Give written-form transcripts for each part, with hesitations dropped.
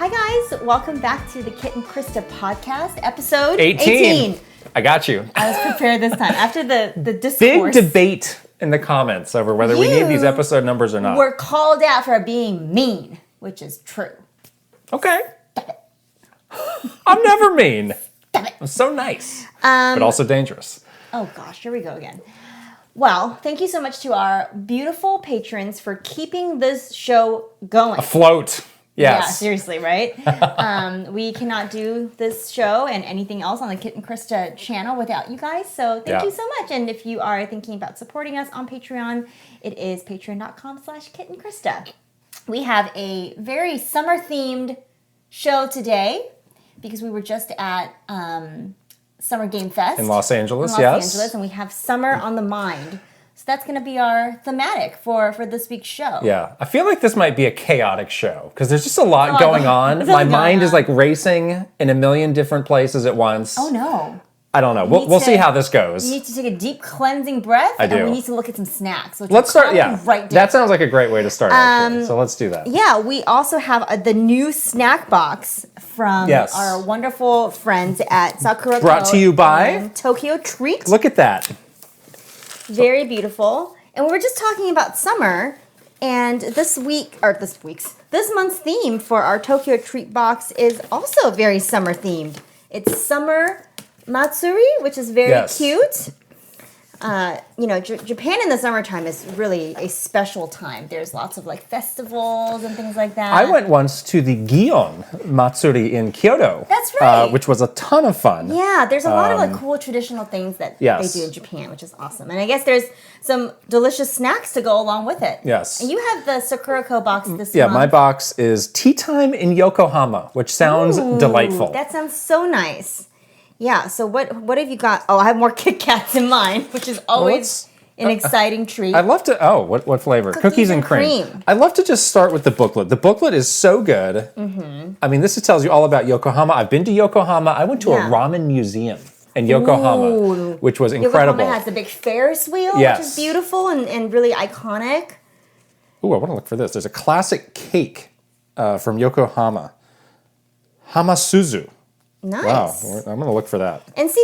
Hi guys, welcome back to the Kit and Krysta podcast, episode 18. I got you. I was prepared this time. After the discourse. Big debate in the comments over whether we need these episode numbers or not. We're called out for being mean, which is true. Okay. I'm never mean. I'm so nice, but also dangerous. Oh gosh, here we go again. Well, thank you so much to our beautiful patrons for keeping this show going. Afloat. Yes. Yeah, seriously, right? We cannot do this show and anything else on the Kit and Krysta channel without you guys. So thank you so much. And if you are thinking about supporting us on Patreon, it is patreon.com/Kit and Krysta. We have a very summer-themed show today because we were just at Summer Game Fest. In Los Angeles, and we have summer on the mind. So that's going to be our thematic for this week's show. Yeah. I feel like this might be a chaotic show because there's just a lot going on. My mind is like racing in a million different places at once. Oh, no. I don't know. We'll see how this goes. You need to take a deep cleansing breath. I do. And we need to look at some snacks. Let's start. Yeah. That sounds like a great way to start, actually. So let's do that. Yeah. We also have the new snack box from our wonderful friends at Sakura. Brought to you by Tokyo Treat. Look at that. Very beautiful. And we were just talking about summer, and this month's theme for our Tokyo Treat box is also very summer themed. It's Summer Matsuri, which is very cute. Japan in the summertime is really a special time. There's lots of like festivals and things like that. I went once to the Gion Matsuri in Kyoto. That's right. Which was a ton of fun. Yeah, there's a lot of like cool traditional things that they do in Japan, which is awesome. And I guess there's some delicious snacks to go along with it. Yes. And you have the Sakurako box this month. Yeah, my box is Tea Time in Yokohama, which sounds delightful. That sounds so nice. Yeah, so what have you got? Oh, I have more Kit Kats in mine, which is always an exciting treat. I'd love to, what flavor? Cookies and cream. I'd love to just start with the booklet. The booklet is so good. Mm-hmm. I mean, this tells you all about Yokohama. I've been to Yokohama. I went to a ramen museum in Yokohama, which was incredible. Yokohama has the big Ferris wheel, which is beautiful and really iconic. Ooh, I want to look for this. There's a classic cake from Yokohama. Hamasuzu. Nice. Wow, I'm going to look for that. And see,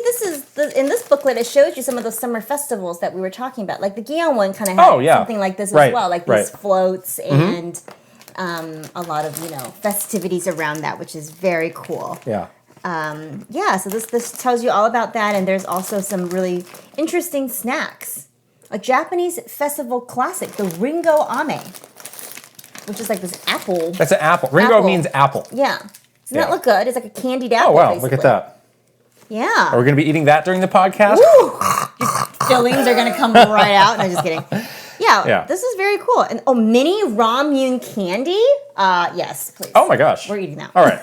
in this booklet, it shows you some of those summer festivals that we were talking about. Like the Gion one kind of had something like this as well, like these floats and a lot of, festivities around that, which is very cool. Yeah. So this tells you all about that, and there's also some really interesting snacks. A Japanese festival classic, the Ringo Ame, which is like this apple. That's an apple. Ringo means apple. Yeah. Doesn't that look good? It's like a candied apple. Oh, wow. Basically. Look at that. Yeah. Are we going to be eating that during the podcast? Your fillings are going to come right out. No, just kidding. Yeah. This is very cool. And mini ramyun candy? Yes, please. Oh, my gosh. We're eating that. All right.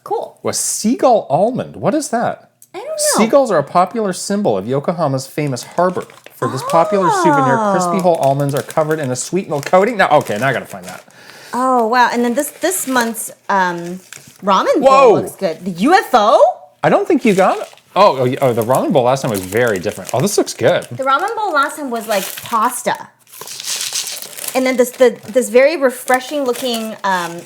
Cool. A seagull almond. What is that? I don't know. Seagulls are a popular symbol of Yokohama's famous harbor. For this popular souvenir, crispy whole almonds are covered in a sweet milk coating. Now I got to find that. Oh, wow. And then this month's ramen bowl looks good. The UFO? I don't think you got it. Oh, the ramen bowl last time was very different. Oh, this looks good. The ramen bowl last time was like pasta. And then this very refreshing looking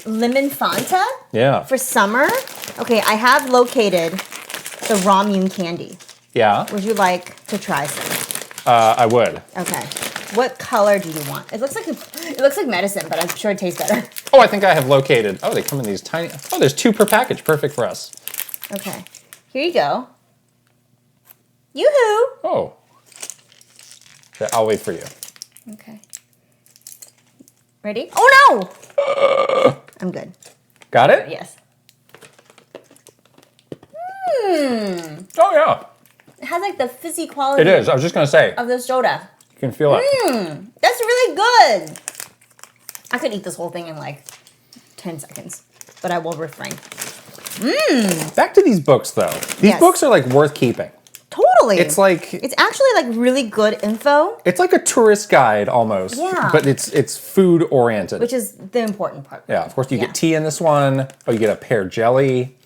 lemon Fanta for summer. Okay, I have located the ramyun candy. Yeah. Would you like to try some? I would. Okay. What color do you want? It looks like medicine, but I'm sure it tastes better. Oh, I think I have located. Oh, they come in these tiny. Oh, there's 2 per package. Perfect for us. Okay. Here you go. Yoo-hoo! Oh. I'll wait for you. Okay. Ready? Oh, no! I'm good. Got it? Yes. Oh, yeah. It has like the fizzy quality. It is. I was just going to say. Of the soda. You can feel it. That's really good. I could eat this whole thing in like 10 seconds, but I will refrain. Back to these books, though. These books are like worth keeping. Totally. It's actually like really good info. It's like a tourist guide almost. Yeah. But it's food oriented. Which is the important part. Yeah, of course you get tea in this one. Oh, you get a pear jelly.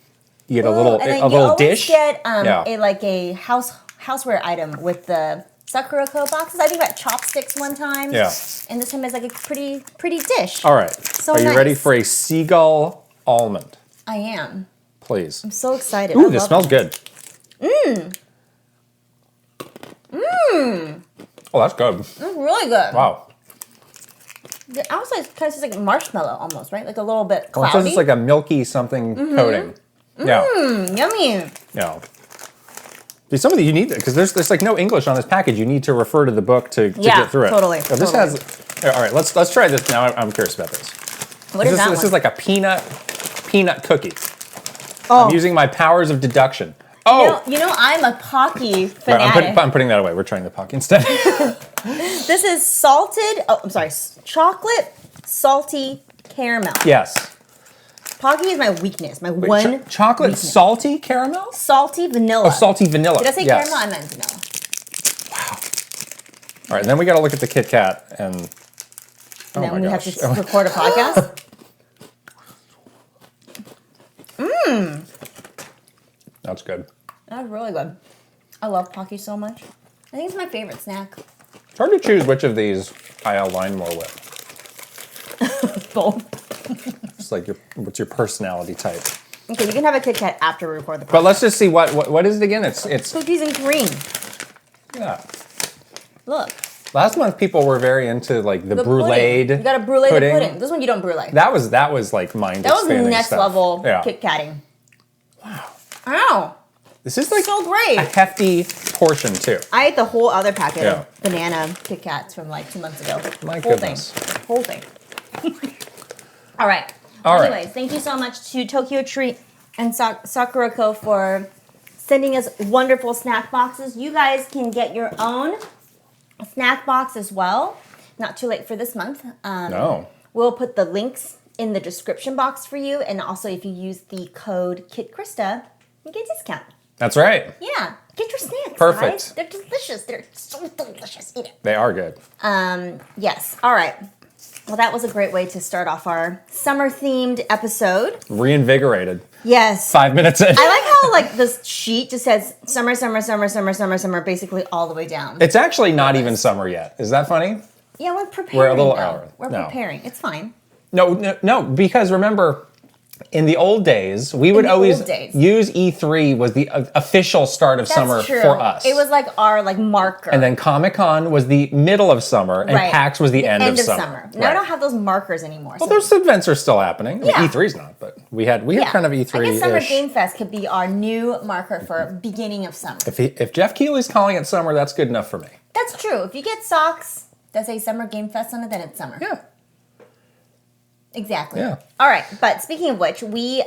You get a little dish. You get a houseware item with the Sakurako boxes. I think about chopsticks one time. Yeah. And this time is like a pretty dish. All right. So Are you ready for a seagull almond. I am. Please. I'm so excited. Ooh, this smells good. Oh, that's good. It's really good. Wow. The outside kind of tastes like marshmallow almost, right? Like a little bit Well, cloudy. it says it's like a milky something coating. Yeah. Yummy. Yeah. See, some of the you need because there's like no English on this package. You need to refer to the book to get through it. Totally. So this has. All right, let's try this now. I'm curious about this. What is that This one? is like a peanut cookie. Oh. I'm using my powers of deduction. Oh, You know I'm a Pocky right, fanatic. I'm putting that away. We're trying the Pocky instead. This is chocolate salty caramel. Yes. Pocky is my weakness. My Wait, one chocolate weakness. salty caramel? Salty vanilla. Oh, salty vanilla. Did I say yes. caramel? I meant vanilla. All right, then we got to look at the Kit Kat and. And Oh then my we gosh. have to record a podcast. That's good. That's really good. I love Pocky so much. I think it's my favorite snack. It's hard to choose which of these I align more with. Both. It's like what's your personality type? Okay, you can have a Kit Kat after we record the podcast. But let's just see what is it again? It's Cookies and cream. yeah. Look. Last month people were very into like the Pudding. bruleed. You gotta brulee the pudding. This one you don't brulee. That was like mind That was expanding next stuff. level Yeah. Kit Katting. Wow. Ow. This is like So great. a hefty portion too. I ate the whole other packet Yeah. of banana Kit Kats from like 2 months ago. My whole goodness. Whole thing. All right. All right. Anyways, thank you so much to Tokyo Treat and Sakurako for sending us wonderful snack boxes. You guys can get your own snack box as well. Not too late for this month. No. We'll put the links in the description box for you. And also if you use the code KidKrysta, you get a discount. That's right. Yeah. Get your snacks, Perfect. guys. They're delicious. They're so delicious. Eat it. They are good. Yes. All right. Well, that was a great way to start off our summer-themed episode. Reinvigorated. Yes. 5 minutes in. I like how like this sheet just says summer, summer, summer, summer, summer, summer, basically all the way down. It's actually not even summer yet. Is that funny? Yeah, we're preparing. We're a little though. early. We're No. preparing. It's fine. No, because remember, in the old days, we would the always old days. use E3 was the official start of That's summer true. for us. It was like our marker. And then Comic-Con was the middle of summer, and Right. PAX was the end of summer. Now I Right. don't have those markers anymore. Well, those events are still happening. I mean, Yeah. E3's not, but we had kind of E3-ish. I guess Summer Game Fest could be our new marker for beginning of summer. If Jeff Keighley's calling it summer, that's good enough for me. That's true. If you get socks that say Summer Game Fest on it, then it's summer. Yeah. Exactly. Yeah. All right. But speaking of which, we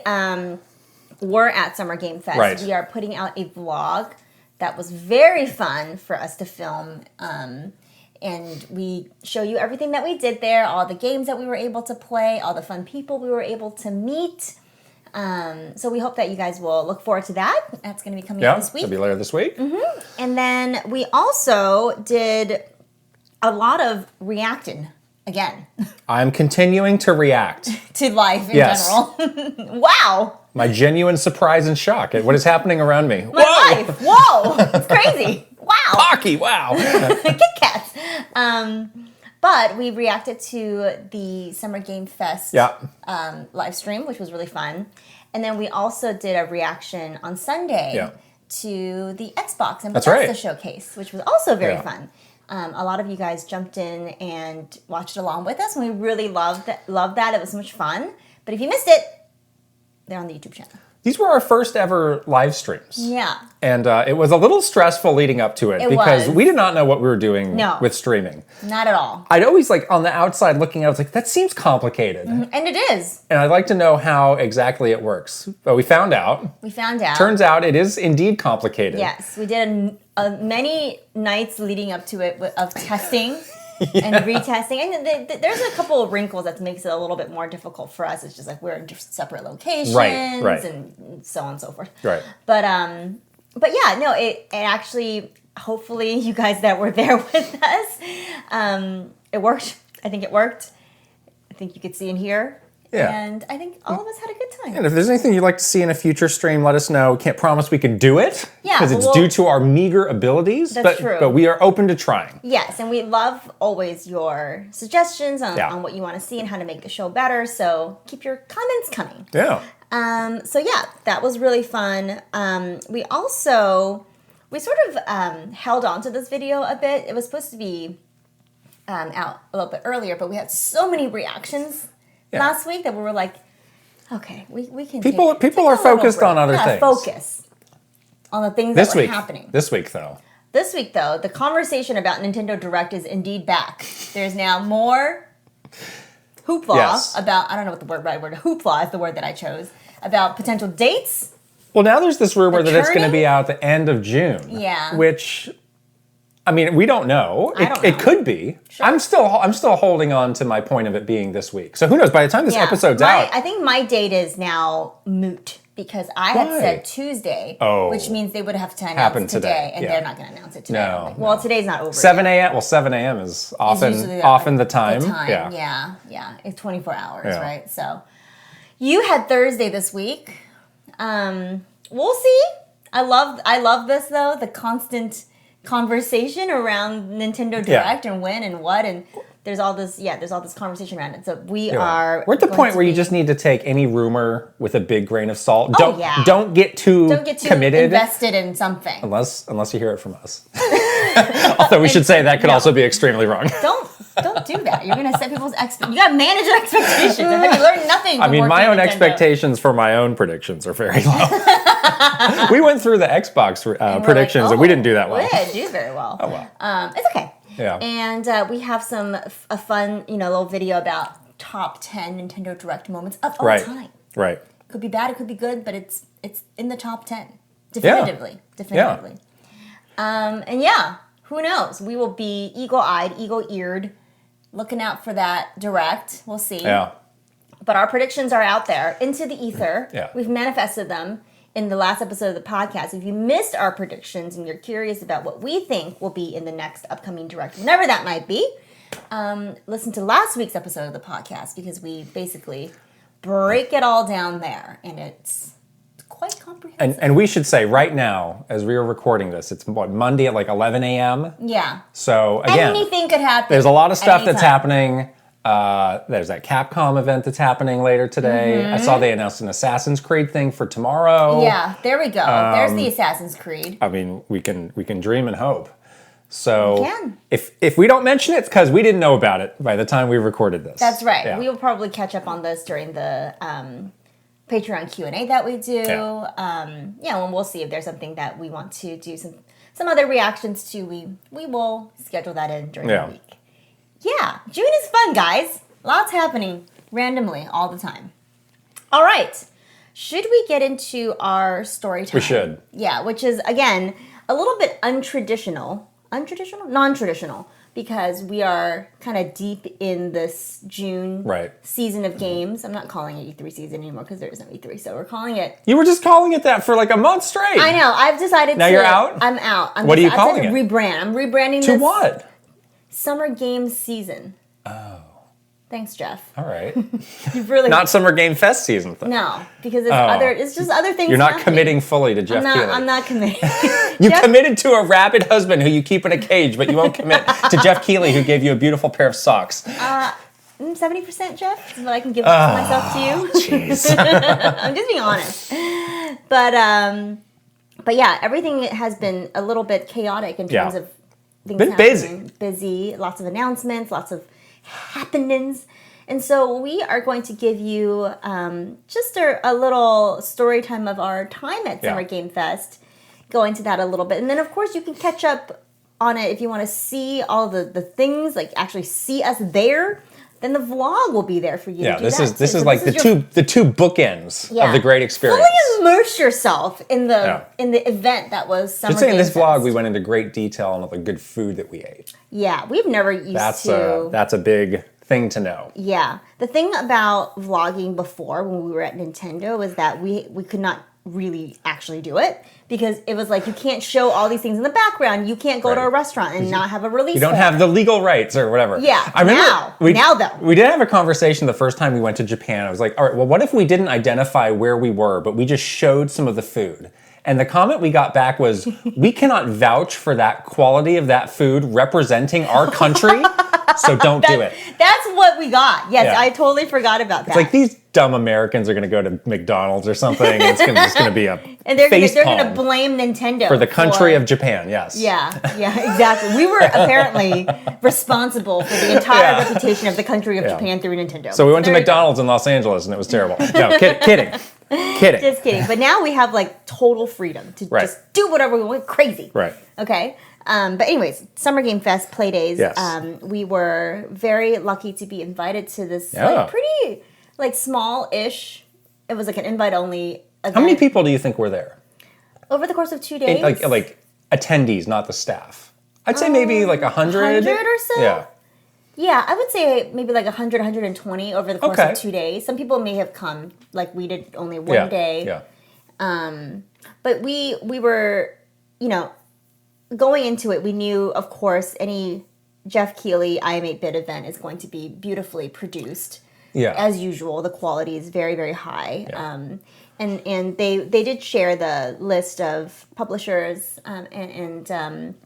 were at Summer Game Fest. Right. We are putting out a vlog that was very fun for us to film. And we show you everything that we did there, all the games that we were able to play, all the fun people we were able to meet. So we hope that you guys will look forward to that. That's going to be coming out this week. It'll be later this week. And then we also did a lot of reacting again I'm continuing to react. to life in Yes. general. Wow. My genuine surprise and shock at what is happening around me. My life. Whoa. It's crazy. Wow. Pocky, wow. Kit Kats. But we reacted to the Summer Game Fest Yeah. live stream, which was really fun. And then we also did a reaction on Sunday Yeah. to the Xbox and That's Bethesda right. showcase, which was also very Yeah. fun. A lot of you guys jumped in and watched along with us, and we really loved that. It was so much fun. But if you missed it, they're on the YouTube channel. These were our first ever live streams. Yeah. And it was a little stressful leading up to it It because was. we did not know what we were doing No. with streaming. Not at all. I'd always on the outside looking, I was like, that seems complicated. And it is. And I'd like to know how exactly it works. But we found out. We found out. Turns out it is indeed complicated. Yes, we did many nights leading up to it of testing and retesting. And there's a couple of wrinkles that makes it a little bit more difficult for us. It's just we're in just separate locations Right. and so on and so forth. Right. But yeah, no, it actually, hopefully you guys that were there with us, it worked. I think it worked. I think you could see and hear. Yeah. And I think all of us had a good time. And if there's anything you'd like to see in a future stream, let us know. Can't promise we can do it. Yeah. Because it's due to our meager abilities. That's true. But we are open to trying. Yes, and we love always your suggestions on what you want to see and how to make the show better. So keep your comments coming. Yeah. So yeah, that was really fun. We sort of held on to this video a bit. It was supposed to be out a little bit earlier, but we had so many reactions last week that we were like, okay, we can. People are focused on other things. Focus on the things that were happening. This week, though, the conversation about Nintendo Direct is indeed back. There's now more hoopla about, I don't know what the right word, hoopla is the word that I chose, about potential dates. Well, now there's this rumor that it's going to be out at the end of June. Yeah. Which, I mean, we don't know. It could be. Sure. I'm still holding on to my point of it being this week. So who knows? By the time this episode's out, I think my date is now moot because I had said Tuesday, which means they would have to announce it today, and they're not going to announce it today. No, well, today's not over. 7 a.m. Well, 7 a.m. is often the time. Yeah. It's 24 hours, right? So you had Thursday this week. We'll see. I love this though, the constant conversation around Nintendo Direct and when and what, and there's all this conversation around it. So we're at the point where you just need to take any rumor with a big grain of salt. Don't get too committed, invested in something. Unless you hear it from us. Although we should say that could also be extremely wrong. Don't do that. You're gonna set people's You gotta manage your expectations. Have you learned nothing? I mean, my own expectations for my own predictions are very low. We went through the Xbox predictions, and we didn't do that well. We didn't do very well. Oh well. It's okay. Yeah. And we have a fun, little video about top 10 Nintendo Direct moments of all time. Right. Could be bad, it could be good, but it's in the top 10. Definitively. And who knows? We will be eagle-eyed, eagle-eared, looking out for that Direct. We'll see. Yeah. But our predictions are out there, into the ether. Yeah. We've manifested them in the last episode of the podcast. If you missed our predictions and you're curious about what we think will be in the next upcoming Direct, whenever that might be, listen to last week's episode of the podcast because we basically break it all down there, and it's quite comprehensive. And we should say right now, as we are recording this, it's Monday at like 11 a.m. Yeah. So again, anything could happen. There's a lot of stuff that's happening. There's that Capcom event that's happening later today. I saw they announced an Assassin's Creed thing for tomorrow. Yeah, there we go. There's the Assassin's Creed. I mean, we can dream and hope. So we can. If we don't mention it, it's because we didn't know about it by the time we recorded this. That's right. Yeah. We will probably catch up on this during the Patreon Q&A that we do. And we'll see if there's something that we want to do some other reactions to. We will schedule that in during the week. Yeah, June is fun, guys. Lots happening randomly all the time. All right. Should we get into our story time? We should. Yeah, which is, again, a little bit untraditional. Untraditional? Non-traditional. Because we are kind of deep in this June season of games. I'm not calling it E3 season anymore because there is no E3, so we're calling it... You were just calling it that for like a month straight. I know. I've decided Now you're out? I'm out. What are you calling it? Rebrand. I'm rebranding to this... To what? Summer Games Season. Oh. Thanks, Jeff. All right. You've really not Summer Game Fest season, though. No, because it's just other things. You're not committing fully to Jeff Keighley. I'm not committing. You committed to a rabid husband who you keep in a cage, but you won't commit to Jeff Keighley, who gave you a beautiful pair of socks. 70%, Jeff, is what I can give myself to you. Jeez. I'm just being honest. But yeah, everything has been a little bit chaotic in terms of things happening. Busy, lots of announcements, lots of happenings. And so we are going to give you just a little story time of our time at Summer Game Fest, go into that a little bit. And then, of course, you can catch up on it if you want to see all the things, like actually see us there. Then the vlog will be there for you to do this that. This is like the two bookends of the great experience. Fully immerse yourself in the event that was Summer Game Fest. Just saying, in this vlog, we went into great detail on all the good food that we ate. Yeah, we've never used to... That's a big thing to know. Yeah. The thing about vlogging before, when we were at Nintendo, was that we could not really actually do it because it was like you can't show all these things in the background. You can't go to a restaurant and not have a release. You don't have the legal rights or whatever. Yeah. I remember now though. We did have a conversation the first time we went to Japan. I was like, all right, well, what if we didn't identify where we were, but we just showed some of the food? And the comment we got back was, we cannot vouch for that quality of that food representing our country, so don't do it. That's what we got. Yes, I totally forgot about that. It's like these dumb Americans are going to go to McDonald's or something. And it's just going to be a and they're going facepalm to blame Nintendo for the country of Japan. Yes. Yeah, exactly. We were apparently responsible for the entire reputation of the country of Japan through Nintendo. So we went to McDonald's in Los Angeles and it was terrible. No, kidding. Just kidding. But now we have like total freedom to just do whatever we want. Crazy. Right. Okay. But anyways, Summer Game Fest play days. Yes. We were very lucky to be invited to this like pretty like small-ish. It was like an invite-only event. How many people do you think were there? Over the course of 2 days. Like attendees, not the staff. I'd say maybe like 100. 100 or so? Yeah. Yeah, I would say maybe like 100, 120 over the course of 2 days. Some people may have come, like we did only one day. Yeah. But we were, going into it, we knew, of course, any Jeff Keighley IM8-bit event is going to be beautifully produced. Yeah. As usual, the quality is very, very high. Yeah. And they did share the list of publishers and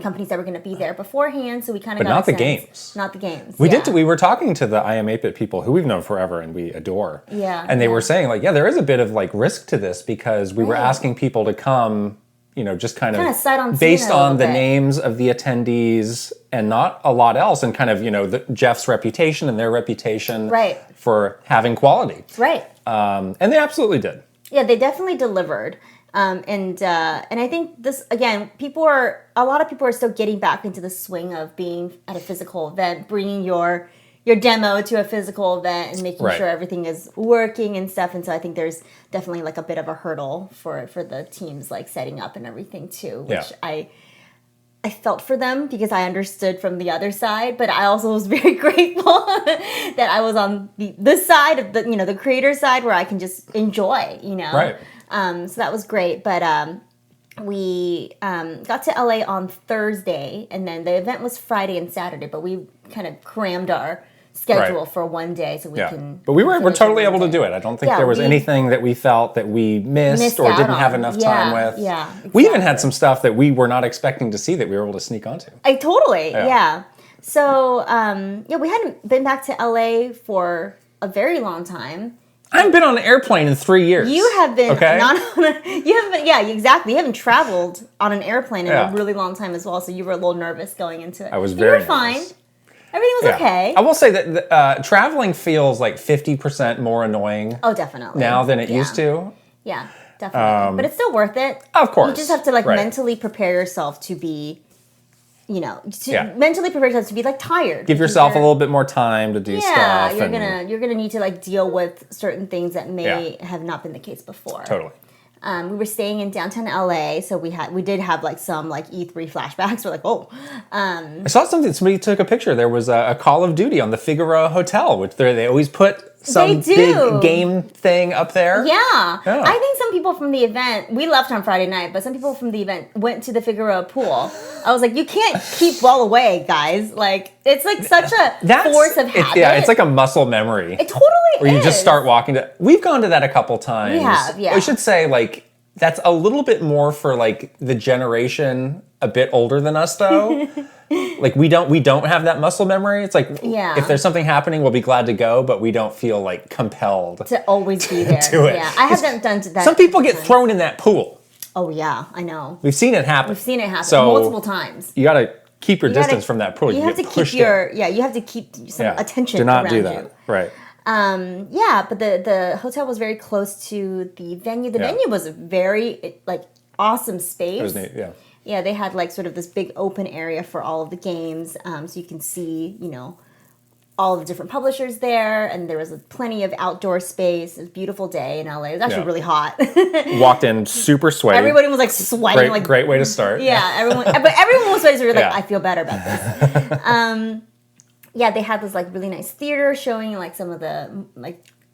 companies that were going to be there beforehand, so we kind of got not the sense. games. Not the games. We were talking to the IM8-bit people who we've known forever and we adore. Yeah. And they were saying like, there is a bit of like risk to this because we were asking people to come, just kind of sight unseen based on the bit. names of the attendees and not a lot else, and kind of Jeff's reputation and their reputation for having quality. Right. And they absolutely did. Yeah, they definitely delivered. And I think this, again, a lot of people are still getting back into the swing of being at a physical event, bringing your demo to a physical event and making sure everything is working and stuff. And so I think there's definitely like a bit of a hurdle for the teams like setting up and everything too, which I felt for them because I understood from the other side, but I also was very grateful that I was on this side of the creator side where I can just enjoy, Right. So that was great. But we got to LA on Thursday, and then the event was Friday and Saturday, but we kind of crammed our schedule for one day so we can. But we're totally able to do it. I don't think there was anything that we felt that we missed or didn't have enough time with. Yeah, exactly. We even had some stuff that we were not expecting to see that we were able to sneak onto. Yeah. So, we hadn't been back to LA for a very long time. I haven't been on an airplane in 3 years. You have been exactly. You haven't traveled on an airplane in a really long time as well, so you were a little nervous going into it. I was very nervous. Fine. Everything was okay. I will say that traveling feels like 50% more annoying. Oh, definitely. Now than it used to. Yeah, definitely. But it's still worth it. Of course. You just have to mentally prepare yourself to be, mentally prepare yourself to be tired. Give yourself a little bit more time to do stuff. Yeah, you're gonna need to deal with certain things that may have not been the case before. Totally. We were staying in downtown LA, so we did have some E3 flashbacks. We're like, oh. I saw somebody took a picture. There was a Call of Duty on the Figueroa Hotel, which they always put some big game thing up there. Yeah. I think some people from the event, we left on Friday night, but some people from the event went to the Figueroa pool. I was like, you can't keep well away, guys. It's such a force of habit. It's like a muscle memory. It totally is. Where you just start walking We've gone to that a couple times. We have, yeah. I should say, that's a little bit more for, the generation a bit older than us, though. we don't have that muscle memory. It's if there's something happening, we'll be glad to go, but we don't feel compelled to always be there. to it. Yeah, I haven't done that. Some people get thrown in that pool. Oh yeah, I know. We've seen it happen. So, multiple times. You got to keep your distance from that pool. You have to keep you have to keep some attention. Do not around do that. You. Right. But the hotel was very close to the venue. The venue was a very awesome space. It was neat. Yeah. Yeah, they had sort of this big open area for all of the games, so you can see, all the different publishers there, and there was plenty of outdoor space. It was a beautiful day in LA. It was actually really hot. Walked in super sweaty. Everybody was sweating. Great way to start. Yeah, everyone was sweaty. So we were I feel better about this. They had this really nice theater showing some of the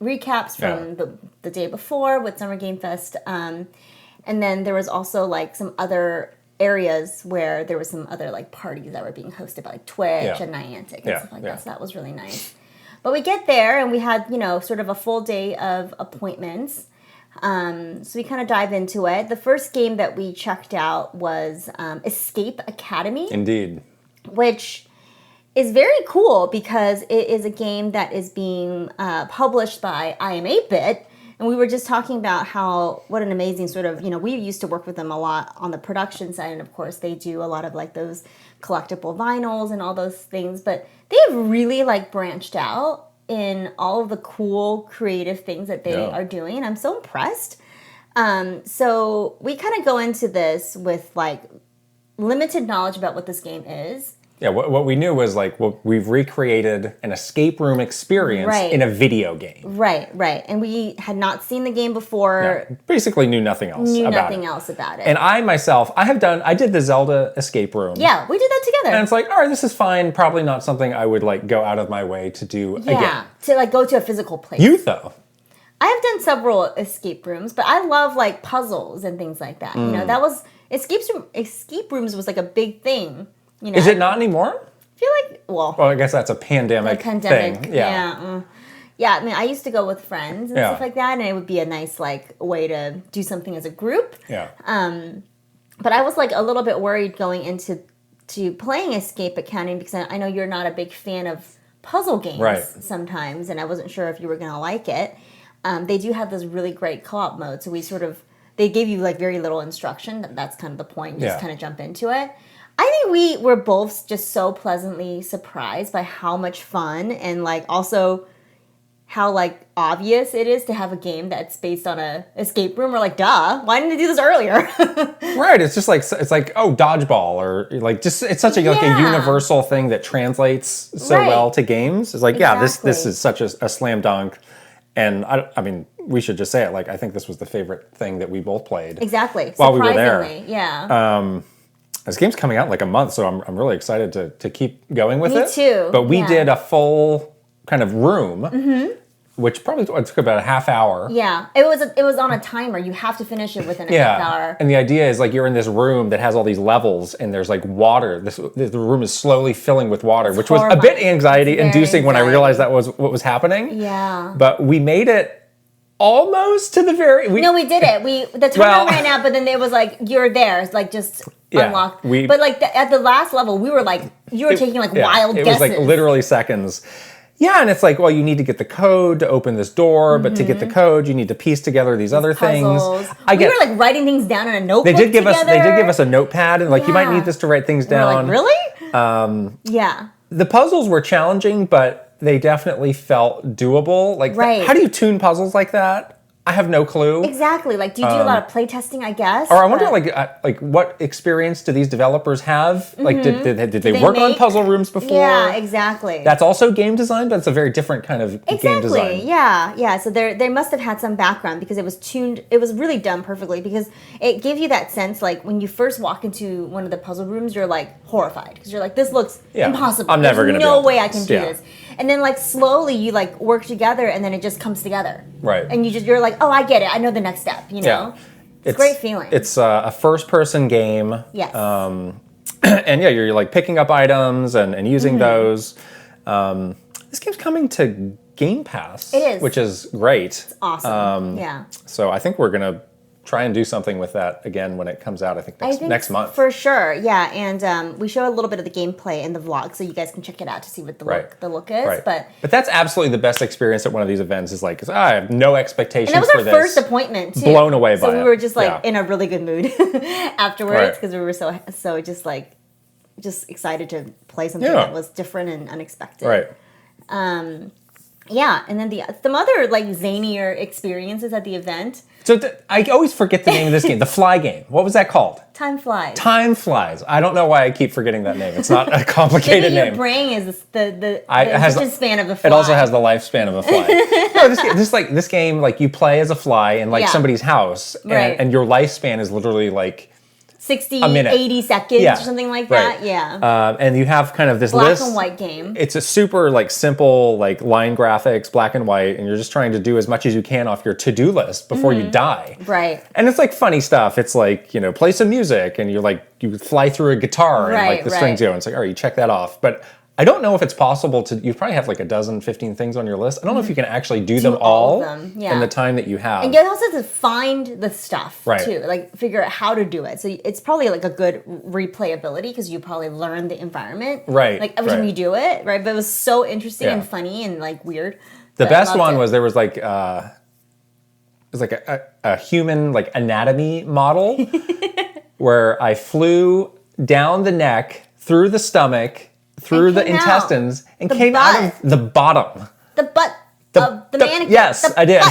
recaps from the day before with Summer Game Fest. And then there was also like some other areas where there was some other like parties that were being hosted by like Twitch and Niantic and stuff like that. So that was really nice. But we get there and we had, sort of a full day of appointments. So we kind of dive into it. The first game that we checked out was Escape Academy. Indeed. Which is very cool because it is a game that is being published by I Am 8-Bit. And we were just talking about what an amazing sort of, we used to work with them a lot on the production side. And of course, they do a lot of like those collectible vinyls and all those things. But they've really like branched out in all of the cool creative things that they are doing. I'm so impressed. So we kind of go into this with like limited knowledge about what this game is. Yeah, what we knew was like, we've recreated an escape room experience in a video game. Right. And we had not seen the game before. Yeah, basically knew nothing else about it. And I did the Zelda escape room. Yeah, we did that together. And it's like, all right, this is fine. Probably not something I would like go out of my way to do again. Yeah, to like go to a physical place. You though. I have done several escape rooms, but I love like puzzles and things like that. That was, escape rooms was like a big thing. Is it not anymore? I feel like, well, I guess that's a pandemic thing. Yeah. Yeah, I mean, I used to go with friends and stuff like that, and it would be a nice, like, way to do something as a group. Yeah. But I was, like, a little bit worried going into playing Escape Academy because I know you're not a big fan of puzzle games sometimes, and I wasn't sure if you were going to like it. They do have this really great co-op mode, so they gave you, like, very little instruction. That's kind of the point. Just kind of jump into it. I think we were both just so pleasantly surprised by how much fun and like also how like obvious it is to have a game that's based on a escape room. We're like, duh, why didn't they do this earlier? Right. It's just like, dodgeball or like just, it's such a universal thing that translates so well to games. It's like, this is such a slam dunk. And I mean, we should just say it. Like, I think this was the favorite thing that we both played. Exactly. While we were there. Yeah. This game's coming out in like a month, so I'm really excited to keep going with it. Me too. But we did a full kind of room, which probably took about a half hour. Yeah, it was on a timer. You have to finish it within a half hour. And the idea is like you're in this room that has all these levels, and there's like water. The room is slowly filling with water, which was a bit anxiety-inducing when I realized that was what was happening. Yeah. But we made it almost to the very... No, we did it. The timer ran out, but then it was like, you're there. It's like just... unlocked. But like at the last level, we were like, you were taking like wild guesses. It was like literally seconds. Yeah, and it's like, well, you need to get the code to open this door, but to get the code, you need to piece together these other puzzles. Things. We were like writing things down in a notebook. They did give us a notepad, and like you might need this to write things down. We're like, really? Yeah. The puzzles were challenging, but they definitely felt doable. Like, how do you tune puzzles like that? I have no clue. Exactly. Like, do you do a lot of play testing, I guess? Or I wonder, like what experience do these developers have? Like, did they work on puzzle rooms before? Yeah, exactly. That's also game design, but it's a very different kind of game design. Yeah. So they must have had some background because it was tuned. It was really done perfectly because it gave you that sense, like, when you first walk into one of the puzzle rooms, you're, like, horrified because you're like, this looks impossible. I'm never going to no way I can do this. And then, like, slowly you, like, work together and then it just comes together. Right. And you're like, oh, I get it. I know the next step, you know? It's a great feeling. It's a first-person game. Yes. And you're, like, picking up items and using those. This game's coming to Game Pass. It is. Which is great. It's awesome. So I think we're going to try and do something with that again when it comes out, I think next month. For sure, yeah. And we show a little bit of the gameplay in the vlog, so you guys can check it out to see what the look is. Right. But that's absolutely the best experience at one of these events is like, I have no expectations for this. And that was our first appointment, too. Blown away by it. So we were just like in a really good mood afterwards because we were so just excited to play something that was different and unexpected. Right. Yeah, and then some other like zanier experiences at the event. So I always forget the name of this game, the Fly game. What was that called? Time Flies. Time Flies. I don't know why I keep forgetting that name. It's not a complicated name. Your brain is the attention span of a fly. It also has the lifespan of a fly. No, this game, like you play as a fly in like somebody's house, and your lifespan is literally like 60, a minute. 80 seconds or something like that. Yeah. And you have kind of this black list. and white game. It's a super like simple like line graphics, black and white, and you're just trying to do as much as you can off your to-do list before you die. Right. And it's like funny stuff. It's like, play some music and you're like, you fly through a guitar and like the strings go. And it's like, all right, you check that off. But I don't know if it's possible to, you probably have like a dozen, 15 things on your list. I don't know if you can actually do them all in the time that you have. And you also have to find the stuff too, like figure out how to do it. So it's probably like a good replayability because you probably learn the environment. Right. Like every time you do it, right? But it was so interesting and funny and like weird. The best one was there was like, it was like a human like anatomy model where I flew down the neck, through the stomach, through the intestines, and came out of the bottom. The butt of the mannequin. Yes, I did.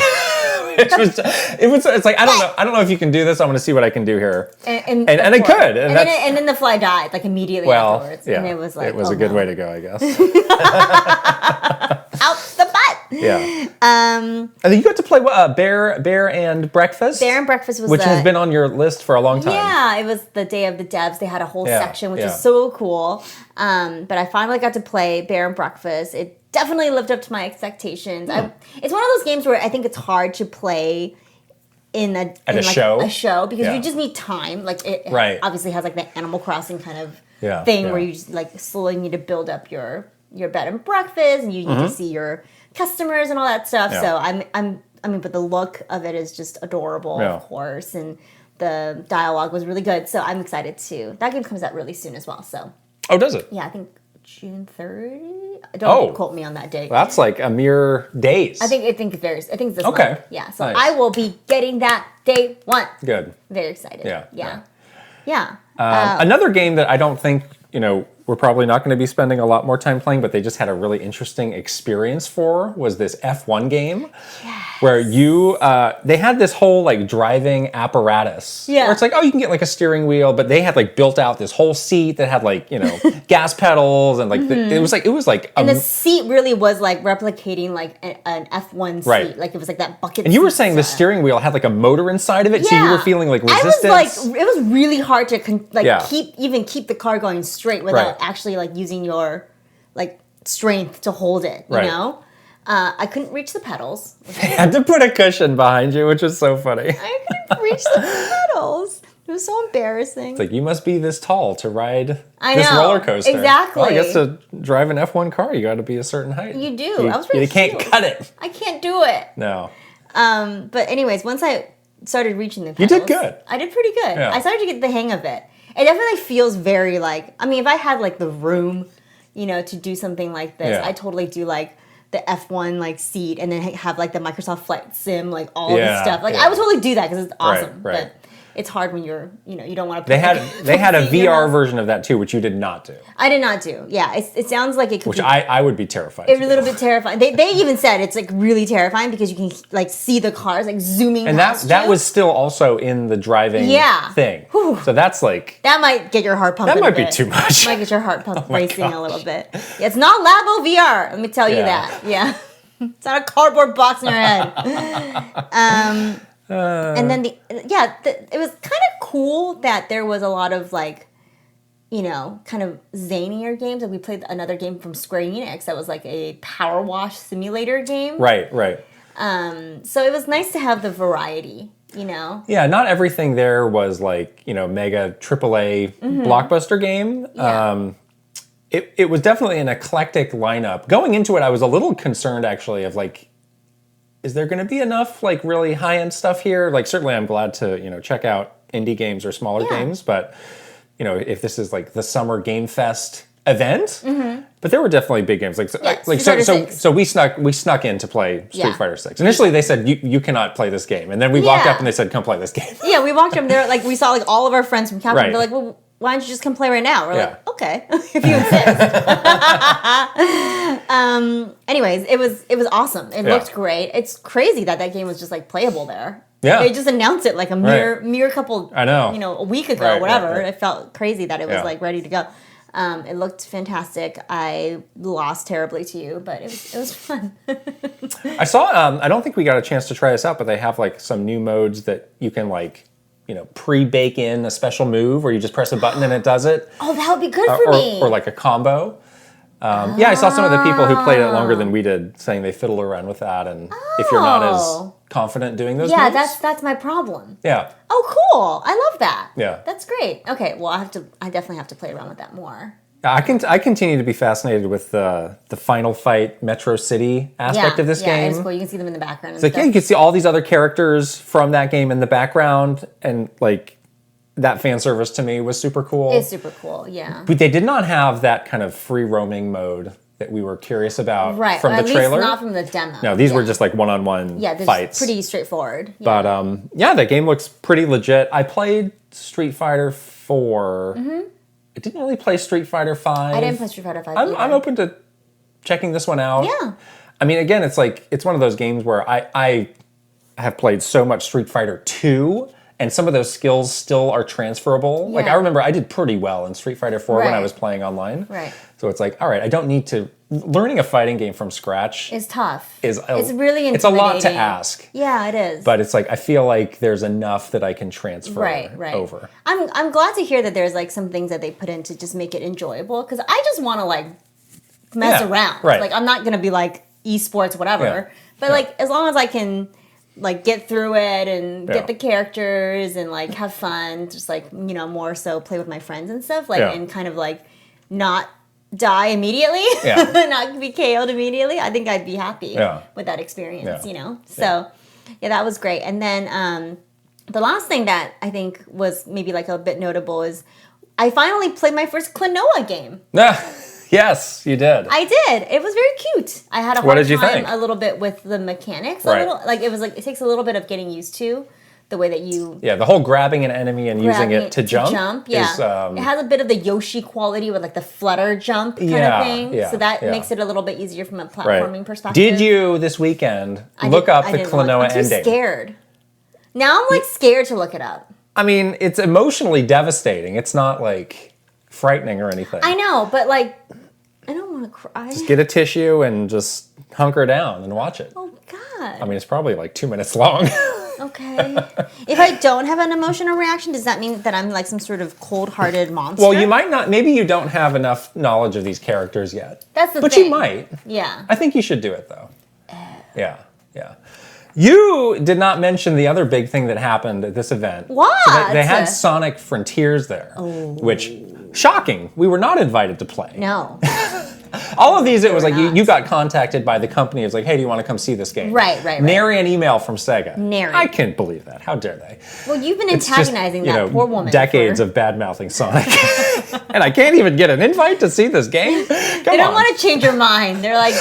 It's like, I don't know if you can do this. I'm going to see what I can do here. And I could. And then the fly died like immediately afterwards. Yeah, and it was like, it was a good way to go, I guess. Out the butt. Yeah. And then you got to play Bear and Breakfast. Bear and Breakfast was which has been on your list for a long time. Yeah, it was the day of the devs. They had a whole section, which is so cool. But I finally got to play Bear and Breakfast. It definitely lived up to my expectations. It's one of those games where I think it's hard to play in a show because you just need time. Like it obviously has like the Animal Crossing kind of thing where you just like slowly need to build up your bed and breakfast, and you need to see your customers and all that stuff. So but the look of it is just adorable, of course, and the dialogue was really good. So I'm excited too. That game comes out really soon as well. So does it? Yeah, I think June 30. Don't quote me on that date. That's like a mere days. I think it's this month. Yeah, so nice. I will be getting that day one. Good. Very excited. Yeah. Another game that I don't think we're probably not going to be spending a lot more time playing, but they just had a really interesting experience for was this F1 game where they had this whole like driving apparatus where it's like, you can get like a steering wheel, but they had like built out this whole seat that had like, gas pedals and like, it was like, and the seat really was like replicating like an F1 seat. Like it was like that bucket. And you were saying the steering wheel had like a motor inside of it. So you were feeling like resistance. It was really hard to keep the car going straight without actually like using your like strength to hold it, you know? I couldn't reach the pedals. I had to put a cushion behind you, which was so funny. I couldn't reach the pedals. It was so embarrassing. It's like, you must be this tall to ride this roller coaster. Exactly. Well, I guess to drive an F1 car, you got to be a certain height. You do. I was really can't cut it. I can't do it. No. But anyways, once I started reaching the pedals. You did good. I did pretty good. Yeah. I started to get the hang of it. It definitely feels very like, if I had like the room, to do something like this, I totally do like the F1 like seat and then have like the Microsoft Flight Sim, like all this stuff. Like I would totally do that because it's awesome. Right. But it's hard when you don't want to. They had a VR version of that too, which you did not do. I did not do. Yeah, it sounds like it could. Which I would be terrified. It's a little bit terrifying. They even said it's like really terrifying because you can like see the cars like zooming. And that was still also in the driving thing. Whew. So that's like that might get your heart pumping. That might be too much. Might get your heart racing a little bit. Yeah, it's not Labo VR. Let me tell you that. Yeah, it's not a cardboard box in your head. And then it was kind of cool that there was a lot of like, kind of zanier games. Like we played another game from Square Enix that was like a power wash simulator game. Right. So it was nice to have the variety, Yeah, not everything there was like, mega AAA blockbuster game. Yeah. It was definitely an eclectic lineup. Going into it, I was a little concerned actually of like, is there going to be enough like really high-end stuff here? Like certainly I'm glad to, check out indie games or smaller games, but if this is like the summer game fest event, but there were definitely big games so we snuck in to play Street Fighter 6. Initially they said you cannot play this game. And then we walked up and they said come play this game. Yeah, we walked up there like we saw like all of our friends from Capcom. They're like, well, why don't you just come play right now? We're like, okay, if you insist. Anyways, it was awesome. It looked great. It's crazy that game was just like playable there. Yeah. They just announced it like a mere couple, a week ago, whatever. Right. It felt crazy that it was like ready to go. It looked fantastic. I lost terribly to you, but it was fun. I saw, I don't think we got a chance to try this out, but they have like some new modes that you can like, pre-bake in a special move where you just press a button and it does it. Oh, that would be good for me. Or like a combo. Yeah, I saw some of the people who played it longer than we did saying they fiddle around with that, and if you're not as confident doing those moves. that's my problem. Yeah. Oh, cool. I love that. Yeah. That's great. Okay, well, I definitely have to play around with that more. I continue to be fascinated with the final fight Metro City aspect of this game. Yeah, it's cool. You can see them in the background. It's like, you can see all these other characters from that game in the background, and like that fan service to me was super cool. It's super cool, yeah. But they did not have that kind of free roaming mode that we were curious about from the trailer. At least not from the demo. No, these were just like one-on-one fights. Pretty straightforward. Yeah. But the game looks pretty legit. I played Street Fighter 4. I didn't really play Street Fighter 5. I didn't play Street Fighter 5 either. I'm open to checking this one out. Yeah. I mean, again, it's one of those games where I have played so much Street Fighter 2, and some of those skills still are transferable. Yeah. Like, I remember I did pretty well in Street Fighter 4 when I was playing online. Right. So it's like, all right, I don't need to... Learning a fighting game from scratch... It's tough. It's really intimidating. It's a lot to ask. Yeah, it is. But it's like, I feel like there's enough that I can transfer over. I'm glad to hear that there's like some things that they put in to just make it enjoyable, because I just want to like mess around. Right. Like, I'm not going to be like esports, whatever. But like, as long as I can... like get through it and get the characters and like have fun, just like, more so play with my friends and stuff, like, and kind of like not die immediately, not be KO'd immediately. I think I'd be happy with that experience, So that was great. And then the last thing that I think was maybe like a bit notable is I finally played my first Klonoa game. Yes, you did. I did. It was very cute. I had a hard time a little bit with the mechanics. It takes a little bit of getting used to the way that you... Yeah, the whole grabbing an enemy and using it to jump. Yeah. Is, it has a bit of the Yoshi quality with like the flutter jump kind of thing. So that makes it a little bit easier from a platforming perspective. Did you, this weekend, look up the Klonoa ending? I'm too scared. Now I'm like scared to look it up. I mean, it's emotionally devastating. It's not like frightening or anything. I know, but like... I don't want to cry. Just get a tissue and just hunker down and watch it. Oh, God. I mean, it's probably like 2 minutes long. Okay. If I don't have an emotional reaction, does that mean that I'm like some sort of cold-hearted monster? Well, you might not. Maybe you don't have enough knowledge of these characters yet. That's the thing. But you might. Yeah. I think you should do it, though. Yeah. You did not mention the other big thing that happened at this event. What? So they had Sonic Frontiers there, which... shocking. We were not invited to play. No. All of these, it was like you got contacted by the company. It was like, hey, do you want to come see this game? Right. Nary an email from Sega. Nary. I can't believe that. How dare they? Well, you've been antagonizing that poor woman. Decades of bad-mouthing Sonic. And I can't even get an invite to see this game? Come on. They don't want to change your mind. They're like...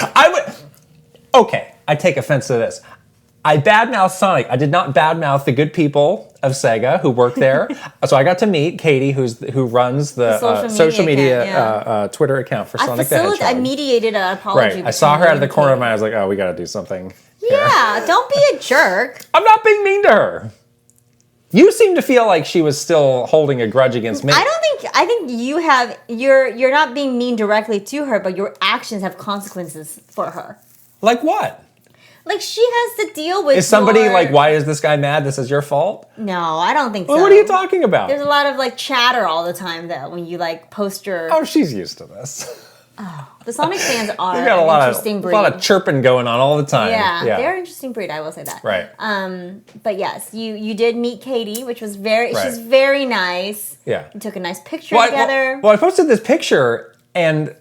Okay, I take offense to this. I badmouth Sonic. I did not badmouth the good people of Sega who work there. So I got to meet Katie, who runs the social media Twitter account for Sonic the Hedgehog. I mediated an apology. Right. I saw her out of the corner of my eye. I was like, oh, we got to do something. Yeah, don't be a jerk. I'm not being mean to her. You seem to feel like she was still holding a grudge against me. I think you're not being mean directly to her, but your actions have consequences for her. Like what? Like, she has to deal with... Is somebody like, why is this guy mad? This is your fault? No, I don't think so. Well, what are you talking about? There's a lot of, like, chatter all the time, though, when you, like, post your... Oh, she's used to this. Oh, the Sonic fans are an interesting breed. A lot of chirping going on all the time. Yeah, they're an interesting breed, I will say that. Right. But yes, you did meet Katie, which was she's very nice. Yeah. You took a nice picture together. Well, I posted this picture, and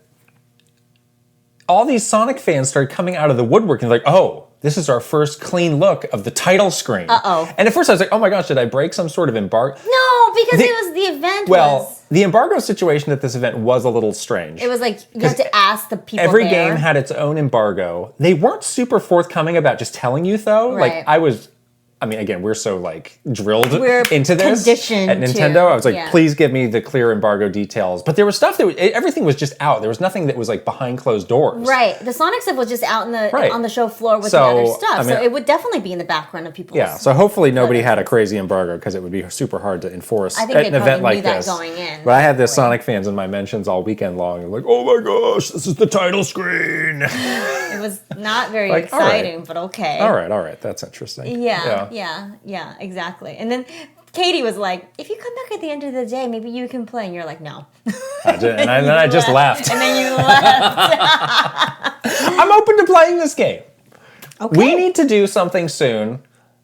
all these Sonic fans started coming out of the woodwork and like, oh, this is our first clean look of the title screen. Uh-oh. And at first I was like, oh my gosh, did I break some sort of embargo? No, because the event was... the embargo situation at this event was a little strange. It was like, you have to ask the people Every there. game had its own embargo. They weren't super forthcoming about just telling you, though. Right. Like, I mean, again, we're so, like, drilled into this conditioned at Nintendo. I was like, please give me the clear embargo details. But there was stuff everything was just out. There was nothing that was, like, behind closed doors. Right. The Sonic stuff was just out on the show floor with the other stuff. I mean, so it would definitely be in the background of people's... Yeah, so hopefully nobody had a crazy embargo, because it would be super hard to enforce at an event like this. Going in. But I had the Sonic fans in my mentions all weekend long. And like, oh my gosh, this is the title screen. It was not very exciting, but okay. All right, that's interesting. Yeah, exactly. And then Katie was like, if you come back at the end of the day, maybe you can play. And you're like, no. Then I just left. And then you left. I'm open to playing this game. Okay. We need to do something soon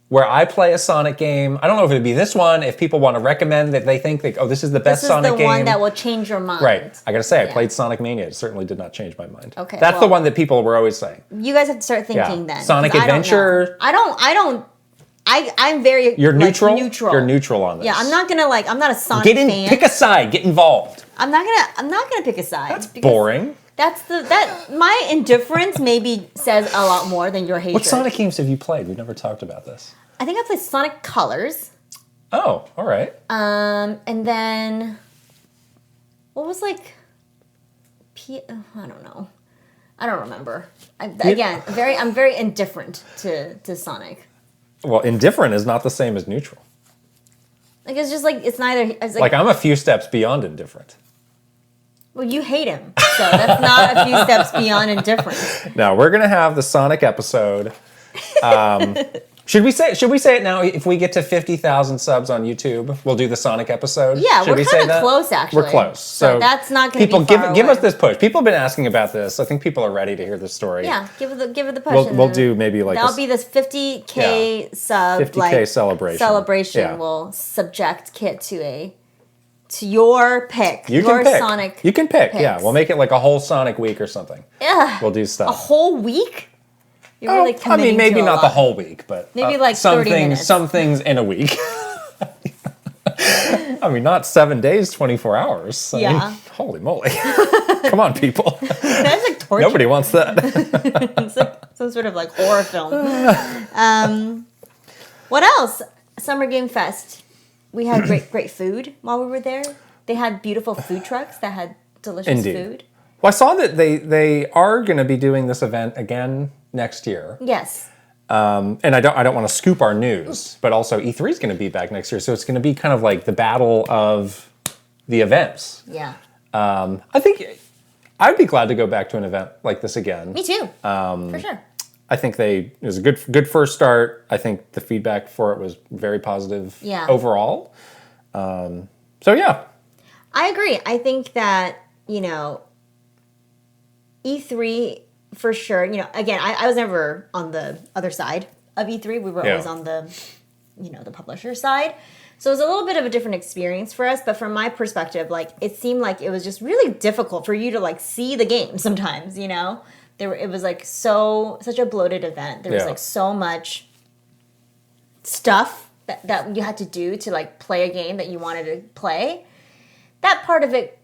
where I play a Sonic game. I don't know if it'd be this one, if people want to recommend that they think, that, oh, this is the best Sonic game. This is the one that will change your mind. Right. I got to say, I played Sonic Mania. It certainly did not change my mind. Okay. That's the one that people were always saying. You guys have to start thinking then. Sonic Adventure. I'm very... You're neutral? Neutral. You're neutral on this. Yeah, I'm not a Sonic fan. Pick a side. Get involved. I'm not gonna pick a side. That's boring. My indifference maybe says a lot more than your hatred. What Sonic games have you played? We've never talked about this. I think I played Sonic Colors. Oh, all right. And then what was like I don't know. I don't remember. I'm very indifferent to Sonic. Well, indifferent is not the same as neutral. Like it's just like it's neither. It's like I'm a few steps beyond indifferent. Well, you hate him, so that's not a few steps beyond indifference. No, we're gonna have the Sonic episode. Should we say it now? If we get to 50,000 subs on YouTube, we'll do the Sonic episode. Yeah, we're kind of close actually. We're close, so that's not going to be far give away. us this push. People have been asking about this. I think people are ready to hear this story. Yeah, give it the push. We'll do maybe like that'll be this 50K sub 50K celebration. Celebration will subject Kit to your pick. You your can pick. Sonic. You can pick. Picks. Yeah, we'll make it like a whole Sonic week or something. Yeah, we'll do stuff. A whole week. You're really committing I mean, maybe to not lot. the whole week, but maybe like 30 minutes. Some things in a week. I mean, not 7 days, 24 hours. I mean, holy moly. Come on, people. That's like torture. Nobody wants that. It's like some sort of like horror film. What else? Summer Game Fest. We had great food while we were there. They had beautiful food trucks that had delicious food. Well, I saw that they are going to be doing this event again next year. Yes. And I don't want to scoop our news, but also E3 is going to be back next year, so it's going to be kind of like the battle of the events. Yeah. I think I'd be glad to go back to an event like this again. Me too. For sure. I think it was a good first start. I think the feedback for it was very positive overall. So yeah. I agree. I think that, E3 for sure, again, I was never on the other side of E3. We were always on the, the publisher side. So it was a little bit of a different experience for us. But from my perspective, like, it seemed like it was just really difficult for you to, like, see the game sometimes, It was, like, such a bloated event. There was, like, so much stuff that you had to do to, like, play a game that you wanted to play. That part of it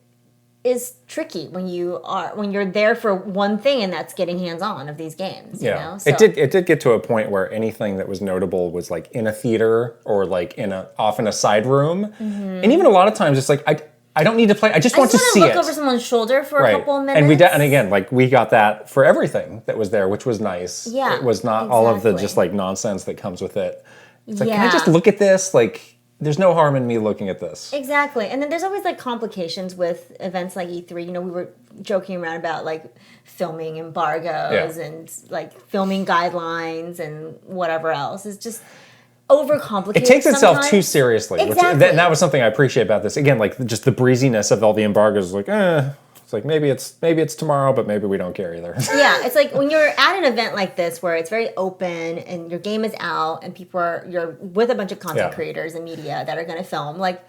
is tricky when you're there for one thing, and that's getting hands-on of these games. You know? So, it did get to a point where anything that was notable was like in a theater or like off in a side room, and even a lot of times it's like I don't need to play. I just want to see it. Look over someone's shoulder for a couple of minutes. And again, like we got that for everything that was there, which was nice. Yeah, it was not all of the just like nonsense that comes with it. It's like, can I just look at this? Like, there's no harm in me looking at this. Exactly. And then there's always like complications with events like E3. We were joking around about like filming embargoes and like filming guidelines and whatever else. It's just overcomplicated. It takes itself too seriously. Exactly. And that was something I appreciate about this. Again, like just the breeziness of all the embargoes, like, it's like maybe it's tomorrow, but maybe we don't care either. Yeah, it's like when you're at an event like this where it's very open and your game is out and you're with a bunch of content creators and media that are going to film, like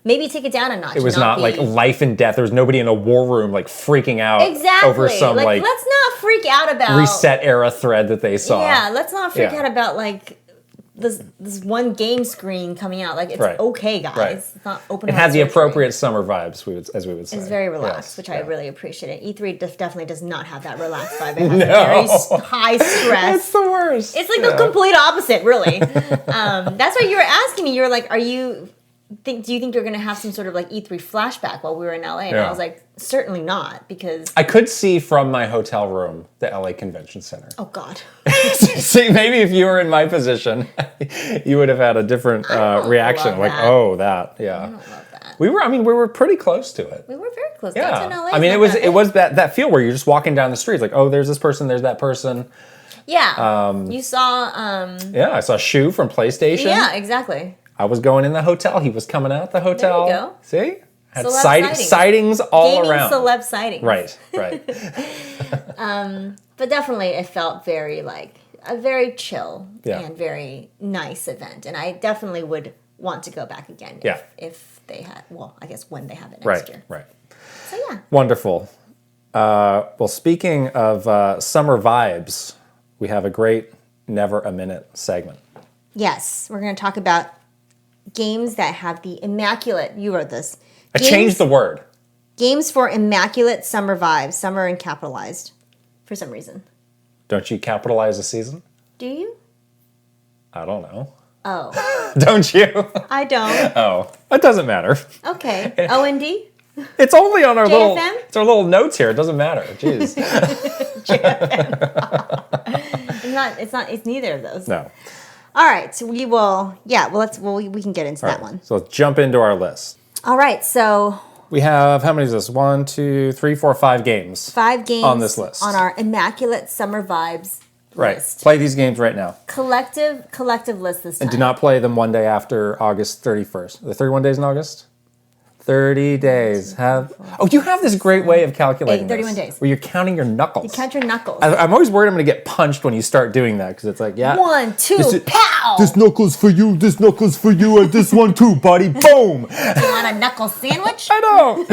maybe take it down a notch. It was not like life and death. There was nobody in a war room like freaking out over some like let's not freak out about reset era thread that they saw. Yeah, let's not freak out about like this one game screen coming out. Like, it's okay, guys. Right. It's not open. It had the appropriate summer vibes, as we would say. It's very relaxed, which I really appreciate. E3 definitely does not have that relaxed vibe. It has a very high stress. It's the worst. It's like the complete opposite, really. That's why you were asking me. You were like, do you think you're going to have some sort of like E3 flashback while we were in LA? And I was like, certainly not, because I could see from my hotel room the LA Convention Center. Oh God. See, maybe if you were in my position, you would have had a different reaction. Like, that. Oh, that, yeah. I don't love that. We were pretty close to it. We were very close. Yeah. Downtown LA. I mean, it was that feel where you're just walking down the street, like, oh, there's this person, there's that person. Yeah. You saw. I saw Shu from PlayStation. Yeah, exactly. I was going in the hotel. He was coming out the hotel. There you go. See? Had Celeb sightings all Gaming around. celeb sightings. Right. But definitely it felt very like a very chill Yeah. and very nice event. And I definitely would want to go back again if they had, well, I guess when they have it next year. Right. So yeah. Wonderful. Well, speaking of summer vibes, we have a great Never a Minute segment. Yes, we're going to talk about games that have the immaculate, you wrote this. I changed the word. Games for immaculate summer vibes. Summer and capitalized for some reason. Don't you capitalize a season? Do you? I don't know. Oh. Don't you? I don't. Oh, it doesn't matter. Okay. O&D? It's only on our JFM? it's our little notes here. It doesn't matter. Jeez. It's neither of those. No. All right. So we will, we can get into that one. So let's jump into our list. All right. So We have, how many is this? 1, 2, 3, 4, 5 games. 5 games on this list. On our immaculate summer vibes list. Play these games right now. Collective list this time. And do not play them one day after August 31st. The 31 days in August? 30 days. You have this great way of calculating 31 this, days. where you're counting your knuckles. You count your knuckles. I'm always worried I'm going to get punched when you start doing that, because it's like, 1, 2, pow! This knuckle's for you, this knuckle's for you, and this one too, buddy. Boom! Do you want a knuckle sandwich? I know.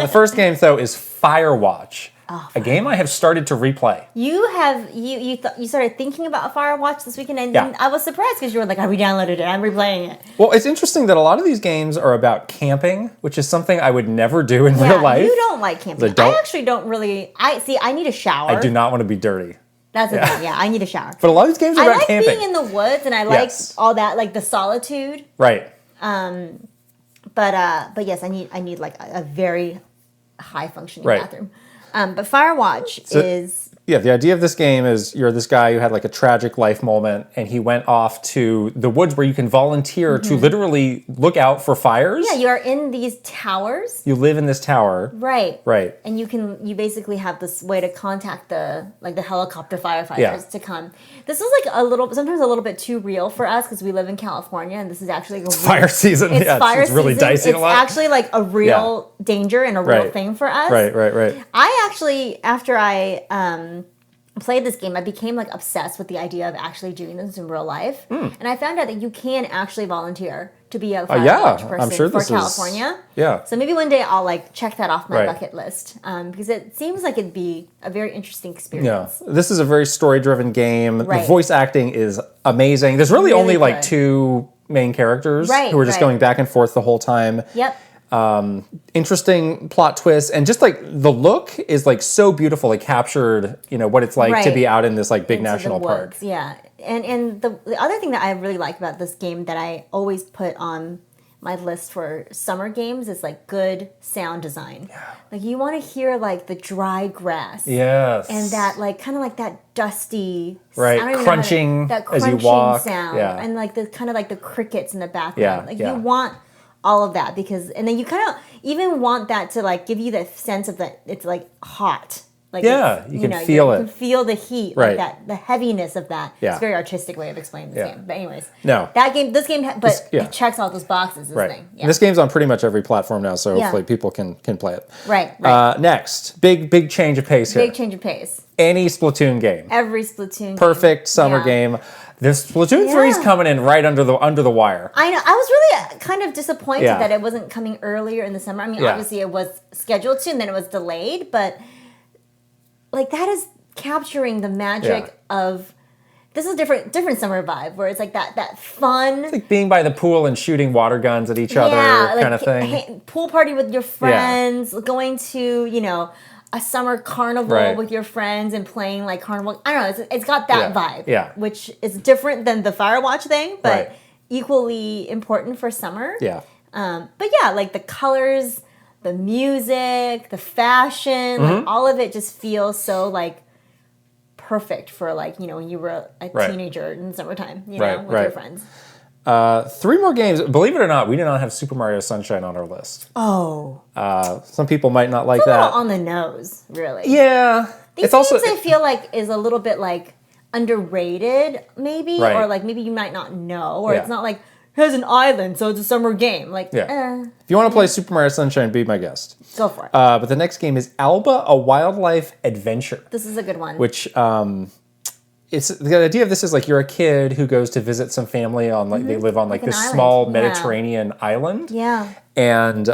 The first game, though, is Firewatch. A game I have started to replay. You started thinking about Firewatch this weekend, and I was surprised because you were like, "I re-downloaded it. I'm replaying it." Well, it's interesting that a lot of these games are about camping, which is something I would never do in real life. You don't like camping. I actually don't really. I need a shower. I do not want to be dirty. That's the thing. Yeah, I need a shower. But a lot of these games are about camping. I like being in the woods, and I like all that, like the solitude. Right. But yes, I need like a very high functioning bathroom. But Firewatch is... Yeah, the idea of this game is you're this guy who had like a tragic life moment, and he went off to the woods where you can volunteer to literally look out for fires. Yeah, you are in these towers. You live in this tower. Right. Right. And you basically have this way to contact the helicopter firefighters to come. This is like sometimes a little bit too real for us because we live in California, and this is actually like fire season. It's really dicey a lot. It's actually like a real danger and a real thing for us. Right. I actually, after I played this game, I became like obsessed with the idea of actually doing this in real life. And I found out that you can actually volunteer to be a Firewatch person I'm sure for California. Yeah. So maybe one day I'll like check that off my bucket list because it seems like it'd be a very interesting experience. Yeah. This is a very story-driven game. The voice acting is amazing. There's really only like 2 main characters who are just going back and forth the whole time. Yep. Interesting plot twist, and just like the look is like so beautiful. It captured, what it's like to be out in this like big national park. Yeah, and the other thing that I really like about this game that I always put on my list for summer games is like good sound design. Yeah. Like you want to hear like the dry grass. Yes. And that like kind of like that dusty crunching as you walk sound. Yeah. And like the kind of like the crickets in the background. Yeah. You want all of that and then you kind of even want that to like give you the sense of that it's like hot. Like you can feel it. You can feel the heat, like that, the heaviness of that. Yeah. It's a very artistic way of explaining this game. But anyways, this game, it checks all those boxes. This thing. Yeah. This game's on pretty much every platform now, so hopefully people can play it. Right. Next, big change of pace here. Big change of pace. Any Splatoon game. Every Splatoon. Perfect summer game. This Splatoon 3 is coming in right under the wire. I know. I was really kind of disappointed that it wasn't coming earlier in the summer. I mean, obviously it was scheduled to, and then it was delayed, but like that is capturing the magic of this is a different summer vibe where it's like that fun. It's like being by the pool and shooting water guns at each other kind of thing. Pool party with your friends, going to, a summer carnival with your friends and playing like carnival. I don't know. It's got that vibe, which is different than the Firewatch thing, but equally important for summer. Yeah. But like the colors, the music, the fashion, like all of it just feels so like perfect for like, when you were a teenager in summertime, with your friends. 3 more games. Believe it or not, we did not have Super Mario Sunshine on our list. Oh. Some people might not like it's a that. little on the nose, really. Yeah. These games I feel like is a little bit like underrated, maybe, or like maybe you might not know, or it's not like here's an island, so it's a summer game. Like, If you want to play Super Mario Sunshine, be my guest. Go for it. But the next game is Alba, a Wildlife Adventure. This is a good one. Which, it's the idea of this is like you're a kid who goes to visit some family on like they live on like this small Mediterranean island. Yeah. And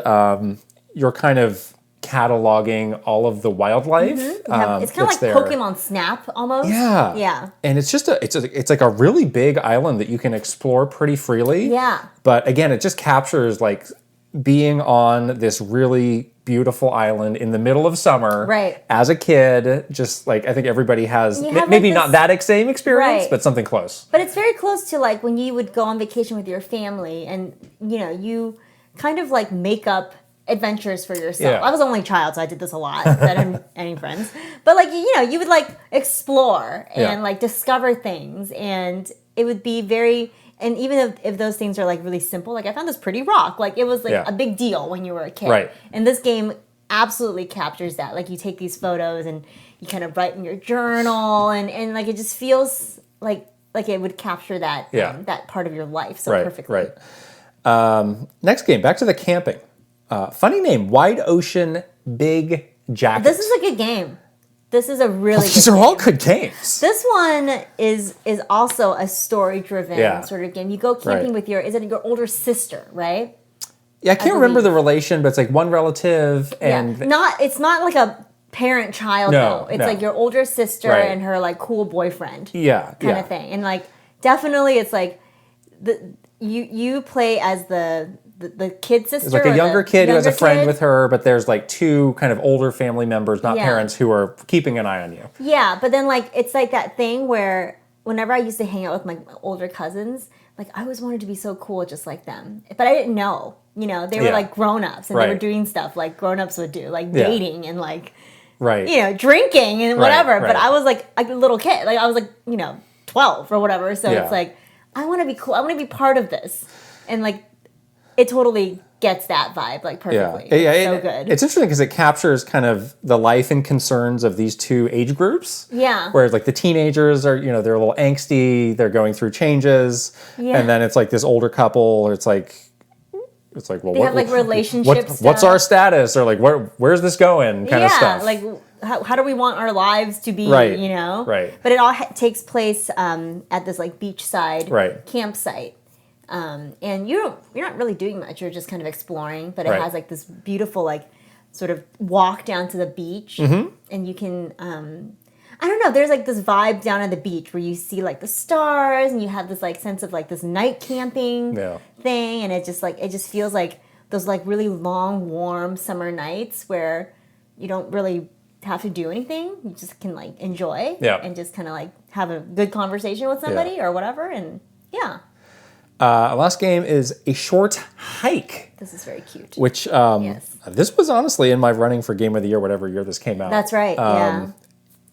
you're kind of cataloging all of the wildlife. It's kind of like there. Pokemon Snap almost. Yeah. Yeah. And it's just it's like a really big island that you can explore pretty freely. Yeah. But again, it just captures like being on this really beautiful island in the middle of summer. Right. As a kid, just like I think everybody has like maybe not that same experience, but something close. But it's very close to like when you would go on vacation with your family and you kind of like make up adventures for yourself. Yeah. I was the only child, so I did this a lot. I didn't have any friends. But like, you would like explore and like discover things, and it would be very, and even if those things are like really simple, like I found this pretty rock. Like it was like a big deal when you were a kid. Right. And this game absolutely captures that. Like you take these photos and you kind of write in your journal and like it just feels like it would capture that that part of your life so perfectly. Right. Next game, back to the camping. Funny name, Wide Ocean Big Jacket. This is a good game. This is a really good These are all good games. This one is also a story-driven sort of game. You go camping with your older sister, right? Yeah, I can't remember the relation, but it's like one relative and... It's not like a parent-child, though. It's like your older sister and her like cool boyfriend. Yeah. Kind of thing. And like, definitely it's like, you play as the kid sister. There's like a younger kid who has a friend with her, but there's like two kind of older family members, not parents, who are keeping an eye on you. Yeah, but then like it's like that thing where whenever I used to hang out with my older cousins, like I always wanted to be so cool just like them. But I didn't know. They were like grown-ups and they were doing stuff like grown-ups would do, like dating and like drinking and whatever. But I was like a little kid. Like I was like, 12 or whatever. So it's like I want to be cool. I want to be part of this. And like it totally gets that vibe like perfectly. It's so good. It's interesting because it captures kind of the life and concerns of these two age groups. Yeah. Whereas like the teenagers are, they're a little angsty, they're going through changes. Yeah. And then it's like this older couple, it's like, well, they have like relationships. What's our status? Or like, where's this going? Kind of stuff. Like how do we want our lives to be? Right. Right. But it all takes place at this like beachside campsite. And you're not really doing much. You're just kind of exploring, but it has like this beautiful like sort of walk down to the beach, and you can I don't know. There's like this vibe down at the beach where you see like the stars, and you have this like sense of like this night camping thing, and it just feels like those like really long, warm summer nights where you don't really have to do anything. You just can like enjoy and just kind of like have a good conversation with somebody or whatever, and last game is A Short Hike. This is very cute. Which this was honestly in my running for Game of the Year, whatever year this came out. That's right.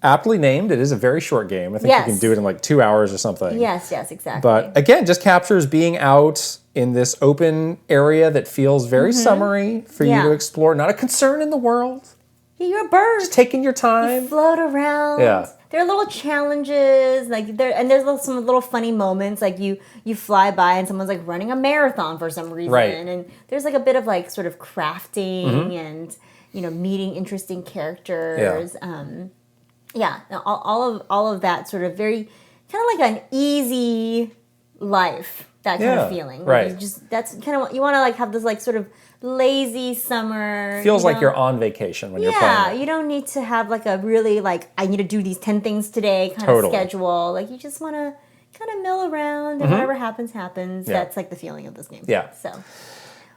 Aptly named. It is a very short game. I think you can do it in like 2 hours or something. Yes, exactly. But again, just captures being out in this open area that feels very summery for you to explore. Not a concern in the world. Yeah, you're a bird. Just taking your time. You float around. Yeah. There are little challenges, there's some little funny moments, like you fly by and someone's like running a marathon for some reason, and there's like a bit of like sort of crafting and meeting interesting characters. All of that sort of very kind of like an easy life, that kind of feeling. Right. That's kind of what you want to like have, this like sort of lazy summer. Feels like you're on vacation when you're playing. Yeah, you don't need to have like a really like I need to do these 10 things today kind of schedule. Like you just want to kind of mill around and whatever happens. Yeah. That's like the feeling of this game. Yeah. So,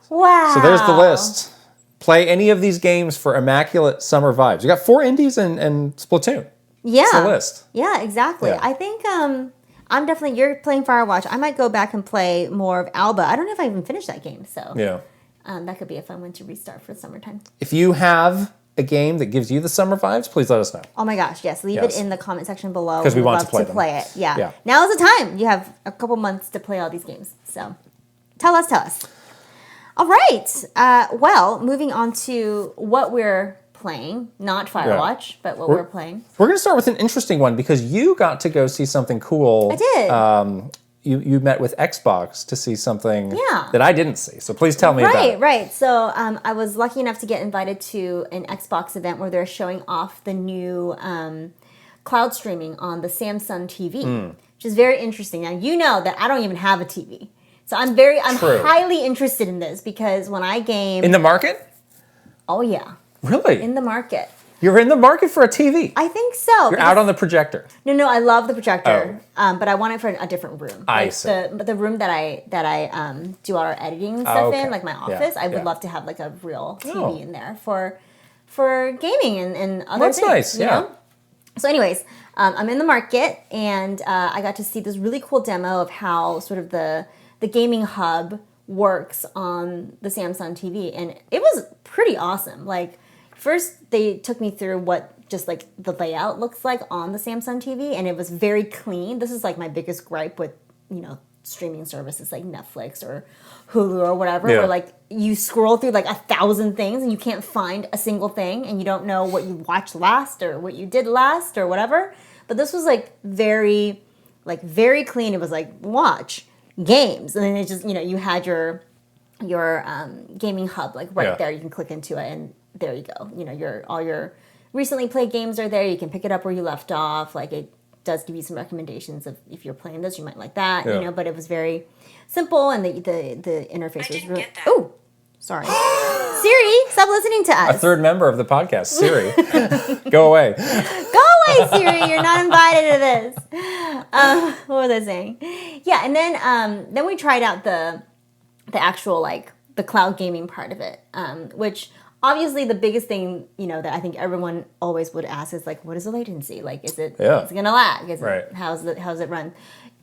wow. So there's the list. Play any of these games for immaculate summer vibes. You got 4 indies and Splatoon. Yeah. That's the list. Yeah, exactly. Yeah. I think I'm definitely, you're playing Firewatch. I might go back and play more of Alba. I don't know if I even finished that game, so. Yeah. That could be a fun one to restart for summertime. If you have a game that gives you the summer vibes, please let us know. Oh my gosh, yes. Leave it in the comment section below. Because we want to play it. Yeah. Now is the time. You have a couple months to play all these games. So tell us. All right. Well, moving on to what we're playing. Not Firewatch, but what we're playing. We're going to start with an interesting one because you got to go see something cool. I did. you met with Xbox to see something Yeah. that I didn't see. So please tell me about it. Right. So I was lucky enough to get invited to an Xbox event where they're showing off the new cloud streaming on the Samsung TV, which is very interesting. Now, you know that I don't even have a TV. So I'm highly interested in this because when I game... In the market? Oh, yeah. Really? In the market. You're in the market for a TV? I think so. You're out on the projector? No, I love the projector, but I want it for a different room. I see. The room that I do all our editing and stuff in, like my office, I would love to have like a real TV in there for gaming and other things. That's nice, you know? So anyways, I'm in the market, and I got to see this really cool demo of how sort of the gaming hub works on the Samsung TV, and it was pretty awesome. Like, first they took me through what just like the layout looks like on the Samsung TV, and it was very clean. This is like my biggest gripe with, streaming services like Netflix or Hulu or whatever, where like you scroll through like 1,000 things and you can't find a single thing, and you don't know what you watched last or what you did last or whatever. But this was like very clean. It was like watch games, and then it just you had your gaming hub like right there. You can click into it, and there you go. All your recently played games are there. You can pick it up where you left off. Like, it does give you some recommendations of if you're playing this, you might like that. But it was very simple, and the interface was really. Oh, sorry, Siri, stop listening to us. A third member of the podcast, Siri, go away. Go away, Siri. You're not invited to this. What was I saying? Yeah, and then we tried out the actual like the cloud gaming part of it, which. Obviously, the biggest thing, that I think everyone always would ask is like, what is the latency? Like, is it gonna lag? How's it run?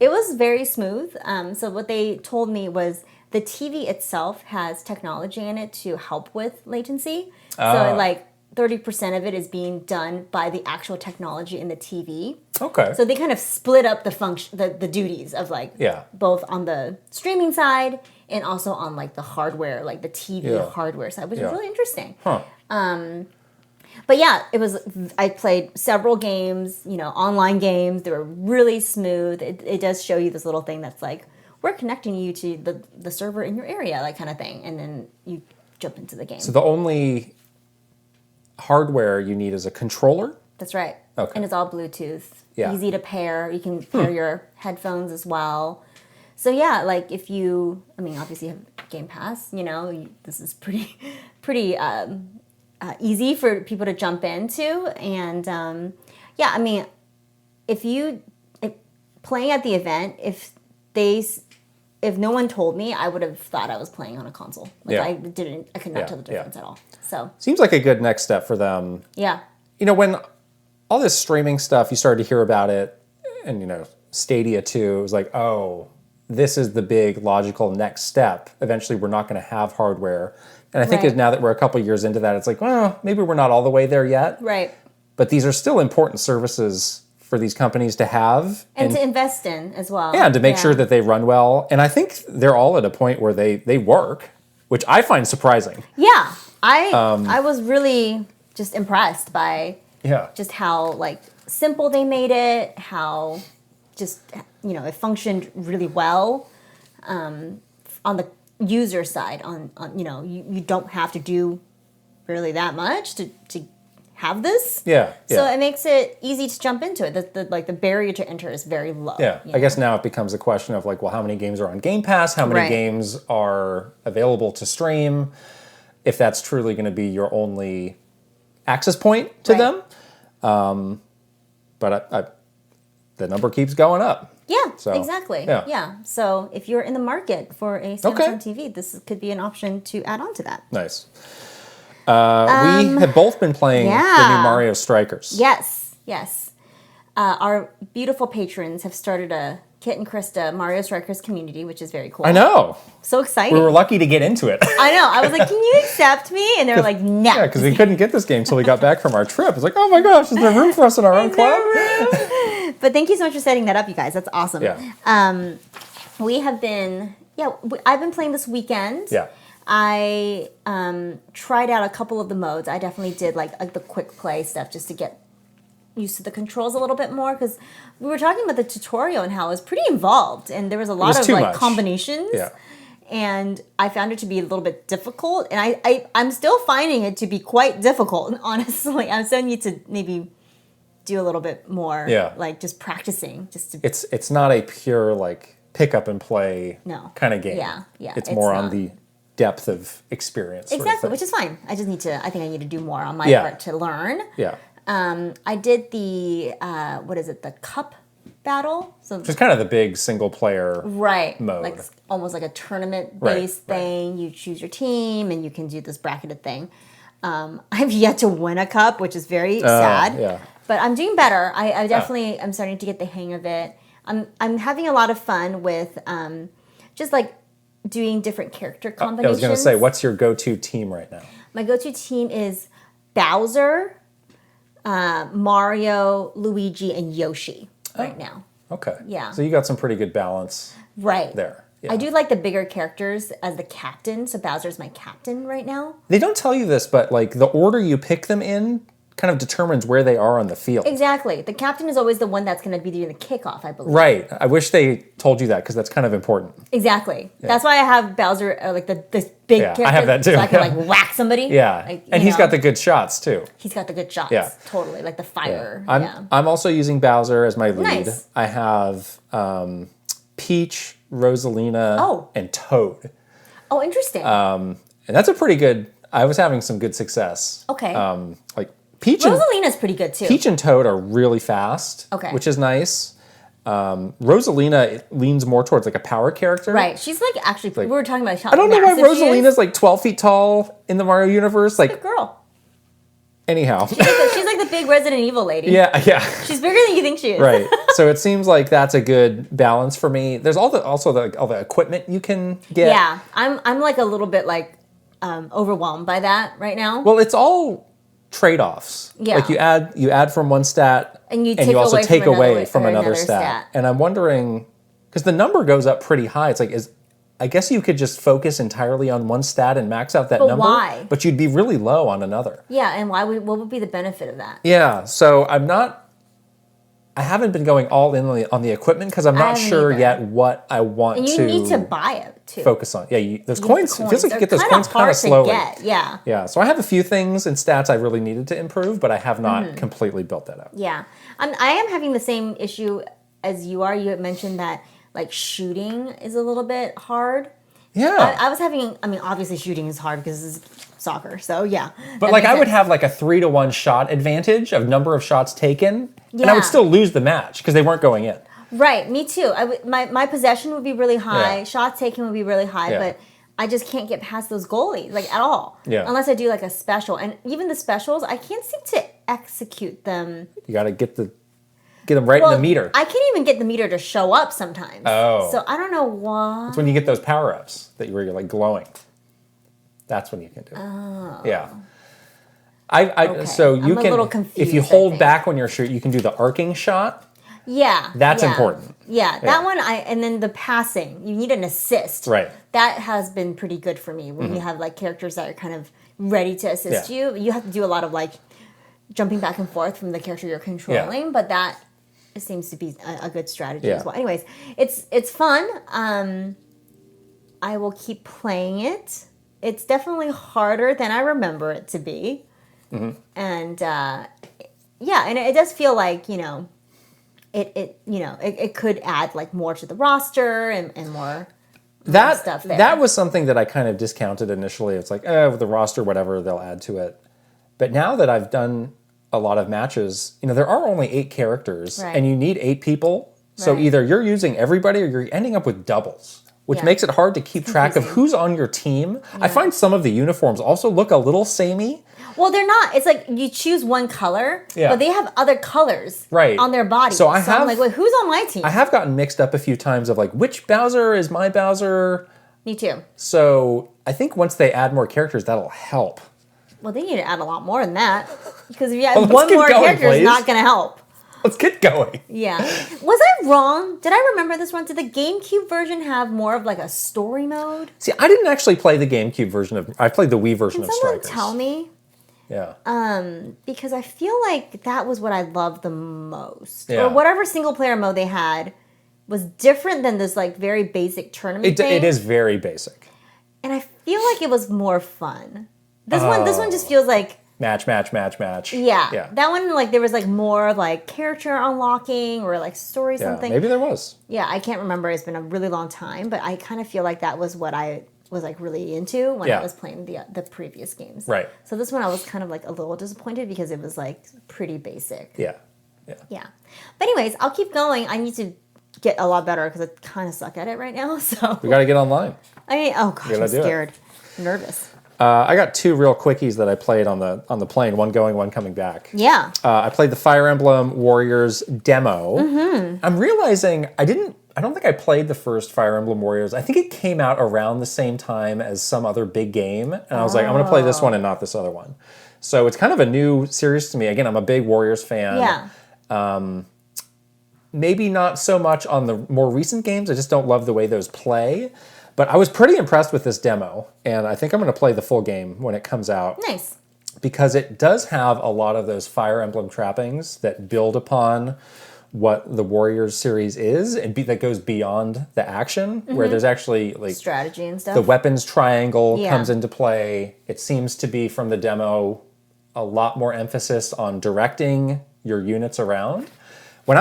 It was very smooth. So what they told me was the TV itself has technology in it to help with latency. So like 30% of it is being done by the actual technology in the TV. Okay. So they kind of split up the duties of like both on the streaming side and also on like the hardware, like the TV hardware side, which is really interesting. Huh. But yeah, I played several games, online games. They were really smooth. It does show you this little thing that's like, we're connecting you to the server in your area, like kind of thing. And then you jump into the game. So the only hardware you need is a controller? That's right. Okay. And it's all Bluetooth. Yeah. Easy to pair. You can pair your headphones as well. So yeah, like if you, obviously you have Game Pass, this is pretty easy for people to jump into. And if playing at the event, if no one told me, I would have thought I was playing on a console. Like I could not tell the difference at all. So seems like a good next step for them. Yeah. When all this streaming stuff, you started to hear about it, and Stadia too, it was like, oh, this is the big logical next step. Eventually, we're not going to have hardware. And I think now that we're a couple years into that, it's like, well, maybe we're not all the way there yet. Right. But these are still important services for these companies to have. And to invest in as well. Yeah, and to make sure that they run well. And I think they're all at a point where they work, which I find surprising. Yeah. I was really just impressed by just how like simple they made it, how just it functioned really well on the user side. On you don't have to do really that much to have this. Yeah. So it makes it easy to jump into it. The barrier to enter is very low. Yeah. I guess now it becomes a question of like, well, how many games are on Game Pass? How many games are available to stream? If that's truly going to be your only access point to them. But the number keeps going up. Yeah, so, exactly. Yeah. So if you're in the market for a Samsung TV, this could be an option to add on to that. Nice. We have both been playing the new Mario Strikers. Yes. Our beautiful patrons have started a Kit and Krysta Mario Strikers community, which is very cool. I know. So exciting. We were lucky to get into it. I know. I was like, can you accept me? And they were like, no. Yeah, because we couldn't get this game until we got back from our trip. It's like, oh my gosh, is there room for us in our own club? But thank you so much for setting that up, you guys. That's awesome. Yeah. We have been, I've been playing this weekend. Yeah. I tried out a couple of the modes. I definitely did like the quick play stuff just to get used to the controls a little bit more, because we were talking about the tutorial and how it was pretty involved, and there was a lot of like combinations. Yeah. And I found it to be a little bit difficult, and I'm still finding it to be quite difficult, honestly. I still need to maybe do a little bit more, like just practicing. It's not a pure like pick up and play kind of game. Yeah. It's more on the depth of experience. Exactly, which is fine. I think I need to do more on my part to learn. Yeah. I did the, the cup battle. So it's kind of the big single player mode. Like almost like a tournament based thing. You choose your team and you can do this bracketed thing. I've yet to win a cup, which is very sad. Yeah. But I'm doing better. I definitely am starting to get the hang of it. I'm having a lot of fun with just like doing different character combinations. I was going to say, what's your go-to team right now? My go-to team is Bowser, Mario, Luigi, and Yoshi right now. Okay. Yeah. So you got some pretty good balance there. Yeah. I do like the bigger characters as the captain, so Bowser's my captain right now. They don't tell you this, but like the order you pick them in kind of determines where they are on the field. Exactly. The captain is always the one that's going to be doing the kickoff, I believe. Right. I wish they told you that, because that's kind of important. Exactly. Yeah. That's why I have Bowser, like this big character. I have that too. So I can like whack somebody. Yeah. Like, and he's got the good shots too. He's got the good shots. Yeah. Totally. Like the fire. Yeah. I'm also using Bowser as my lead. Nice. I have Peach, Rosalina, and Toad. Oh, interesting. And that's a pretty good, I was having some good success. Okay. Like Peach Rosalina's pretty good too. Peach and Toad are really fast, which is nice. Rosalina leans more towards like a power character. Right. She's like actually, we were talking about how I don't know why Rosalina's like 12 feet tall in the Mario universe. Like, good girl. Anyhow. She's like the big Resident Evil lady. Yeah. She's bigger than you think she is. Right. So it seems like that's a good balance for me. There's all the equipment you can get. Yeah. I'm like a little bit like overwhelmed by that right now. Well, it's all trade-offs. Yeah. Like you add from one stat and you also take away from another stat. And I'm wondering, because the number goes up pretty high. It's like, I guess you could just focus entirely on one stat and max out that number. Why? But you'd be really low on another. Yeah, and what would be the benefit of that? Yeah, so I haven't been going all in on the equipment, because I'm not sure yet what I want to. And you need to buy it too. Focus on. Yeah, those coins. It feels like you get those coins kind of slowly. Yeah. Yeah. So I have a few things and stats I really needed to improve, but I have not completely built that up. Yeah, I am having the same issue as you are. You had mentioned that like shooting is a little bit hard. Yeah. I was having. I mean, obviously shooting is hard because it's soccer. So yeah. But like I would have like a 3-to-1 shot advantage of number of shots taken. Yeah. And I would still lose the match because they weren't going in. Right, me too. My possession would be really high, shots taken would be really high, but I just can't get past those goalies, like at all. Yeah. Unless I do like a special. And even the specials, I can't seem to execute them. You got to get them right in the meter. I can't even get the meter to show up sometimes. Oh. So I don't know why. That's when you get those power-ups where you're like glowing. That's when you can do it. Oh. Yeah. Okay. So you I'm a little confused, if you hold back when you're shooting, you can do the arcing shot. Yeah. That's important. Yeah, that one and then the passing. You need an assist. Right. That has been pretty good for me when you have like characters that are kind of ready to assist you. You have to do a lot of like jumping back and forth from the character you're controlling, but that seems to be a good strategy as well. Anyways, it's fun. I will keep playing it. It's definitely harder than I remember it to be. Mm-hmm. And and it does feel like, it could add like more to the roster and more stuff there. That was something that I kind of discounted initially. It's like, with the roster, whatever, they'll add to it. But now that I've done a lot of matches, there are only 8 characters and you need 8 people. So either you're using everybody or you're ending up with doubles, which makes it hard to keep track of who's on your team. Yeah. I find some of the uniforms also look a little samey. Well, they're not. It's like you choose one color, but they have other colors on their body. So I'm like, wait, who's on my team? I have gotten mixed up a few times of like, which Bowser is my Bowser? Me too. So I think once they add more characters, that'll help. Well, they need to add a lot more than that. Because if you add one more character, it's not going to help. Let's get going. Yeah. Was I wrong? Did I remember this wrong? Did the GameCube version have more of like a story mode? See, I didn't actually play the GameCube version I played the Wii version of Strikers. Can someone tell me? Yeah. Because I feel like that was what I loved the most. Yeah. Or whatever single player mode they had was different than this like very basic tournament thing. It is very basic. And I feel like it was more fun. This one just feels like match. Yeah. That one, like, there was, like, more, like, character unlocking or, like, story something. Maybe there was. Yeah, I can't remember. It's been a really long time. But I kind of feel like that was what I was, like, really into when I was playing the previous games. Right. So this one I was kind of, like, a little disappointed because it was, like, pretty basic. Yeah. But anyways, I'll keep going. I need to get a lot better because I kind of suck at it right now. So we got to get online. I mean, oh, gosh, I'm scared. I'm nervous. I got 2 real quickies that I played on the plane, one going, one coming back. Yeah. I played the Fire Emblem Warriors demo. Mm-hmm. I'm realizing I don't think I played the first Fire Emblem Warriors. I think it came out around the same time as some other big game. And I was like, I'm going to play this one and not this other one. So it's kind of a new series to me. Again, I'm a big Warriors fan. Yeah. Maybe not so much on the more recent games. I just don't love the way those play. But I was pretty impressed with this demo, and I think I'm going to play the full game when it comes out. Nice. Because it does have a lot of those Fire Emblem trappings that build upon what the Warriors series is, and that goes beyond the action, where there's actually like strategy and stuff. The weapons triangle comes into play. It seems to be from the demo a lot more emphasis on directing your units around. When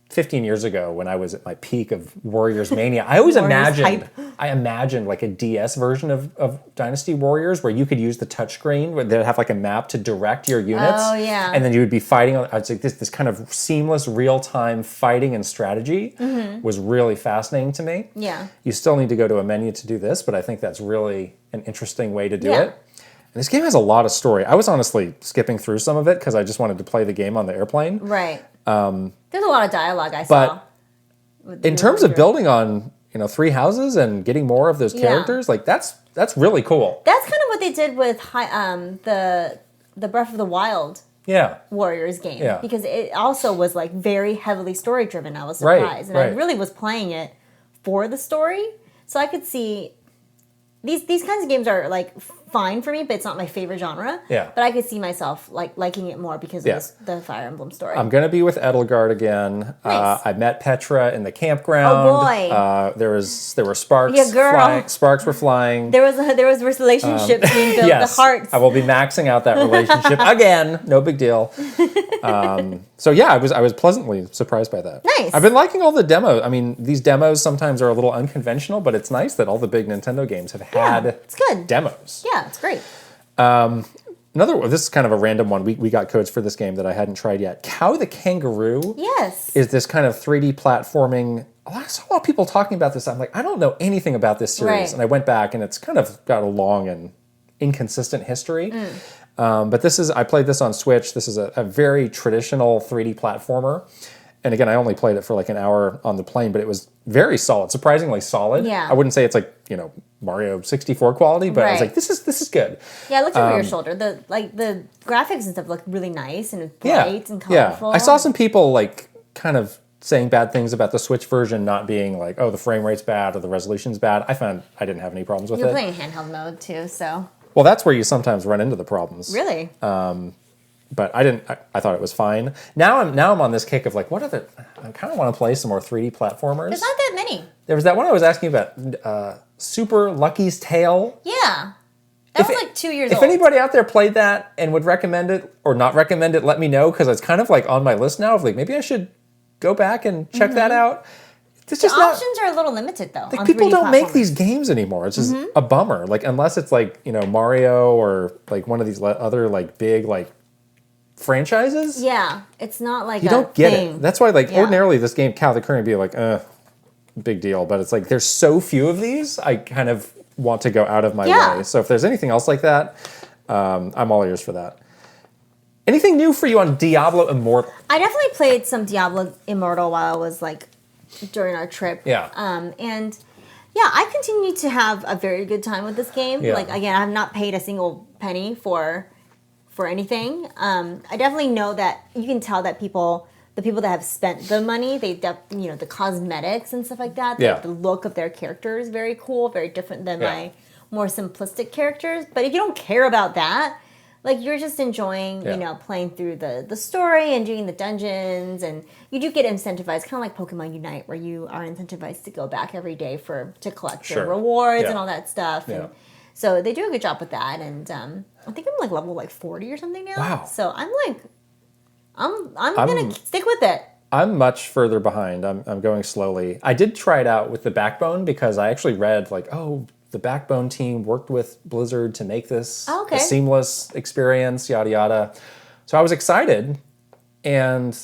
15 years ago, when I was at my peak of Warriors Mania, I always imagined like a DS version of Dynasty Warriors where you could use the touchscreen, where they'd have like a map to direct your units. Oh, yeah. And then you would be fighting. I was like, this kind of seamless, real-time fighting and strategy was really fascinating to me. Yeah. You still need to go to a menu to do this, but I think that's really an interesting way to do it. And this game has a lot of story. I was honestly skipping through some of it because I just wanted to play the game on the airplane. Right. There's a lot of dialogue I saw. But in terms of building on, 3 houses and getting more of those characters, like that's really cool. That's kind of what they did with the Breath of the Wild Warriors game. Yeah. Because it also was like very heavily story driven. I was surprised. And I really was playing it for the story. So I could see these kinds of games are like fine for me, but it's not my favorite genre. Yeah. But I could see myself like liking it more because of the Fire Emblem story. I'm gonna be with Edelgard again. Nice. I met Petra in the campground. Oh boy. There were sparks. Yeah, girl. Flying. Sparks were flying. There was relationships being built. Yes, the hearts. I will be maxing out that relationship again. No big deal. So yeah, I was pleasantly surprised by that. Nice. I've been liking all the demos. I mean, these demos sometimes are a little unconventional, but it's nice that all the big Nintendo games have had it's good. demos. Yeah, it's great. Another one, this is kind of a random one. We got codes for this game that I hadn't tried yet. Cow the Kangaroo is this kind of 3D platforming. I saw a lot of people talking about this. I'm like, I don't know anything about this series. Right. And I went back, and it's kind of got a long and inconsistent history. But I played this on Switch. This is a very traditional 3D platformer. And again, I only played it for like an hour on the plane, but it was very solid, surprisingly solid. Yeah. I wouldn't say it's like, Mario 64 quality, but I was like, this is good. Yeah, I looked over your shoulder. The graphics and stuff look really nice and bright and colorful. Yeah. I saw some people like kind of saying bad things about the Switch version not being like, oh, the frame rate's bad or the resolution's bad. I found I didn't have any problems with it. You're playing handheld mode too, so. Well, that's where you sometimes run into the problems. Really? But I didn't. I thought it was fine. Now I'm on this kick of like, I kind of want to play some more 3D platformers. There's not that many. There was that one I was asking about, Super Lucky's Tale. Yeah. That was like 2 years old. If anybody out there played that and would recommend it or not recommend it, let me know, because it's kind of like on my list now of like, maybe I should go back and check that out. It's just options are a little limited though. Like, people don't make these games anymore. It's just a bummer. Like, unless it's like, Mario or like one of these other like big like franchises. Yeah, it's not like you don't get it. That's why ordinarily this game Cow the Current be like, big deal. But it's like there's so few of these, I kind of want to go out of my way. So if there's anything else like that, I'm all ears for that. Anything new for you on Diablo Immortal? I definitely played some Diablo Immortal while I was like during our trip. Yeah. And yeah, I continue to have a very good time with this game. Yeah. Like, again, I have not paid a single penny for anything. I definitely know that you can tell that the people that have spent the money, the cosmetics and stuff like that. Yeah. The look of their character is very cool, very different than my more simplistic characters. But if you don't care about that, like you're just enjoying, you know, playing through the story and doing the dungeons, and you do get incentivized, kind of like Pokemon Unite, where you are incentivized to go back every day to collect your rewards and all that stuff. And so they do a good job with that. And I think I'm like level like 40 or something now. Wow. So I'm gonna stick with it. I'm much further behind. I'm going slowly. I did try it out with the Backbone because I actually read like, oh, the Backbone team worked with Blizzard to make this a seamless experience, yada yada. So I was excited, and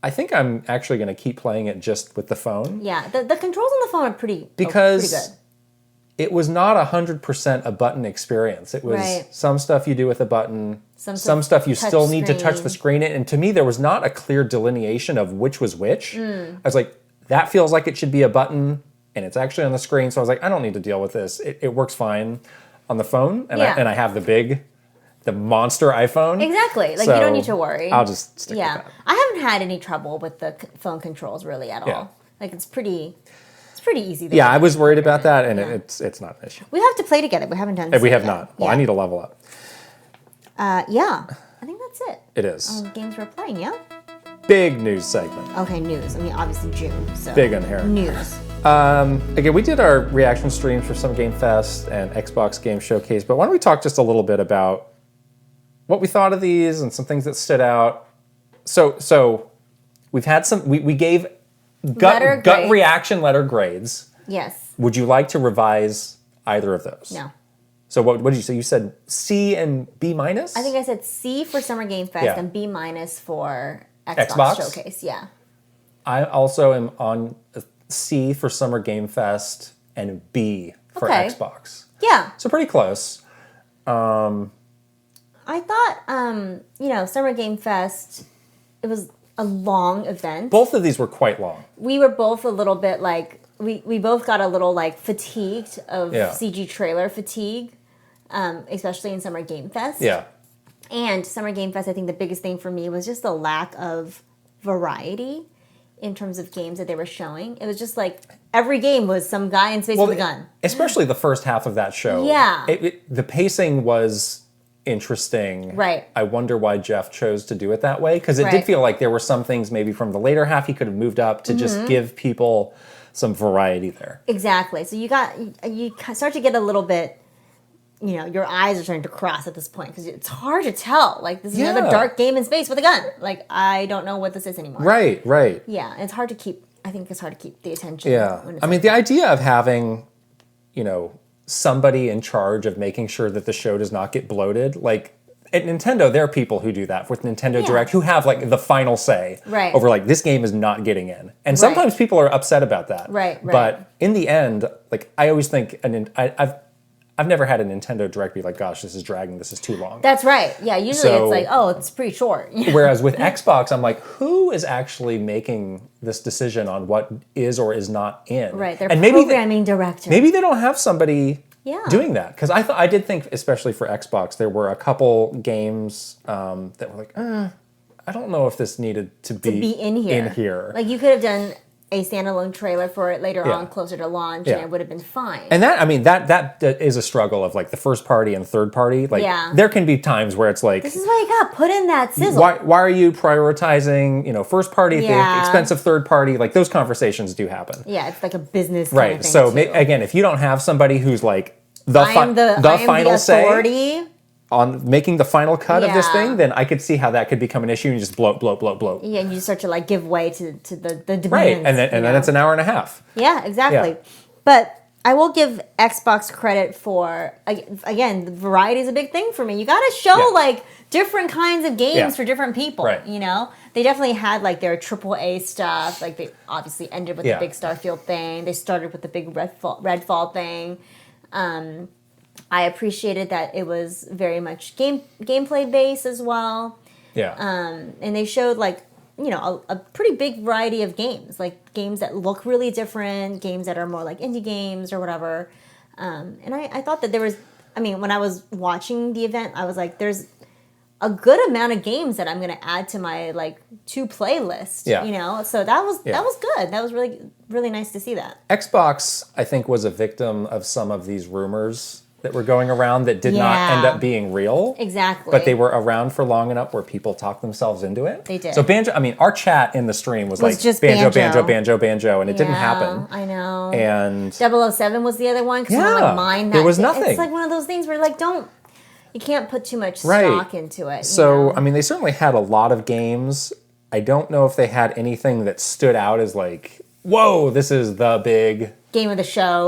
I think I'm actually going to keep playing it just with the phone. Yeah, the controls on the phone are pretty good. It was not 100% a button experience. It was some stuff you do with a button, some stuff you still need to touch the screen. And to me, there was not a clear delineation of which was which. I was like, that feels like it should be a button, and it's actually on the screen. So I was like, I don't need to deal with this. It works fine on the phone, and I have the monster iPhone. Exactly. Like, so you don't need to worry. I'll just stick with that. I haven't had any trouble with the phone controls really at all. Like, it's pretty easy. Yeah, I was worried about that, and it's not an issue. We have to play together. We haven't done this. We have not. Well, I need to level up. Yeah. I think that's it. It is. Games we're playing, yeah? Big news segment. Okay, news. I mean, obviously June, so. Big on here. News. Again, we did our reaction streams for Summer Game Fest and Xbox Game Showcase, but why don't we talk just a little bit about what we thought of these and some things that stood out. So we've had some, we gave gut reaction letter grades. Yes. Would you like to revise either of those? No. So what did you say? You said C and B minus? I think I said C for Summer Game Fest and B minus for Xbox Showcase. Yeah. I also am on C for Summer Game Fest and B for Xbox. Yeah. So pretty close. I thought, Summer Game Fest, it was a long event. Both of these were quite long. We were both a little bit like, we both got a little like fatigued of CG trailer fatigue, especially in Summer Game Fest. Yeah. And Summer Game Fest, I think the biggest thing for me was just the lack of variety in terms of games that they were showing. It was just like every game was some guy in space with a gun. Especially the first half of that show. Yeah. The pacing was interesting. Right. I wonder why Jeff chose to do it that way, because it did feel like there were some things maybe from the later half he could have moved up to just give people some variety there. Exactly. So you start to get a little bit, your eyes are starting to cross at this point because it's hard to tell. Like, this is another dark game in space with a gun. Like, I don't know what this is anymore. Right. Yeah, and it's hard to keep the attention. Yeah. I mean, the idea of having, somebody in charge of making sure that the show does not get bloated, like at Nintendo, there are people who do that with Nintendo Direct who have like the final say over like this game is not getting in. And sometimes people are upset about that. Right. But in the end, like I always think, I've never had a Nintendo Direct be like, gosh, this is dragging, this is too long. That's right. Yeah, usually it's like, oh, it's pretty short. Whereas with Xbox, I'm like, who is actually making this decision on what is or is not in? Right, they're programming director. Maybe they don't have somebody doing that. Because I did think, especially for Xbox, there were a couple games that were like, I don't know if this needed to be in here. Like, you could have done a standalone trailer for it later on, closer to launch, and it would have been fine. And that is a struggle of like the first party and third party. Like, there can be times where it's like, this is why you got put in that sizzle. Why are you prioritizing, first party at the expense of third party? Like, those conversations do happen. Yeah, it's like a business right. Kind of thing So too. Again, if you don't have somebody who's like the final say on making the final cut of this thing, then I could see how that could become an issue and you just bloat. Yeah, and you start to like give way to the demands. Right, and then it's an hour and a half. Yeah, exactly. Yeah. But I will give Xbox credit for, again, the variety is a big thing for me. You got to show like different kinds of games for different people. Right. They definitely had like their AAA stuff. Like, they obviously ended with the big Starfield thing. They started with the big Redfall thing. I appreciated that it was very much gameplay based as well. Yeah. And they showed like, a pretty big variety of games, like games that look really different, games that are more like indie games or whatever. And I thought that there was, when I was watching the event, I was like, there's a good amount of games that I'm going to add to my like to play list. Yeah. You know, so that was good. That was really really nice to see that. Xbox, I think, was a victim of some of these rumors that were going around that did not end up being real. Exactly. But they were around for long enough where people talked themselves into it. They did. So banjo, I mean, our chat in the stream was like just banjo, and it didn't happen. I know. And 007 was the other one because like mine. There was nothing. It's like one of those things where like you can't put too much stock into it. So, I mean, they certainly had a lot of games. I don't know if they had anything that stood out as like, whoa, this is the big game of the show.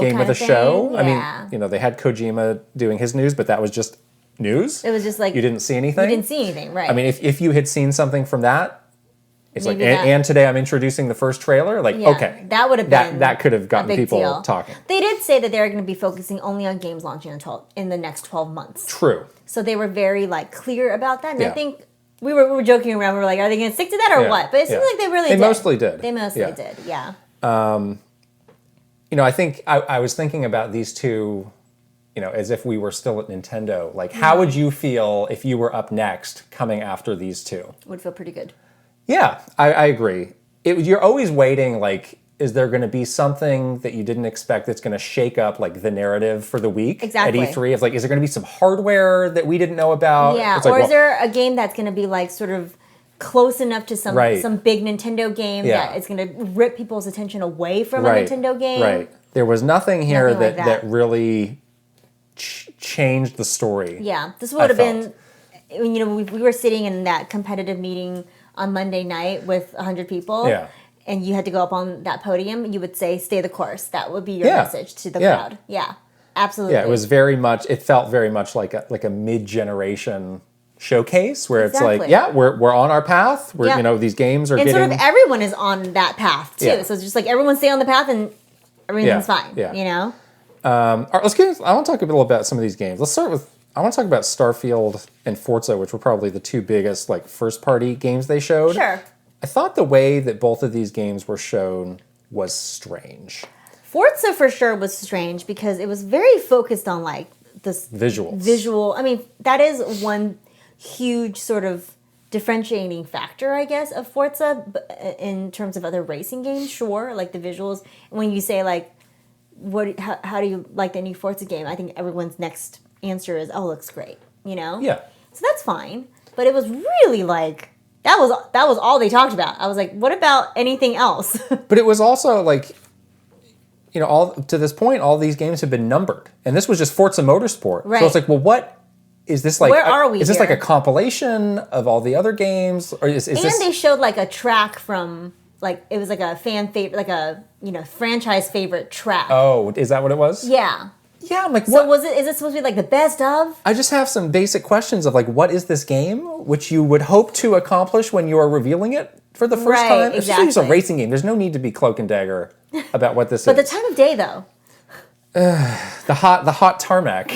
I mean, you know, they had Kojima doing his news, but that was just news. It was just like you didn't see anything. You didn't see anything, right? I mean, if you had seen something from that, it's maybe like, and today I'm introducing the first trailer. Like, okay, that would have been that could have gotten people talking. They did say that they're going to be focusing only on games launching in the next 12 months. True. So they were very like clear about that, and I think we were joking around. We were like, are they going to stick to that or what? But it seems like they really did. They mostly did. They mostly did. Yeah. You know, I think I was thinking about these two, you know, as if we were still at Nintendo. Like, how would you feel if you were up next coming after these two? Would feel pretty good. Yeah, I agree. You're always waiting, like, is there going to be something that you didn't expect that's going to shake up, like, the narrative for the week at E3? Of, like, is there going to be some hardware that we didn't know about? Yeah, it's like, or is there a game that's going to be, like, sort of close enough to some big Nintendo game that it's going to rip people's attention away from a Nintendo game? Right. There was nothing here that really changed the story. Yeah, this would have been, you know, we were sitting in that competitive meeting on Monday night with 100 people. Yeah. And you had to go up on that podium, you would say, stay the course. That would be your message to the crowd. Yeah, absolutely. Yeah, it felt very much like a mid-generation showcase where it's like, we're on our path. We're you know, these games are getting... And sort of everyone is on that path, too. Yeah. So it's just like everyone stay on the path and everything's fine, you know? All right, I want to talk a little about some of these games. Let's start with... I want to talk about Starfield and Forza, which were probably the two biggest like first-party games they showed. Sure. I thought the way that both of these games were shown was strange. Forza for sure was strange because it was very focused on like this visual. I mean, that is one huge sort of differentiating factor, I guess, of Forza in terms of other racing games. Sure, like the visuals. When you say like, how do you like the new Forza game? I think everyone's next answer is, oh, looks great, you know? Yeah. So that's fine. But it was really like, that was all they talked about. I was like, what about anything else? But it was also like, you know, all to this point, all these games have been numbered. And this was just Forza Motorsport. Right. So it's like, well, what is this like? Where are we? Is this like a compilation of all the other games? Or is this... they showed like a track from, like, it was like a fan favorite, like a, you know, franchise favorite track. Oh, is that what it was? Yeah. Yeah, I'm like, so what? Is it supposed to be like the best of? I just have some basic questions of like, what is this game? Which you would hope to accomplish when you are revealing it for the first time. Exactly. It's just a racing game. There's no need to be cloak and dagger about what this is. But the time of day, though. The hot tarmac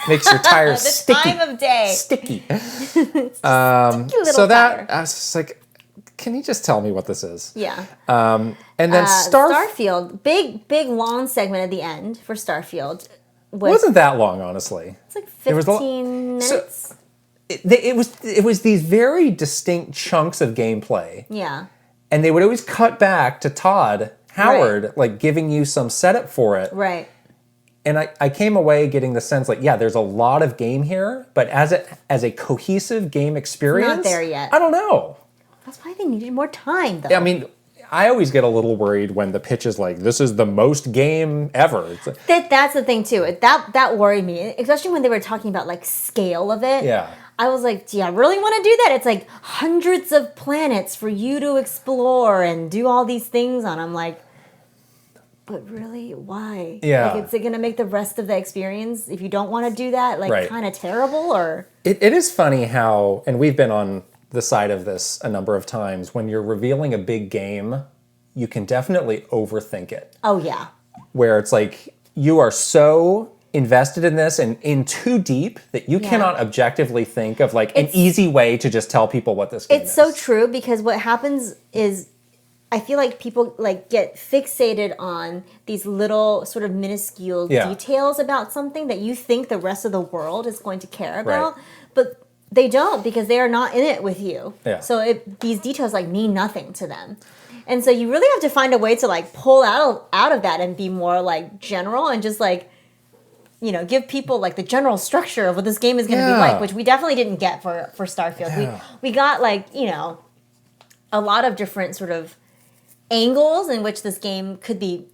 makes your tires sticky. The time of day. Sticky. Sticky little so tire. I was just like, can you just tell me what this is? Yeah. And then Starfield, big long segment at the end for Starfield. It wasn't that long, honestly. It's like 15 minutes. So it was these very distinct chunks of gameplay. Yeah. And they would always cut back to Todd Howard, like giving you some setup for it. Right. And I came away getting the sense like, yeah, there's a lot of game here, but as a cohesive game experience, not there yet. I don't know. That's why they needed more time, though. I mean, I always get a little worried when the pitch is like, this is the most game ever. It's like, that's the thing, too. That worried me, especially when they were talking about, like, scale of it. Yeah. I was like, do you really want to do that? It's like hundreds of planets for you to explore and do all these things on. I'm like, but really, why? Yeah. Like, is it going to make the rest of the experience, if you don't want to do that, like, kind of terrible? Or it is funny how, and we've been on the side of this a number of times, when you're revealing a big game, you can definitely overthink it. Oh, yeah. Where it's like, you are so invested in this and in too deep that you cannot objectively think of like an easy way to just tell people what this game is. It's so true, because what happens is I feel like people like get fixated on these little sort of minuscule details about something that you think the rest of the world is going to care about. Right. But They don't, because they are not in it with you. Yeah. So these details like mean nothing to them. And so you really have to find a way to like pull out of that and be more like general and just like, you know, give people like the general structure of what this game is going to be like, which we definitely didn't get for Starfield. Yeah. We got like, you know, a lot of different sort of angles in which this game could be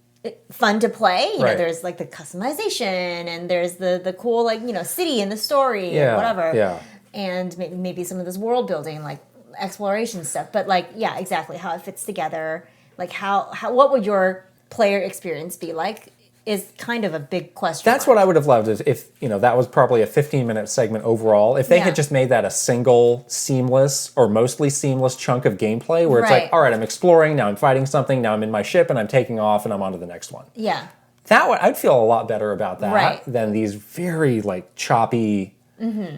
fun to play. You know, there's like the customization and there's the cool like, you know, city and the story and whatever. Yeah. And maybe some of this world building, like exploration stuff. But like, yeah, exactly how it fits together. Like how what would your player experience be like is kind of a big question. That's what I would have loved if you know, that was probably a 15-minute segment overall. If they had just made that a single seamless or mostly seamless chunk of gameplay where it's like, all right, I'm exploring, now I'm fighting something, now I'm in my ship and I'm taking off and I'm on to the next one. Yeah. That would, I'd feel a lot better about that than these very like choppy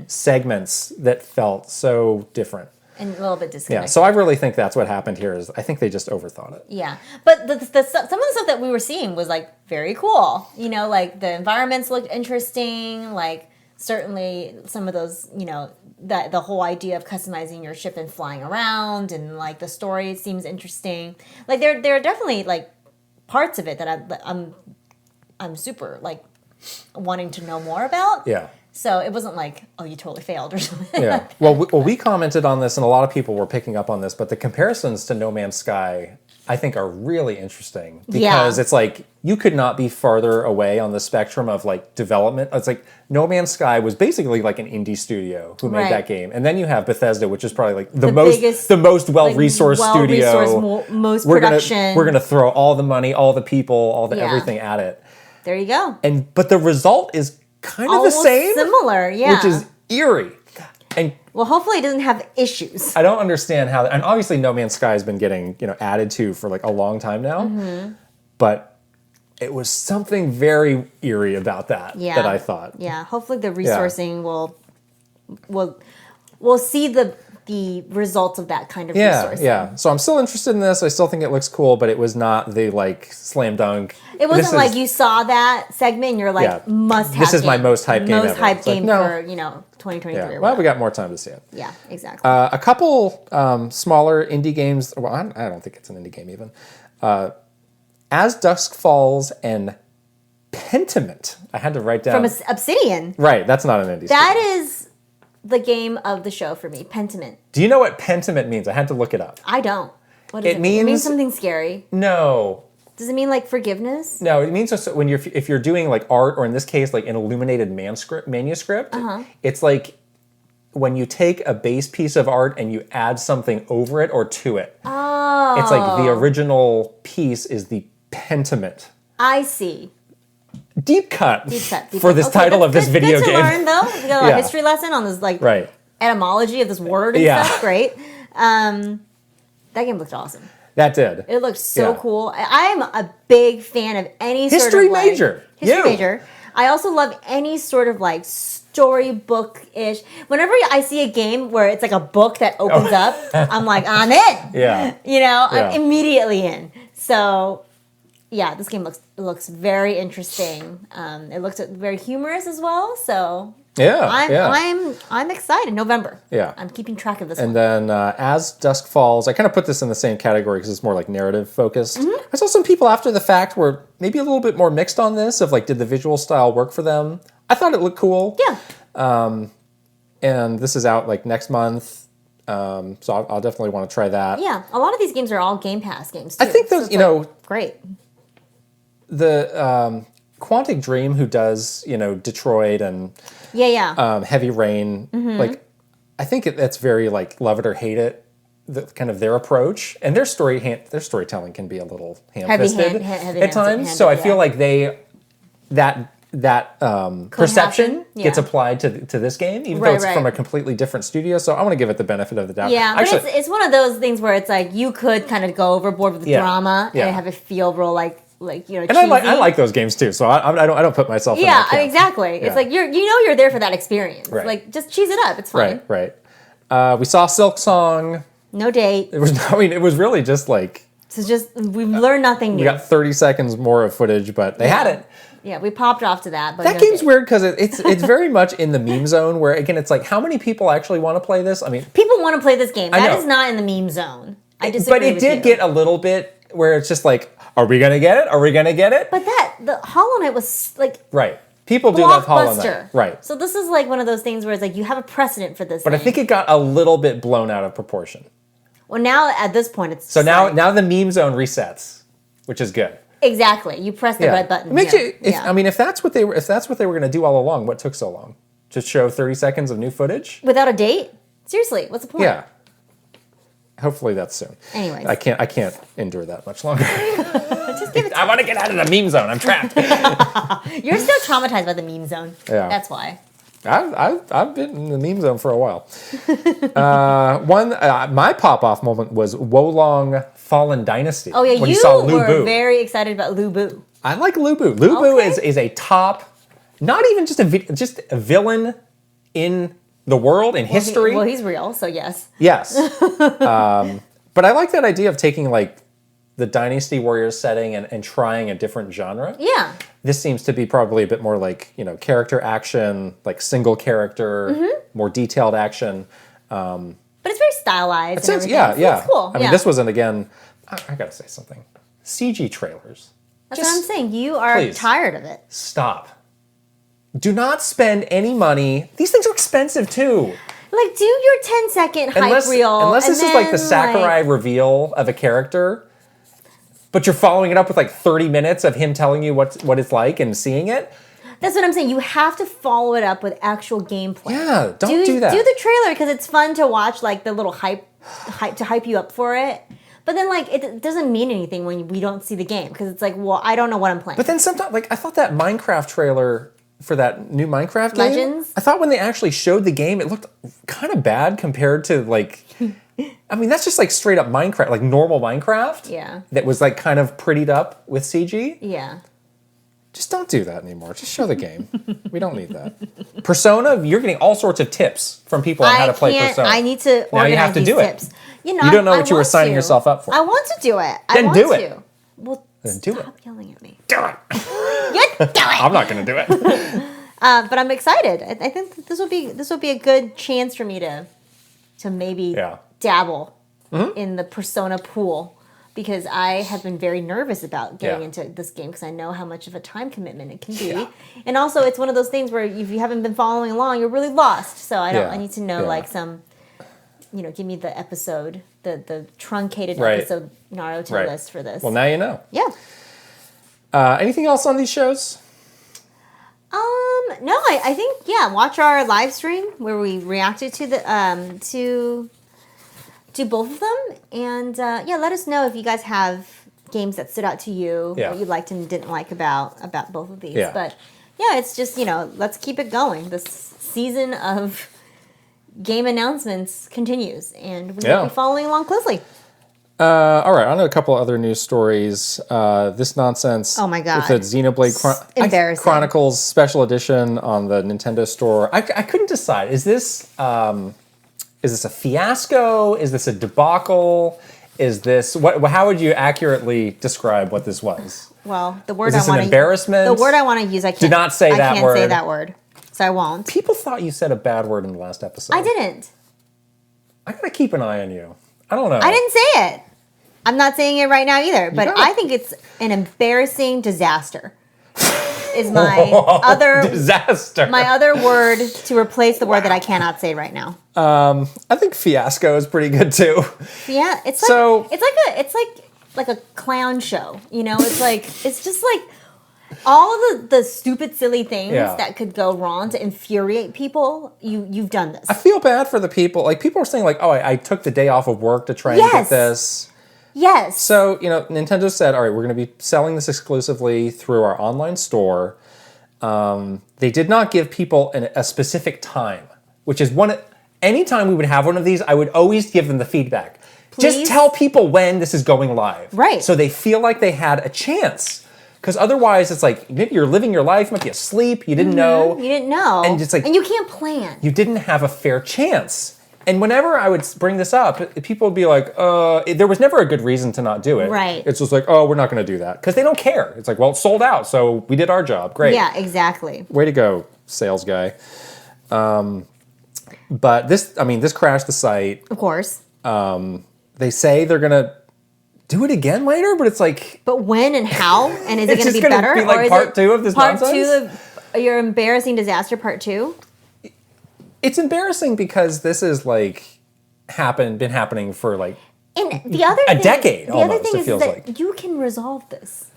segments that felt so different. And a little bit disconnected. Yeah, so I really think that's what happened here. Is I think they just overthought it. Yeah, but some of the stuff that we were seeing was like very cool. You know, like the environments looked interesting. Like certainly some of those, you know, that the whole idea of customizing your ship and flying around, and like the story seems interesting. Like there are definitely like parts of it that I'm super like wanting to know more about. Yeah. So it wasn't like, oh, you totally failed or something. Yeah. Well, we commented on this, and a lot of people were picking up on this, but the comparisons to No Man's Sky, I think, are really interesting because it's like you could not be farther away on the spectrum of like development. It's like No Man's Sky was basically like an indie studio who made that game, and then you have Bethesda, which is probably like the most well-resourced studio, most production. We're gonna throw all the money, all the people, all the everything at it. There you go. But the result is kind of the same, similar, which is eerie. And well, hopefully it doesn't have issues. I don't understand how, and obviously No Man's Sky has been getting, you know, added to for like a long time now, but it was something very eerie about that that I thought. Yeah, hopefully the resourcing will see the results of that kind of resourcing. Yeah, so I'm still interested in this. I still think it looks cool, but it was not the like slam dunk. It wasn't like you saw that segment and you're like, must have. This is my most hyped game ever. Most hyped game for, you know, 2023. Yeah. Well, we got more time to see it. Yeah, exactly. A couple smaller indie games. Well, I don't think it's an indie game even. As Dusk Falls and Pentiment. I had to write down. From Obsidian. Right, that's not an indie. That is the game of the show for me, Pentiment. Do you know what Pentiment means? I had to look it up. I don't. What does it mean? It means something scary. No. Does it mean like forgiveness? No, it means just when if you're doing like art, or in this case like an illuminated manuscript, it's like when you take a base piece of art and you add something over it or to it. Oh. It's like the original piece is the Pentiment. I see. Deep cut for this title of this video game. Good to learn, though. We got a history lesson on this like etymology of this word and stuff. Great. That game looked awesome. That did. It looked so cool. I am a big fan of any history sort of like, major. History major. I also love any sort of like storybook-ish. Whenever I see a game where it's like a book that opens up, I'm like, I'm in. Yeah. You know, I'm immediately in. So yeah, this game looks very interesting. It looks very humorous as well. So I'm excited. November. Yeah, I'm keeping track of this. And then As Dusk Falls, I kind of put this in the same category because it's more like narrative focused. I saw some people after the fact were maybe a little bit more mixed on this. Of like, did the visual style work for them? I thought it looked cool. Yeah. And this is out like next month. So I'll definitely want to try that. Yeah, a lot of these games are all Game Pass games too. I think those, great. The Quantic Dream, who does, Detroit and Heavy Rain, like, I think that's very like love it or hate it, kind of their approach, and their storytelling can be a little ham-fisted at times. So I feel like that perception gets applied to this game, even though it's from a completely different studio. So I want to give it the benefit of the doubt. Yeah, but it's one of those things where it's like you could kind of go overboard with the drama and have it feel real like cheesy. And I like those games too. So I don't put myself in that camp. Exactly. It's like you're there for that experience. Right. Like just cheese it up. It's fine. Right. We saw Silk Song. No date. It was really just like So just, we've learned nothing new. We got 30 seconds more of footage, but they had it. Yeah, we popped off to that. But that game's weird because it's very much in the meme zone where, again, it's like, how many people actually want to play this? I mean, people want to play this game. That is not in the meme zone. I disagree. But it did get a little bit where it's just like, are we going to get it? Are we going to get it? But the Hollow Knight was like... Right. People do love Hollow Knight. Right. So this is like one of those things where it's like, you have a precedent for this But I think it got a little bit blown out of proportion. Well, now at this point, it's so now the meme zone resets, which is good. Exactly. You press the red button. It makes you, I mean, if that's what they were going to do all along, what took so long? Just show 30 seconds of new footage without a date? Seriously, what's the point? Yeah. Hopefully that's soon. Anyways, I can't endure that much longer. Just give it I want to get out of the meme zone. I'm trapped. You're still traumatized by the meme zone. Yeah. That's why. I've been in the meme zone for a while. My pop-off moment was Wolong Fallen Dynasty. Oh, yeah, when you saw Lu were Bu. very excited about Lu Bu. I like Lu Bu. Lu Bu is a top, not even just a villain in the world, in history. He's real, so yes. Yes. But I like that idea of taking like the Dynasty Warriors setting and trying a different genre. Yeah. This seems to be probably a bit more like, character action, like single character, more detailed action. But it's very stylized. Yeah. It's cool. I mean, this wasn't, again, I gotta say something. CG trailers. That's what I'm saying. You are tired of it. Stop. Do not spend any money. These things are expensive too. Like, do your 10-second hype reel. Unless this is like the Sakurai reveal of a character, but you're following it up with like 30 minutes of him telling you what it's like and seeing it. That's what I'm saying. You have to follow it up with actual gameplay. Yeah, don't do that. Do the trailer because it's fun to watch, like the little hype to hype you up for it. But then, like, it doesn't mean anything when we don't see the game because it's like, well, I don't know what I'm playing. But then sometimes, like, I thought that Minecraft trailer for that new Minecraft game, Legends? I thought when they actually showed the game, it looked kind of bad compared to like. I mean, that's just like straight up Minecraft, like normal Minecraft. Yeah. That was like kind of prettied up with CG. Yeah. Just don't do that anymore. Just show the game. We don't need that. Persona, you're getting all sorts of tips from people on how to play Persona. I need to organize these tips. You don't know what you were signing yourself up for. I want to do it. Then do it. Well, then do it. Stop yelling at me. Do it. You do it. I'm not going to do it. But I'm excited. I think this will be a good chance for me to maybe dabble in the Persona pool because I have been very nervous about getting into this game because I know how much of a time commitment it can be. Yeah. And also it's one of those things where if you haven't been following along, you're really lost. So I need to know like some, give me the episode, the truncated episode Naruto list for this. Well, now you know. Yeah. Anything else on these shows? No, I think watch our live stream where we reacted to the to both of them, and let us know if you guys have games that stood out to you, what you liked and didn't like about both of these. Yeah. But it's just let's keep it going. This season of game announcements continues, and we will be following along closely. All right, on to a couple other news stories. This nonsense. Oh my god! With the Xenoblade Chronicles Special Edition on the Nintendo Store. I couldn't decide. Is this a fiasco? Is this a debacle? Is this how would you accurately describe what this was? Well, the word is this an embarrassment? The word I want to use, I can't. Do not say that word. I can't say that word, so I won't. People thought you said a bad word in the last episode. I didn't. I gotta keep an eye on you. I don't know. I didn't say it. I'm not saying it right now either, but I think it's an embarrassing disaster. Is my other disaster. My other word to replace the word that I cannot say right now. I think fiasco is pretty good too. Yeah, it's like a clown show. It's just like all of the stupid, silly things that could go wrong to infuriate people. You've done this. I feel bad for the people. Like people are saying, like, oh, I took the day off of work to try and get this. Yes. So, Nintendo said, all right, we're going to be selling this exclusively through our online store. They did not give people a specific time, which is anytime we would have one of these, I would always give them the feedback. Please? Just tell people when this is going live. Right. So they feel like they had a chance. Because otherwise, it's like, maybe you're living your life, you might be asleep, you didn't know. You didn't know. And it's like, and you can't plan. You didn't have a fair chance. And whenever I would bring this up, people would be like, there was never a good reason to not do it. Right. It's just like, oh, we're not going to do that. Because they don't care. It's like, well, it's sold out, so we did our job. Great. Yeah, exactly. Way to go, sales guy. But this crashed the site. Of course. They say they're going to do it again later, but it's like... But when and how? And is it going to be better? Be like part 2 of this nonsense? Part 2 of your embarrassing disaster part 2? It's embarrassing because this is like been happening for like a decade almost. The other thing is that you can resolve this.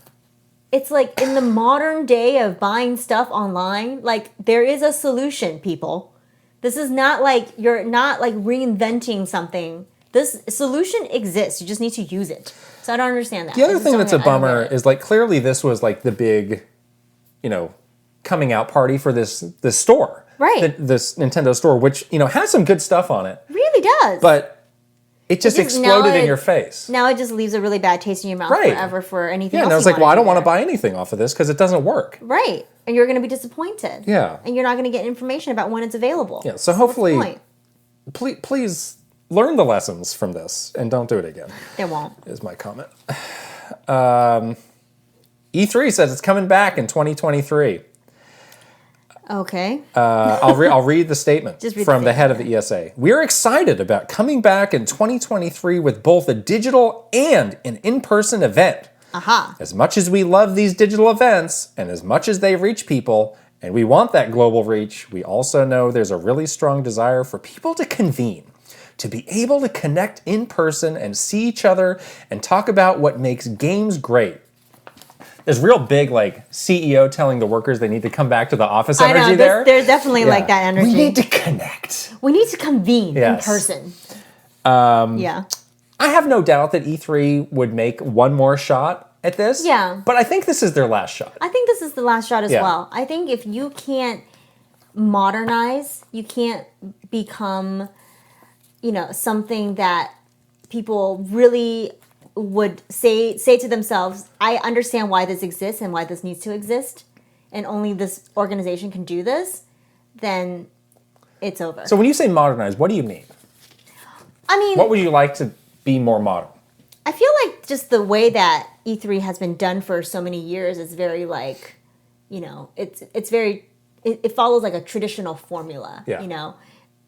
It's like in the modern day of buying stuff online, like there is a solution, people. This is not like you're not like reinventing something. This solution exists. You just need to use it. So I don't understand that. The other thing that's a bummer is like clearly this was like the big, coming out party for this store. Right. This Nintendo store, which, has some good stuff on it. Really does. But it just exploded in your face. Now it just leaves a really bad taste in your mouth forever for anything else. Yeah, and I was like, well, I don't want to buy anything off of this because it doesn't work. Right. And you're going to be disappointed. Yeah. And you're not going to get information about when it's available. Yeah, so hopefully, please learn the lessons from this and don't do it again. They won't. Is my comment. E3 says it's coming back in 2023. Okay. I'll read the statement from the head of the ESA. We're excited about coming back in 2023 with both a digital and an in-person event. Aha. As much as we love these digital events and as much as they reach people, and we want that global reach, we also know there's a really strong desire for people to convene, to be able to connect in person and see each other and talk about what makes games great. There's real big, like, CEO telling the workers they need to come back to the office energy there. There's definitely like that energy. We need to connect. We need to convene in person. Yeah. I have no doubt that E3 would make one more shot at this. Yeah. But I think this is their last shot. I think this is the last shot as well. I think if you can't modernize, you can't become, something that people really would say to themselves, I understand why this exists and why this needs to exist, and only this organization can do this, then it's over. So when you say modernize, what do you mean? I mean... What would you like to be more modern? I feel like just the way that E3 has been done for so many years is very like, it follows like a traditional formula,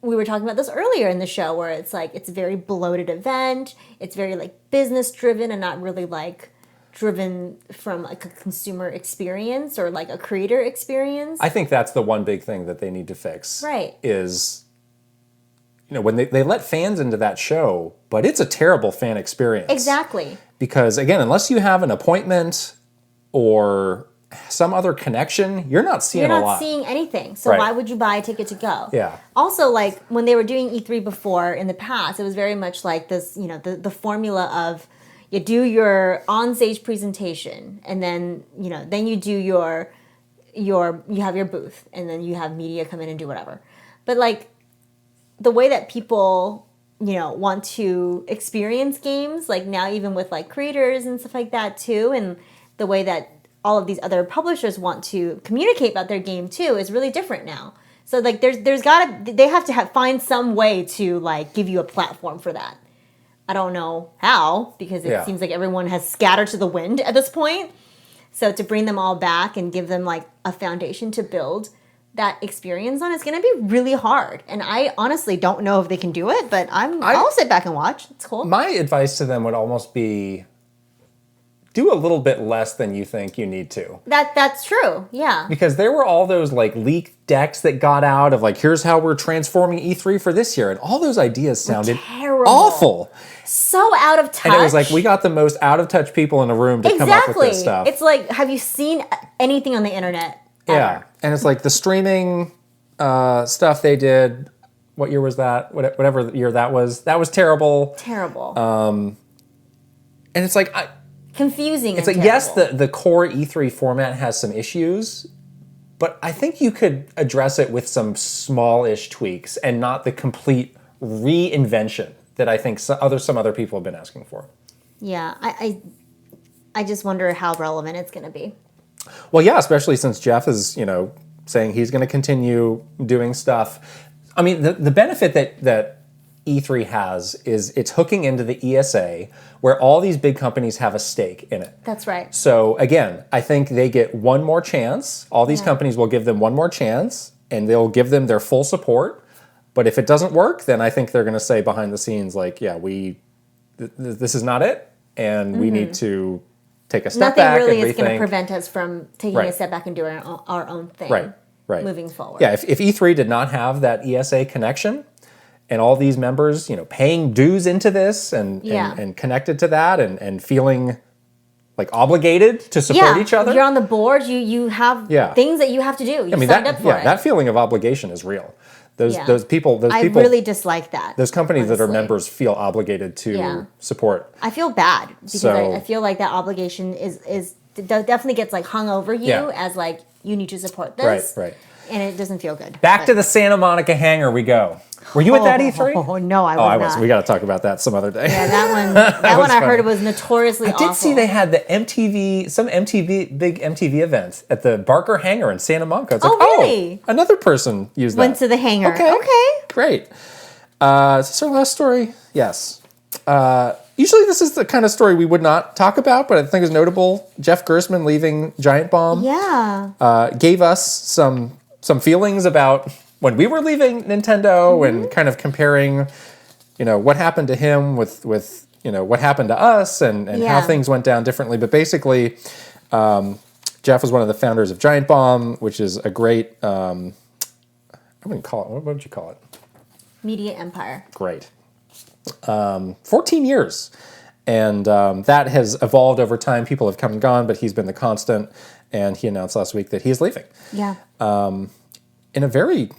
We were talking about this earlier in the show where it's like, it's a very bloated event. It's very like business driven and not really like driven from like a consumer experience or like a creator experience. I think that's the one big thing that they need to fix. Right. Is, when they let fans into that show, but it's a terrible fan experience. Exactly. Because again, unless you have an appointment or some other connection, you're not seeing a lot. You're not seeing anything. So why would you buy a ticket to go? Yeah. Also, like when they were doing E3 before in the past, it was very much like this, the formula of you do your on-stage presentation and then, then you do you have your booth and then you have media come in and do whatever. But like the way that people, want to experience games, like now even with like creators and stuff like that too, and the way that all of these other publishers want to communicate about their game too is really different now. So like they have to find some way to like give you a platform for that. I don't know how, because it seems like everyone has scattered to the wind at this point. So to bring them all back and give them like a foundation to build that experience on is going to be really hard. And I honestly don't know if they can do it, but I'll sit back and watch. It's cool. My advice to them would almost be, do a little bit less than you think you need to. That's true, yeah. Because there were all those like leaked decks that got out of like, here's how we're transforming E3 for this year. And all those ideas sounded awful. So out of touch. And it was like, we got the most out of touch people in the room to come up with this stuff. It's like, have you seen anything on the internet ever? Yeah, and it's like the streaming stuff they did. What year was that? Whatever year that was terrible. Terrible. And it's like... confusing. It's like, yes, the core E3 format has some issues, but I think you could address it with some small-ish tweaks and not the complete reinvention that I think some other people have been asking for. Yeah, I just wonder how relevant it's going to be. Well, yeah, especially since Jeff is, saying he's going to continue doing stuff. I mean, the benefit that E3 has is it's hooking into the ESA where all these big companies have a stake in it. That's right. So again, I think they get one more chance. All these companies will give them one more chance and they'll give them their full support. But if it doesn't work, then I think they're going to say behind the scenes, like, yeah, this is not it. And we need to take a step back and rethink. Nothing really is going to prevent us from taking a step back and doing our own thing. Right. Moving forward. Yeah, if E3 did not have that ESA connection, and all these members, paying dues into this and connected to that and feeling like obligated to support each other. You're on the board. You have things that you have to do. You signed up for it. That feeling of obligation is real. Those people. I really dislike that. Those companies that are members feel obligated to support. I feel bad because I feel like that obligation is definitely gets like hung over you as like you need to support this. Right. And it doesn't feel good. Back to the Santa Monica hangar we go. Were you at that E3? Oh, no, I was not. I was. We got to talk about that some other day. Yeah, that one I heard was notoriously awful. I did see they had the big MTV event at the Barker hangar in Santa Monica. It's really? Another person used that. Went to the hangar. Okay. Great. Is this our last story? Yes. Usually this is the kind of story we would not talk about, but I think is notable. Jeff Gerstmann leaving Giant Bomb. Yeah. Gave us some feelings about when we were leaving Nintendo and kind of comparing, what happened to him with what happened to us and how things went down differently. But basically, Jeff was one of the founders of Giant Bomb, which is a great, I wouldn't call it, what would you call it? Media empire. Great. 14 years. And that has evolved over time. People have come and gone, but he's been the constant. And he announced last week that he is leaving. Yeah. In a very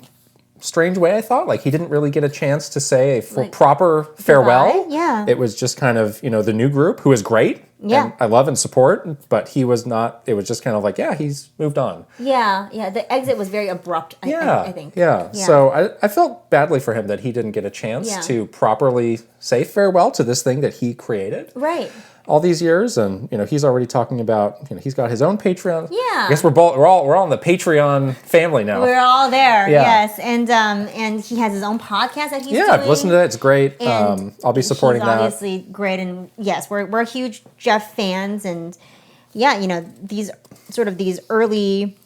strange way, I thought. Like, he didn't really get a chance to say a proper farewell. Yeah. It was just kind of, the new group, who is great. Yeah. And I love and support, but he was not, it was just kind of like, he's moved on. Yeah. The exit was very abrupt, I think. Yeah. So I felt badly for him that he didn't get a chance to properly say farewell to this thing that he created. Right. All these years, and he's already talking about he's got his own Patreon. Yeah, I guess we're all in the Patreon family now. We're all there. Yes, and he has his own podcast that he's doing. I've listened to it. It's gregreat. I'll be supporting that. Obviously great, and yes, we're huge Jeff fans, and these early,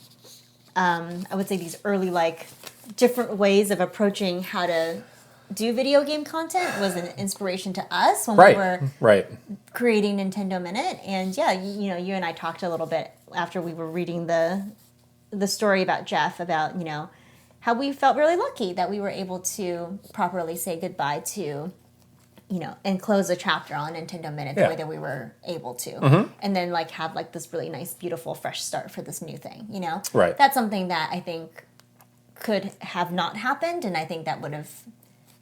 I would say these early like different ways of approaching how to do video game content was an inspiration to us when we were creating Nintendo Minute. And you and I talked a little bit after we were reading the story about Jeff about how we felt really lucky that we were able to properly say goodbye to and close a chapter on Nintendo Minute the way that we were able to, and then have this really nice, beautiful, fresh start for this new thing. That's something that I think could have not happened, and I think that would have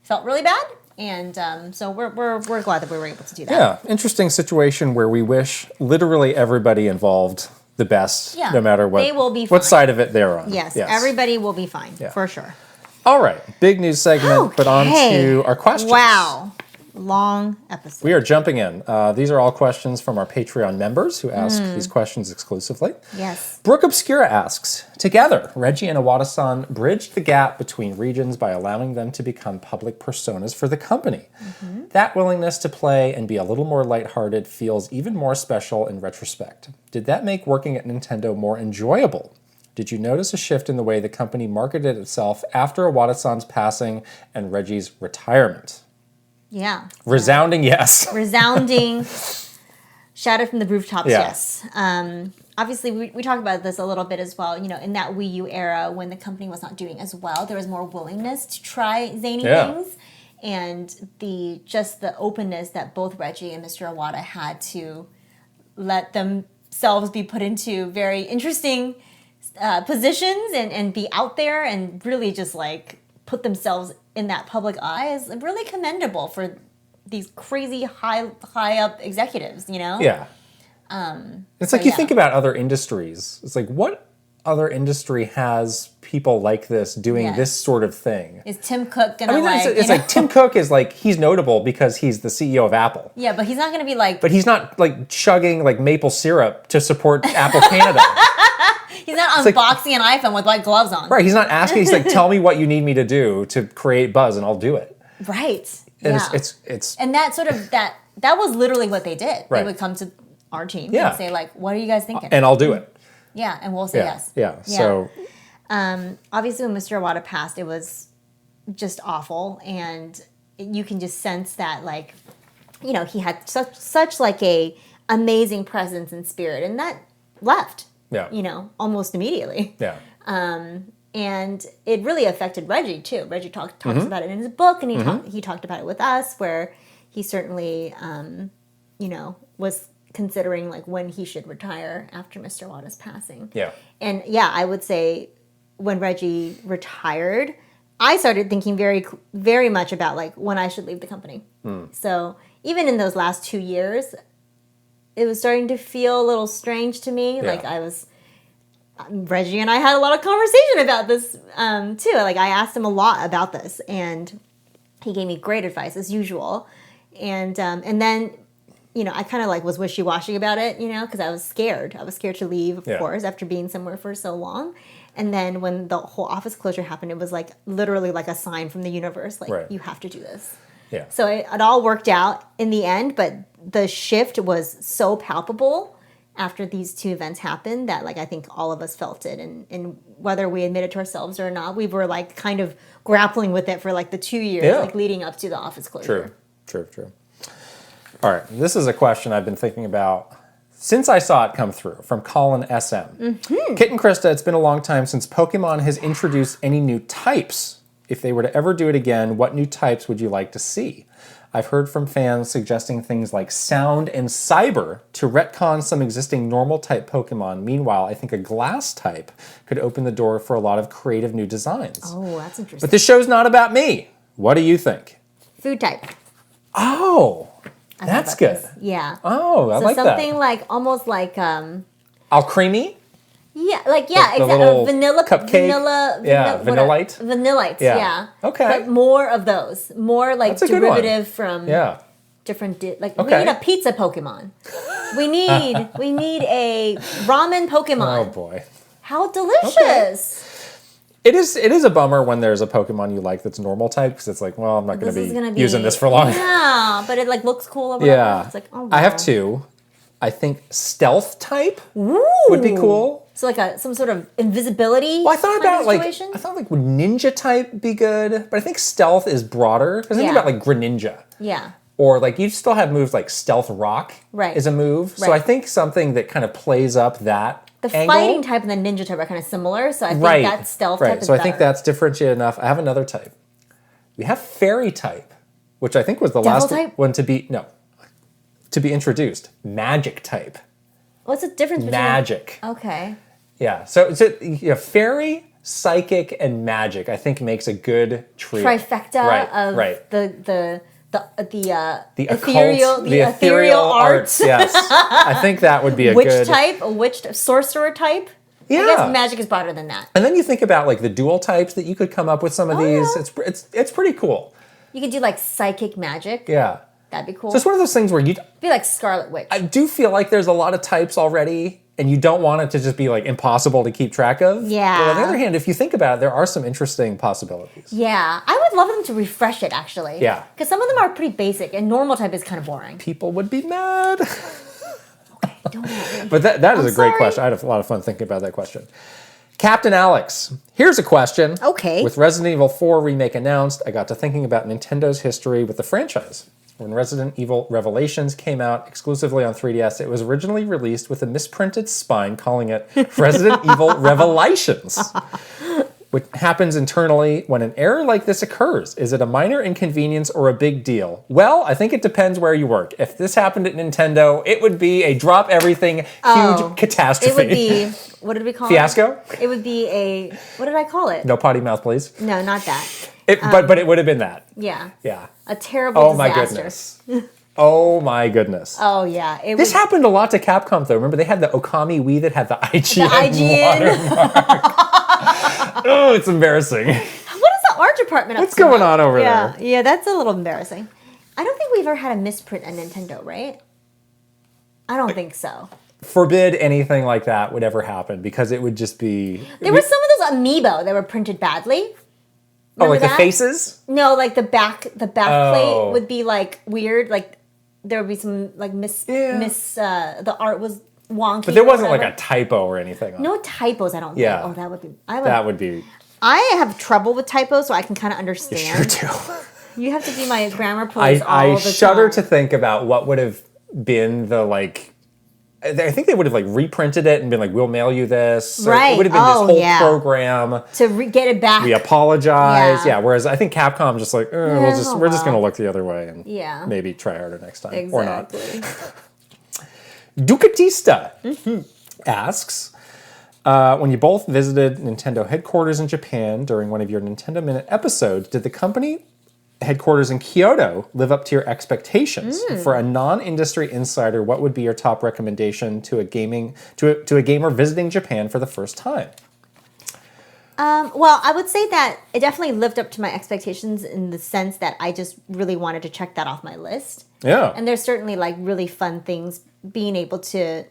felt really bad, and so we're glad that we were able to do that. Yeah, interesting situation where we wish literally everybody involved the best, no matter what. They will be fine. What side of it they're on. Yes, everybody will be fine for sure. All right, big news segment, but on to our questions. Wow. Long episode. We are jumping in. These are all questions from our Patreon members who ask these questions exclusively. Yes. Brooke Obscura asks, together, Reggie and Iwata-san bridged the gap between regions by allowing them to become public personas for the company. That willingness to play and be a little more lighthearted feels even more special in retrospect. Did that make working at Nintendo more enjoyable? Did you notice a shift in the way the company marketed itself after Iwata-san's passing and Reggie's retirement? Yeah. Resounding yes. Resounding. Shout out from the rooftops, yes. Obviously, we talked about this a little bit as well. In that Wii U era, when the company was not doing as well, there was more willingness to try zany things. And the openness that both Reggie and Mr. Iwata had to let themselves be put into very interesting positions and be out there and really just put themselves in that public eye is really commendable for these crazy high up executives, Yeah. It's you think about other industries. It's what other industry has people like this doing this sort of thing? Is Tim Cook gonna it's Tim Cook is he's notable because he's the CEO of Apple. Yeah, but he's not gonna be But he's not chugging maple syrup to support Apple Canada. He's not unboxing an iPhone with white gloves on. Right, he's not asking, he's tell me what you need me to do to create buzz and I'll do it. Right. And Yeah. it's And that sort of, that was literally what they did. Right. They would come to our team Yeah. and say like, what are you guys thinking? and I'll do it. Yeah, and we'll say yes. Yeah. So Obviously, when Mr. Iwata passed, it was just awful, and you can just sense that, like, you know, he had such like a amazing presence and spirit, and that left. Yeah. You know, almost immediately. Yeah. And it really affected Reggie too. Reggie talks Mm-hmm. about it in his book, and he talked about it with us, where he certainly, you know, was considering like when he should retire after Mr. Iwata's passing. Yeah. And yeah, I would say when Reggie retired, I started thinking very, very much about like when I should leave the company. So even in those last 2 years, it was starting to feel a little strange to me. Yeah. Like Reggie and I had a lot of conversation about this too. Like I asked him a lot about this, and he gave me great advice as usual. And then, you know, I kind of like was wishy-washy about it, you know, because I was scared. I was scared to leave, of course, after being somewhere for so long. And then when the whole office closure happened, it was like literally like a sign from the universe, like you have to do this. Yeah. So it all worked out in the end, but the shift was so palpable after these two events happened that like I think all of us felt it, and whether we admitted to ourselves or not, we were like kind of grappling with it for like the 2 years like leading up to the office closure. True. All right, this is a question I've been thinking about since I saw it come through from Colin SM. Kit and Krysta, it's been a long time since Pokemon has introduced any new types. If they were to ever do it again, what new types would you like to see? I've heard from fans suggesting things like Sound and Cyber to retcon some existing normal type Pokemon. Meanwhile, I think a glass type could open the door for a lot of creative new designs. Oh, that's interesting. But this show's not about me. What do you think? Food type. Oh, that's good. This. Yeah. Oh, I like that. So something like almost like All creamy? yeah, like yeah, The exactly. little Vanilla cupcake? vanilla Vanillite? Vanillites, Yeah. yeah. Okay. But more of those. More like That's a good one. derivative from Yeah. different like Okay. we need a pizza Pokemon. we need a ramen Pokemon. Oh boy. How delicious. It is a bummer when there's a Pokemon you like that's normal type, because it's like, well, I'm not going to be using this for long. Yeah, but it like looks cool or whatever. Yeah. It's like, oh wow. I have two. I think stealth type Ooh. would be cool. So like some sort of invisibility. Well, I thought kind of about situation? would ninja type be good, but I think stealth is broader. Because think Yeah. about like Greninja. Yeah. Or like you still have moves like Stealth Rock Right. is a move. So Right. I think something that kind of plays up that The angle. fighting type and the ninja type are kind of similar, so I think Right. that stealth right. type is So I better. think that's differentiated enough. I have another type. We have Fairy type, which I think was the Devil last type? one to be introduced. Magic type. What's the difference between Magic. Okay. Yeah. So Fairy, Psychic, and Magic I think makes a good trio. Trifecta of right. the The ethereal occult, the ethereal arts. Yes, I think that would be a witch good type, a witch sorcerer type. Yeah. I guess magic is broader than that. And then you think about like the dual types that you could come up with some of these. yeah. It's pretty cool. You could do like psychic magic. Yeah. That'd be cool. So it's one of those things where be like Scarlet Witch. I do feel like there's a lot of types already, and you don't want it to just be like impossible to keep track of. Yeah. But on the other hand, if you think about it, there are some interesting possibilities. Yeah, I would love them to refresh it actually. Yeah. Because some of them are pretty basic, and normal type is kind of boring. People would be mad. Don't worry. But that is a great sorry. question. I had a lot of fun thinking about that question. Captain Alex, here's a question. Okay. With Resident Evil 4 remake announced, I got to thinking about Nintendo's history with the franchise. When Resident Evil Revelations came out exclusively on 3DS, it was originally released with a misprinted spine calling it Resident Evil Revelations. What happens internally when an error like this occurs? Is it a minor inconvenience or a big deal? Well, I think it depends where you work. If this happened at Nintendo, it would be a drop everything huge catastrophe. It would be, what did we call Fiasco? it? It would be a, what did I call it? No potty mouth, please. No, not that. But it would have been that. Yeah. Yeah. A terrible Oh my disaster. goodness. Oh my goodness. Oh yeah. This happened a lot to Capcom though. Remember they had the Okami Wii that had the IGN, IGN. watermark. Oh, it's embarrassing. What is the art department up What's to going now? on over there? Yeah, that's a little embarrassing. I don't think we've ever had a misprint at Nintendo, right? I don't think so. Forbid anything like that would ever happen because it would just be... There were some of those amiibo that were printed badly. Oh, like that? the faces? No, like the back plate would be like weird. Like there would be some like the art was wonky. But there wasn't like a typo or anything. No typos, I don't think. Oh, that would be. That would be. I have trouble with typos, so I can kind of understand. You sure do. You have to do my grammar police all the time. I shudder to think about what would have been the like. I think they would have like reprinted it and been like, "We'll mail you this." Right. It would have been this whole program to get it back. We apologize. Yeah. Whereas I think Capcom just like, we're just gonna look the other way and maybe try harder next time or not. Ducatista asks, when you both visited Nintendo headquarters in Japan during one of your Nintendo Minute episodes, did the company headquarters in Kyoto live up to your expectations? For a non-industry insider, what would be your top recommendation to a gamer visiting Japan for the first time? Well, I would say that it definitely lived up to my expectations in the sense that I just really wanted to check that off my list. Yeah. And there's certainly like really fun things being able to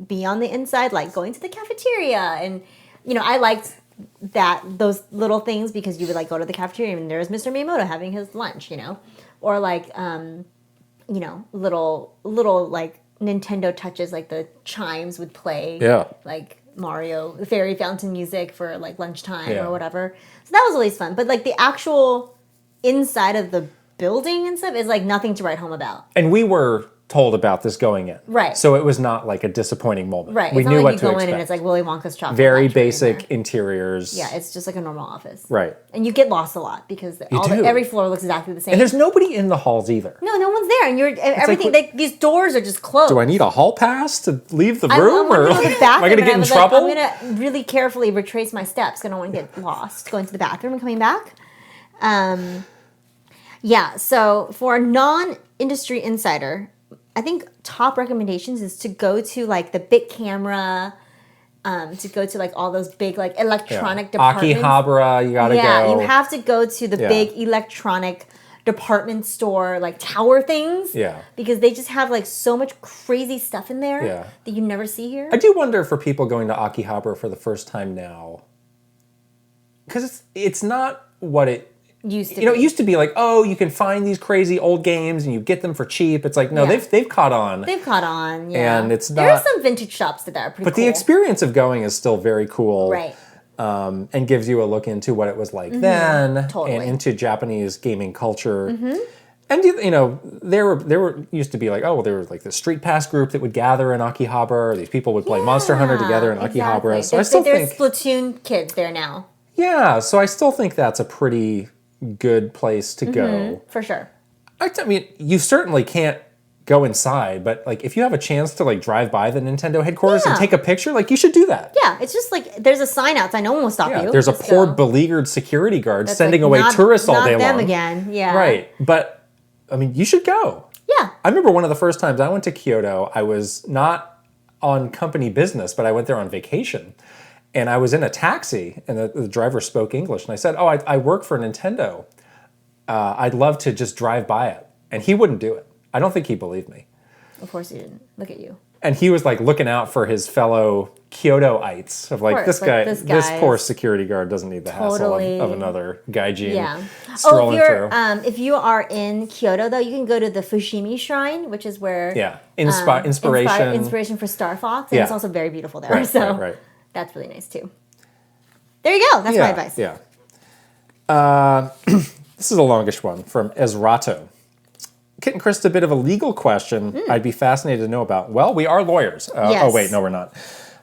be on the inside, like going to the cafeteria. And, I liked those little things because you would like go to the cafeteria and there's Mr. Miyamoto having his lunch, or like, little like Nintendo touches, like the chimes would play. Yeah. Like Mario, the fairy fountain music for like lunchtime or whatever. So that was always fun. But like the actual inside of the building and stuff is like nothing to write home about. And we were told about this going in. Right. So it was not like a disappointing moment. Right. We it's knew not like what you to go expect. in and it's like Willy Wonka's chocolate. Very basic interiors. Yeah, it's just like a normal office. Right. And you get lost a lot because every floor looks exactly the same. And there's nobody in the halls either. No one's there, and everything. Like these doors are just closed. Do I need a hall pass to leave the room, or am I going to get in trouble? I'm going to really carefully retrace my steps because I don't want to get lost going to the bathroom and coming back. Yeah. So for a non-industry insider, I think top recommendations is to go to like the big camera, to go to like all those big like electronic departments. Akihabara, you gotta go. Yeah, you have to go to the big electronic department store like tower things. Yeah. Because they just have like so much crazy stuff in there that you never see here. I do wonder for people going to Akihabara for the first time now, because it's not what it used to be. It used to be like, oh, you can find these crazy old games and you get them for cheap. It's like, no, they've caught on. They've caught on, yeah. And it's not... There are some vintage shops that are pretty But cool. the experience of going is still very cool. Right. And gives you a look into what it was like then. Totally. And into Japanese gaming culture. And, there used to be like, there was like the Street Pass group that would gather in Akihabara. These people would play Monster Hunter together in Akihabara. So I still think... There's Splatoon kids there now. Yeah, so I still think that's a pretty good place to go. For sure. I mean, you certainly can't go inside, but like if you have a chance to like drive by the Nintendo headquarters and take a picture, like you should do that. Yeah, it's just like there's a sign outside. No one will stop you. There's a poor beleaguered security guard sending away tourists all day long. Not them again. Yeah. Right, but I mean, you should go. Yeah. I remember one of the first times I went to Kyoto, I was not on company business, but I went there on vacation. And I was in a taxi, and the driver spoke English. And I said, I work for Nintendo. I'd love to just drive by it. And he wouldn't do it. I don't think he believed me. Of course he didn't. Look at you. And he was like looking out for his fellow Kyotoites of like, this poor security guard doesn't need the hassle of another gaijin strolling through. If you are in Kyoto, though, you can go to the Fushimi Shrine, which is where... Inspiration for Star Fox. And it's also very beautiful there. Right. That's really nice, too. There you go. That's my advice. Yeah. This is a longish one from Ezrato. Kit and Krysta, a bit of a legal question I'd be fascinated to know about. Well, we are lawyers. Yes. Oh, wait, no, we're not.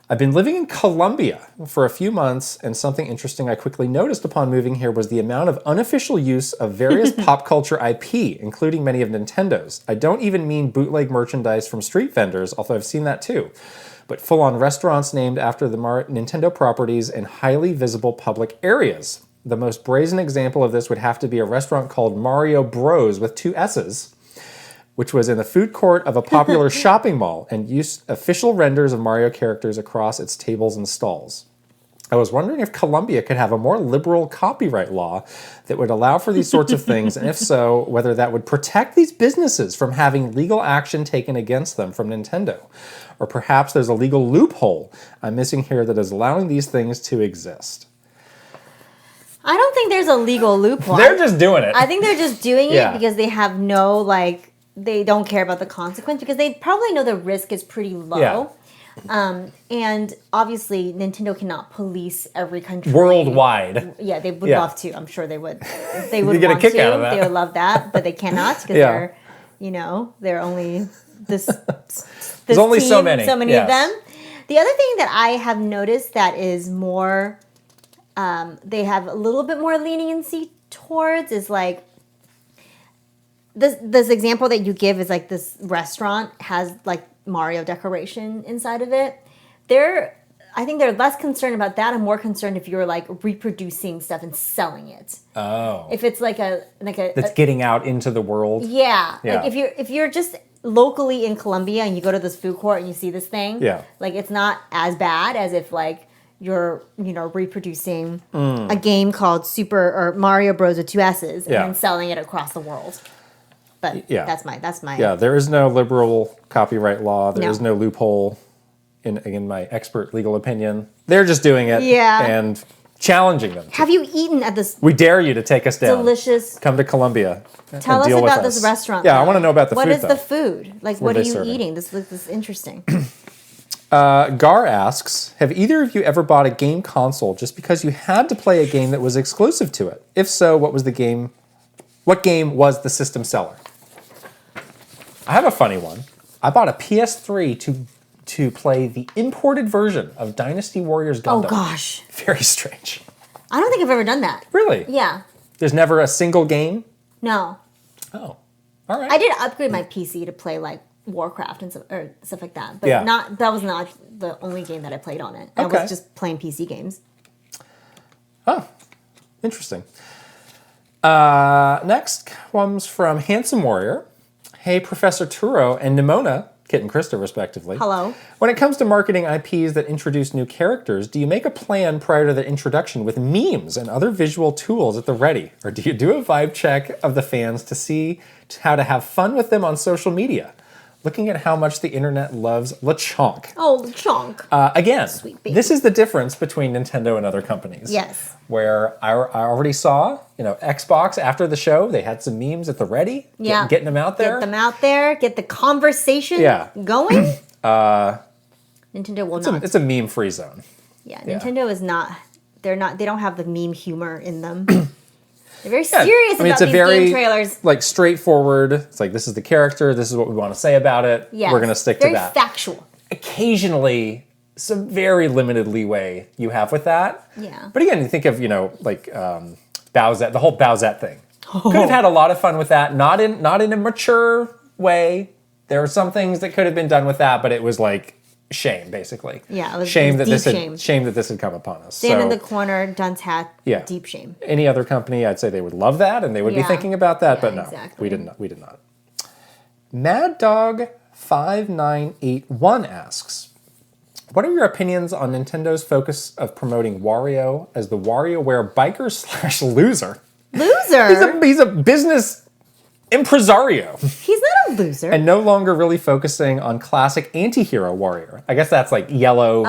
I've been living in Colombia for a few months, and something interesting I quickly noticed upon moving here was the amount of unofficial use of various pop culture IP, including many of Nintendo's. I don't even mean bootleg merchandise from street vendors, although I've seen that too, but full-on restaurants named after the Nintendo properties in highly visible public areas. The most brazen example of this would have to be a restaurant called Mario Bros with 2 S's, which was in the food court of a popular shopping mall and used official renders of Mario characters across its tables and stalls. I was wondering if Colombia could have a more liberal copyright law that would allow for these sorts of things, and if so, whether that would protect these businesses from having legal action taken against them from Nintendo. Or perhaps there's a legal loophole I'm missing here that is allowing these things to exist. I don't think there's a legal loophole. They're just doing it. I think they're just doing it because they have no, like, they don't care about the consequence because they probably know the risk is pretty low. Yeah. And obviously, Nintendo cannot police every country worldwide. Yeah, they would love to. I'm sure they would. They would get want a kick to. Out of that. They would love that, but they cannot because they're, they're only this. There's only so many. So many of them. The other thing that I have noticed that is more, they have a little bit more leniency towards is like. This example that you give is like this restaurant has like Mario decoration inside of it. I think they're less concerned about that and more concerned if you're like reproducing stuff and selling it. Oh. If it's like that's getting out into the world. Yeah. Like if you're just locally in Colombia and you go to this food court and you see this thing, like it's not as bad as if like you're, reproducing a game called Super or Mario Bros with 2 S's and then selling it across the world. But that's my. Yeah, there is no liberal copyright law. There is no loophole in my expert legal opinion. They're just doing it and challenging them. Have you eaten at this? We dare you to take us down. Delicious. Come to Colombia. Tell us about this restaurant. Yeah, I want to know about the food. What is the food? Like, what are you eating? This is interesting. Gar asks, have either of you ever bought a game console just because you had to play a game that was exclusive to it? If so, what was the game? What game was the system seller? I have a funny one. I bought a PS3 to play the imported version of Dynasty Warriors Gundam. Oh, gosh. Very strange. I don't think I've ever done that. Really? Yeah. There's never a single game? No. Oh, all right. I did upgrade my PC to play, like, Warcraft and stuff like that. But that was not the only game that I played on it. I was just playing PC games. Oh, interesting. Next comes from Handsome Warrior. Hey, Professor Turo and Nimona, Kit and Krysta, respectively. Hello. When it comes to marketing IPs that introduce new characters, do you make a plan prior to their introduction with memes and other visual tools at the ready? Or do you do a vibe check of the fans to see how to have fun with them on social media? Looking at how much the internet loves LeChonk. Oh, LeChonk. Again, this is the difference between Nintendo and other companies. Yes. Where I already saw, Xbox after the show, they had some memes at the ready. Yeah. Getting them out there. Get them out there. Get the conversation going. Nintendo will not. It's a meme-free zone. Yeah, Nintendo is not. They don't have the meme humor in them. They're very serious about these game trailers. Like straightforward. It's like, this is the character. This is what we want to say about it. Yes. We're going to stick to that. Very factual. Occasionally, some very limited leeway you have with that. Yeah. But again, you think of, Bowsette, the whole Bowsette thing. Could have had a lot of fun with that. Not in a mature way. There are some things that could have been done with that, but it was like shame, basically. Yeah, it was shame that shame that this had come upon us. Stand in the corner, dunce hat, deep shame. Any other company, I'd say they would love that and they would be thinking about that, but no, we did not. Mad Dog 5981 asks, what are your opinions on Nintendo's focus of promoting Wario as the WarioWare biker / loser? Loser? He's a business impresario. He's not a loser. And no longer really focusing on classic anti-hero Wario. I guess that's like yellow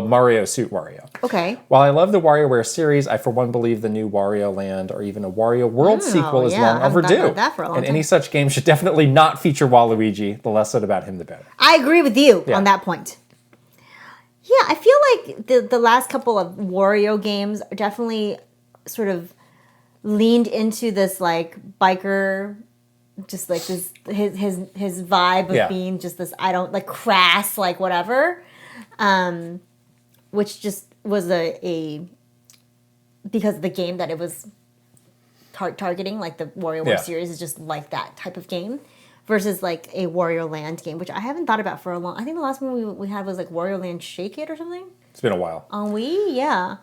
Mario suit Wario. Okay. While I love the WarioWare series, I for one believe the new Wario Land or even a Wario World sequel is long overdue. That for a long time. Any such game should definitely not feature Waluigi. The less said about him, the better. I agree with you on that point. Yeah, I feel like the last couple of Wario games are definitely sort of leaned into this like biker, just like this his vibe of being just this crass like whatever, which just was a because of the game that it was targeting, like the WarioWare series is just like that type of game versus like a Wario Land game, which I haven't thought about for a long. I think the last one we had was like Wario Land Shake It or something. It's been a while. On Wii, yeah.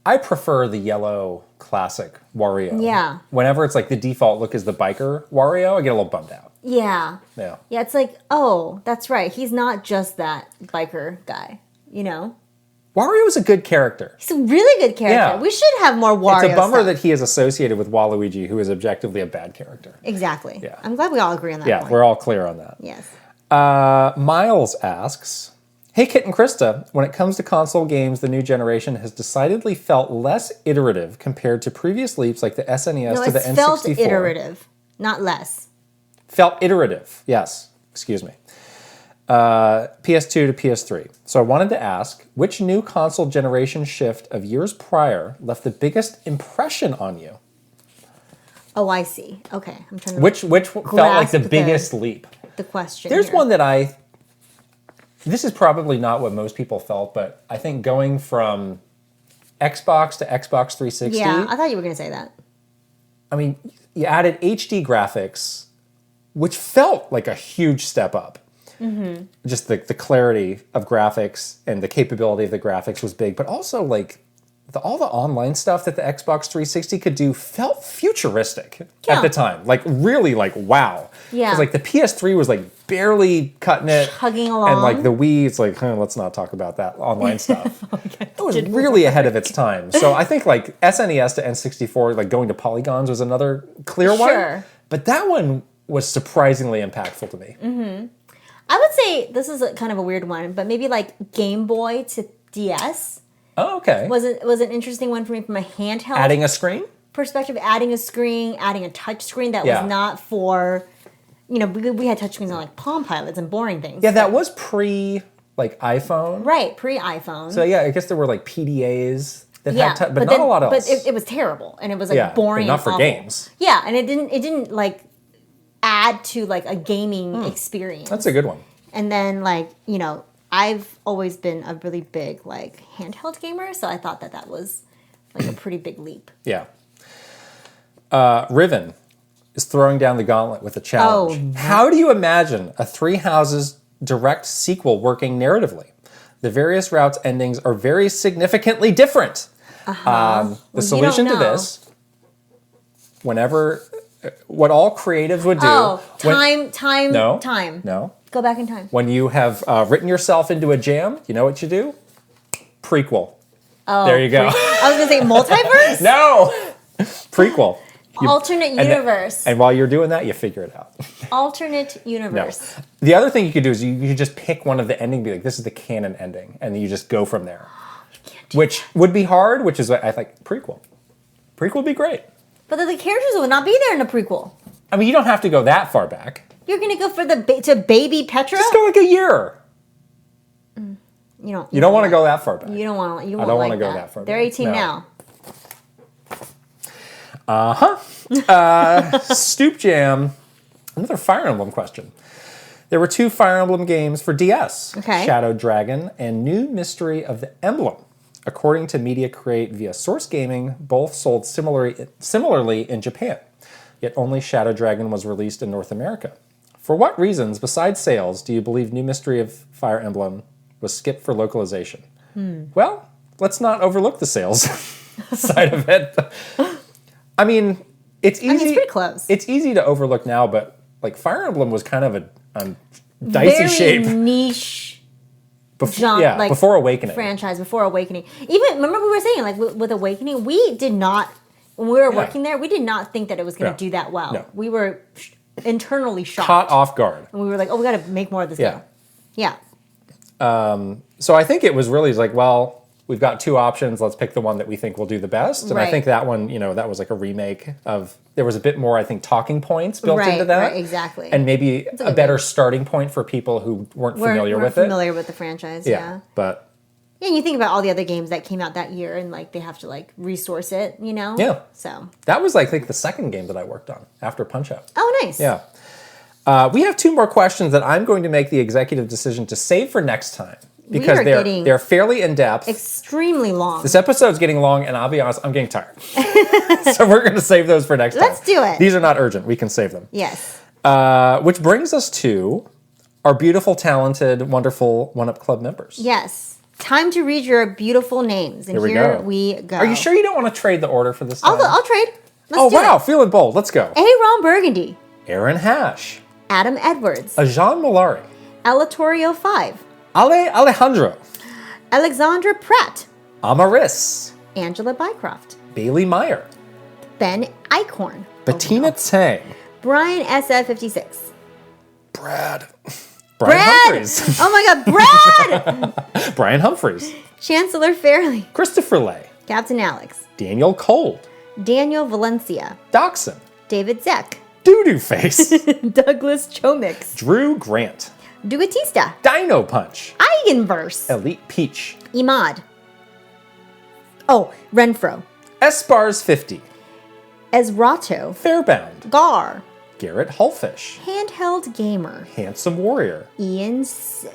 I prefer the yellow classic Wario. Yeah. Whenever it's like the default look is the biker Wario, I get a little bummed out. Yeah. Yeah. Yeah, it's like, oh, that's right. He's not just that biker guy, Wario is a good character. He's a really good character. Yeah. We should have more Wario It's a bummer stuff. that he is associated with Waluigi, who is objectively a bad character. Exactly. Yeah. I'm glad we all agree on that point. Yeah, we're all clear on that. Yes. Miles asks, Hey, Kit and Krysta, when it comes to console games, the new generation has decidedly felt less iterative compared to previous leaps like the SNES to the N64. Felt iterative, not less. Felt iterative, yes. Excuse me. PS2 to PS3. So I wanted to ask, which new console generation shift of years prior left the biggest impression on you? Oh, I see. Okay, I'm trying to. Which felt like the biggest leap? The question. There's one that this is probably not what most people felt, but I think going from Xbox to Xbox 360. Yeah, I thought you were going to say that. I mean, you added HD graphics, which felt like a huge step up. Mm-hmm. Just the clarity of graphics and the capability of the graphics was big, but also like all the online stuff that the Xbox 360 could do felt futuristic at the time. Like really like wow. Yeah. Because like the PS3 was like barely cutting it. Chugging along. And like the Wii, it's like, let's not talk about that online stuff. Okay. It was really ahead of its time. So I think like SNES to N64, like going to polygons was another clear one. But that one was surprisingly impactful to me. Mm-hmm. I would say this is kind of a weird one, but maybe like Game Boy to DS. Oh, okay. Was an interesting one for me from a handheld adding a screen perspective. Adding a screen, adding a touch screen that was not for, we had touch screens on like Palm Pilots and boring things. Yeah, that was pre like iPhone. Right, pre iPhone. So yeah, I guess there were like PDAs that had, but not a lot else. But it was terrible, and it was like boring. But not for awful. Games. Yeah, and it didn't like add to like a gaming experience. That's a good one. And then like I've always been a really big like handheld gamer, so I thought that was like a pretty big leap. Yeah. Riven is throwing down the gauntlet with a challenge. Oh, no. How do you imagine a Three Houses direct sequel working narratively? The various routes' endings are very significantly different. The solution to this, what all creatives would do. Oh, time. No. Go back in time. When you have written yourself into a jam, you know what you do? Prequel. Oh, there you go. I was going to say multiverse? No! Prequel. Alternate universe. And while you're doing that, you figure it out. Alternate universe. No. The other thing you could do is you could just pick one of the ending, be like, this is the canon ending, and then you just go from there. Which would be hard, which is what I think prequel. Prequel would be great. But the characters would not be there in the prequel. I mean, you don't have to go that far back. You're going to go for to baby Petra? Just go like a year. You don't want to go that far back. You don't want to. I don't want to go that far back. They're 18 now. Stoop Jam. Another Fire Emblem question. There were 2 Fire Emblem games for DS. Okay. Shadow Dragon and New Mystery of the Emblem. According to Media Create via Source Gaming, both sold similarly in Japan. Yet only Shadow Dragon was released in North America. For what reasons, besides sales, do you believe New Mystery of Fire Emblem was skipped for localization? Well, let's not overlook the sales side of it. I mean, it's easy. it's pretty close. It's easy to overlook now, but like Fire Emblem was kind of a dicey very shape. Niche. Before Awakening. Franchise, before Awakening. Even, remember we were saying, like, with Awakening, we did not, when we were working there, we did not think that it was going to do that well. No. We were internally shocked. Caught off guard. And we were like, we got to make more of this game. Yeah. So I think it was really like, well, we've got 2 options. Let's pick the one that we think will do the best. And I think that one, that was like a remake of, there was a bit more, I think, talking points built into that. Right, exactly. And maybe a better starting point for people who weren't familiar with it. Familiar with the franchise, yeah. But... Yeah, and you think about all the other games that came out that year and like they have to like resource it, Yeah. So. That was like, I think the second game that I worked on after Punch-Out. Oh, nice. Yeah. We have 2 more questions that I'm going to make the executive decision to save for next time. Because they're fairly in-depth. Extremely long. This episode's getting long, and I'll be honest, I'm getting tired. So we're going to save those for next time. Let's do it. These are not urgent. We can save them. Yes. Which brings us to our beautiful, talented, wonderful One-Up Club members. Yes. Time to read your beautiful names. And here we go. Are you sure you don't want to trade the order for this time? I'll trade. Let's do wow. it. Feeling bold. Let's go. Aaron Burgundy. Aaron Hash. Adam Edwards. Ajan Malari. Elatorio 5. Ale Alejandro. Alexandra Pratt. Amaris. Angela Bycroft. Bailey Meyer. Ben Eichhorn. Bettina Tang. Brian SF56. Brad. Brian Brad! Humphreys. Oh my God, Brad! Brian Humphreys. Chancellor Fairley. Christopher Lay. Captain Alex. Daniel Cold. Daniel Valencia. Dachshund. David Zeck. Doo-doo face. Douglas Chomix. Drew Grant. Dugatista. Dino Punch. Eigenverse. Elite Peach. Imad. Oh, Renfro. Espars 50. Ezrato. Fairbound. Gar. Garrett Hullfish. Handheld Gamer. Handsome Warrior. Ian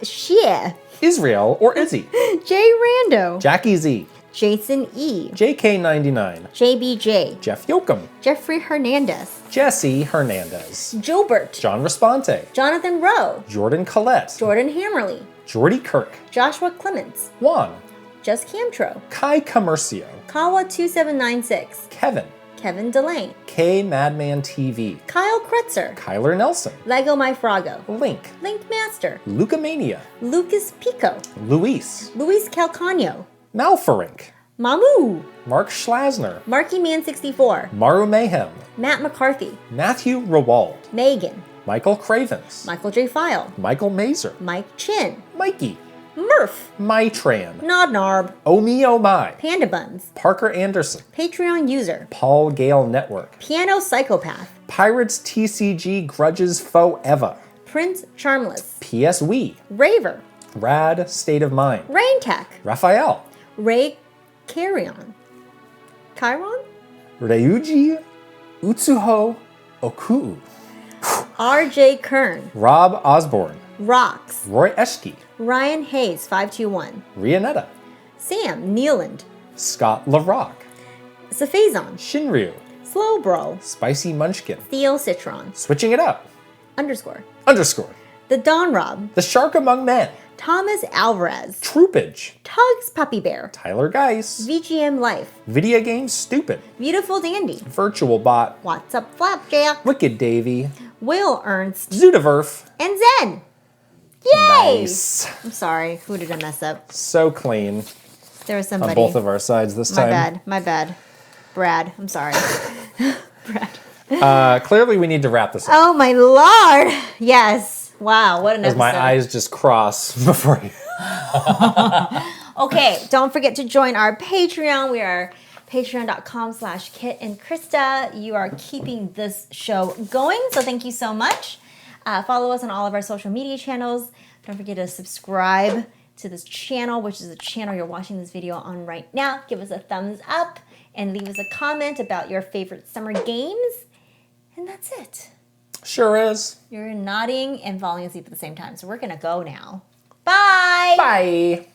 Shea. Israel or Izzy. Jay Rando. Jackie Z. Jason E. JK99. JBJ. Jeff Yoakum. Jeffrey Hernandez. Jesse Hernandez. Gilbert. John Responte. Jonathan Rowe. Jordan Collette. Jordan Hammerly. Jordy Kirk. Joshua Clements. Juan. Just Camtro. Kai Commercio. Kawa2796. Kevin. Kevin Delane. K Madman TV. Kyle Kretzer. Kyler Nelson. Lego My Frago. Link. Link Master. Lucamania. Lucas Pico. Luis. Luis Calcano. Malfarink. Mamu. Mark Schlasner. Marky Man 64. Maru Mayhem. Matt McCarthy. Matthew Rawald. Megan. Michael Cravens. Michael J. File. Michael Mazer. Mike Chin. Mikey. Murph. Mytran. Nod Narb. Oh Me Oh My. Panda Buns. Parker Anderson. Patreon user. Paul Gale Network. Piano Psychopath. Pirates TCG Grudges Forever. Prince Charmless. PS Wii. Raver. Rad State of Mind. Rain Tech. Raphael. Ray Carrion. Chiron? Ryuji Utsuho Okuu. RJ Kern. Rob Osborne. Rocks. Roy Eschke. Ryan Hayes 521. Rianetta. Sam Nealand. Scott LaRock. Safazon. Shinryu. Slow Bro. Spicy Munchkin. Theo Citron. Switching it up. Underscore. Underscore. The Don Rob. The Shark Among Men. Thomas Alvarez. Troopage. Tugs Puppy Bear. Tyler Geis. VGM Life. Video Game Stupid. Beautiful Dandy. Virtual Bot. What's Up Flapjack. Wicked Davy. Will Ernst. Zoodiverf. And Zen. Yay! Nice. I'm sorry. Who did I mess up? So clean There was on somebody. both of our sides this My time. bad. My bad. Brad. I'm sorry. Brad. Clearly, we need to wrap this up. Oh my lord. Yes. Wow. What an As episode. my eyes just cross before you. Okay, don't forget to join our Patreon. We are patreon.com/Kit and Krysta. You are keeping this show going, so thank you so much. Follow us on all of our social media channels. Don't forget to subscribe to this channel, which is the channel you're watching this video on right now. Give us a thumbs up and leave us a comment about your favorite summer games. And that's it. Sure is. You're nodding and falling asleep at the same time, so we're going to go now. Bye! Bye.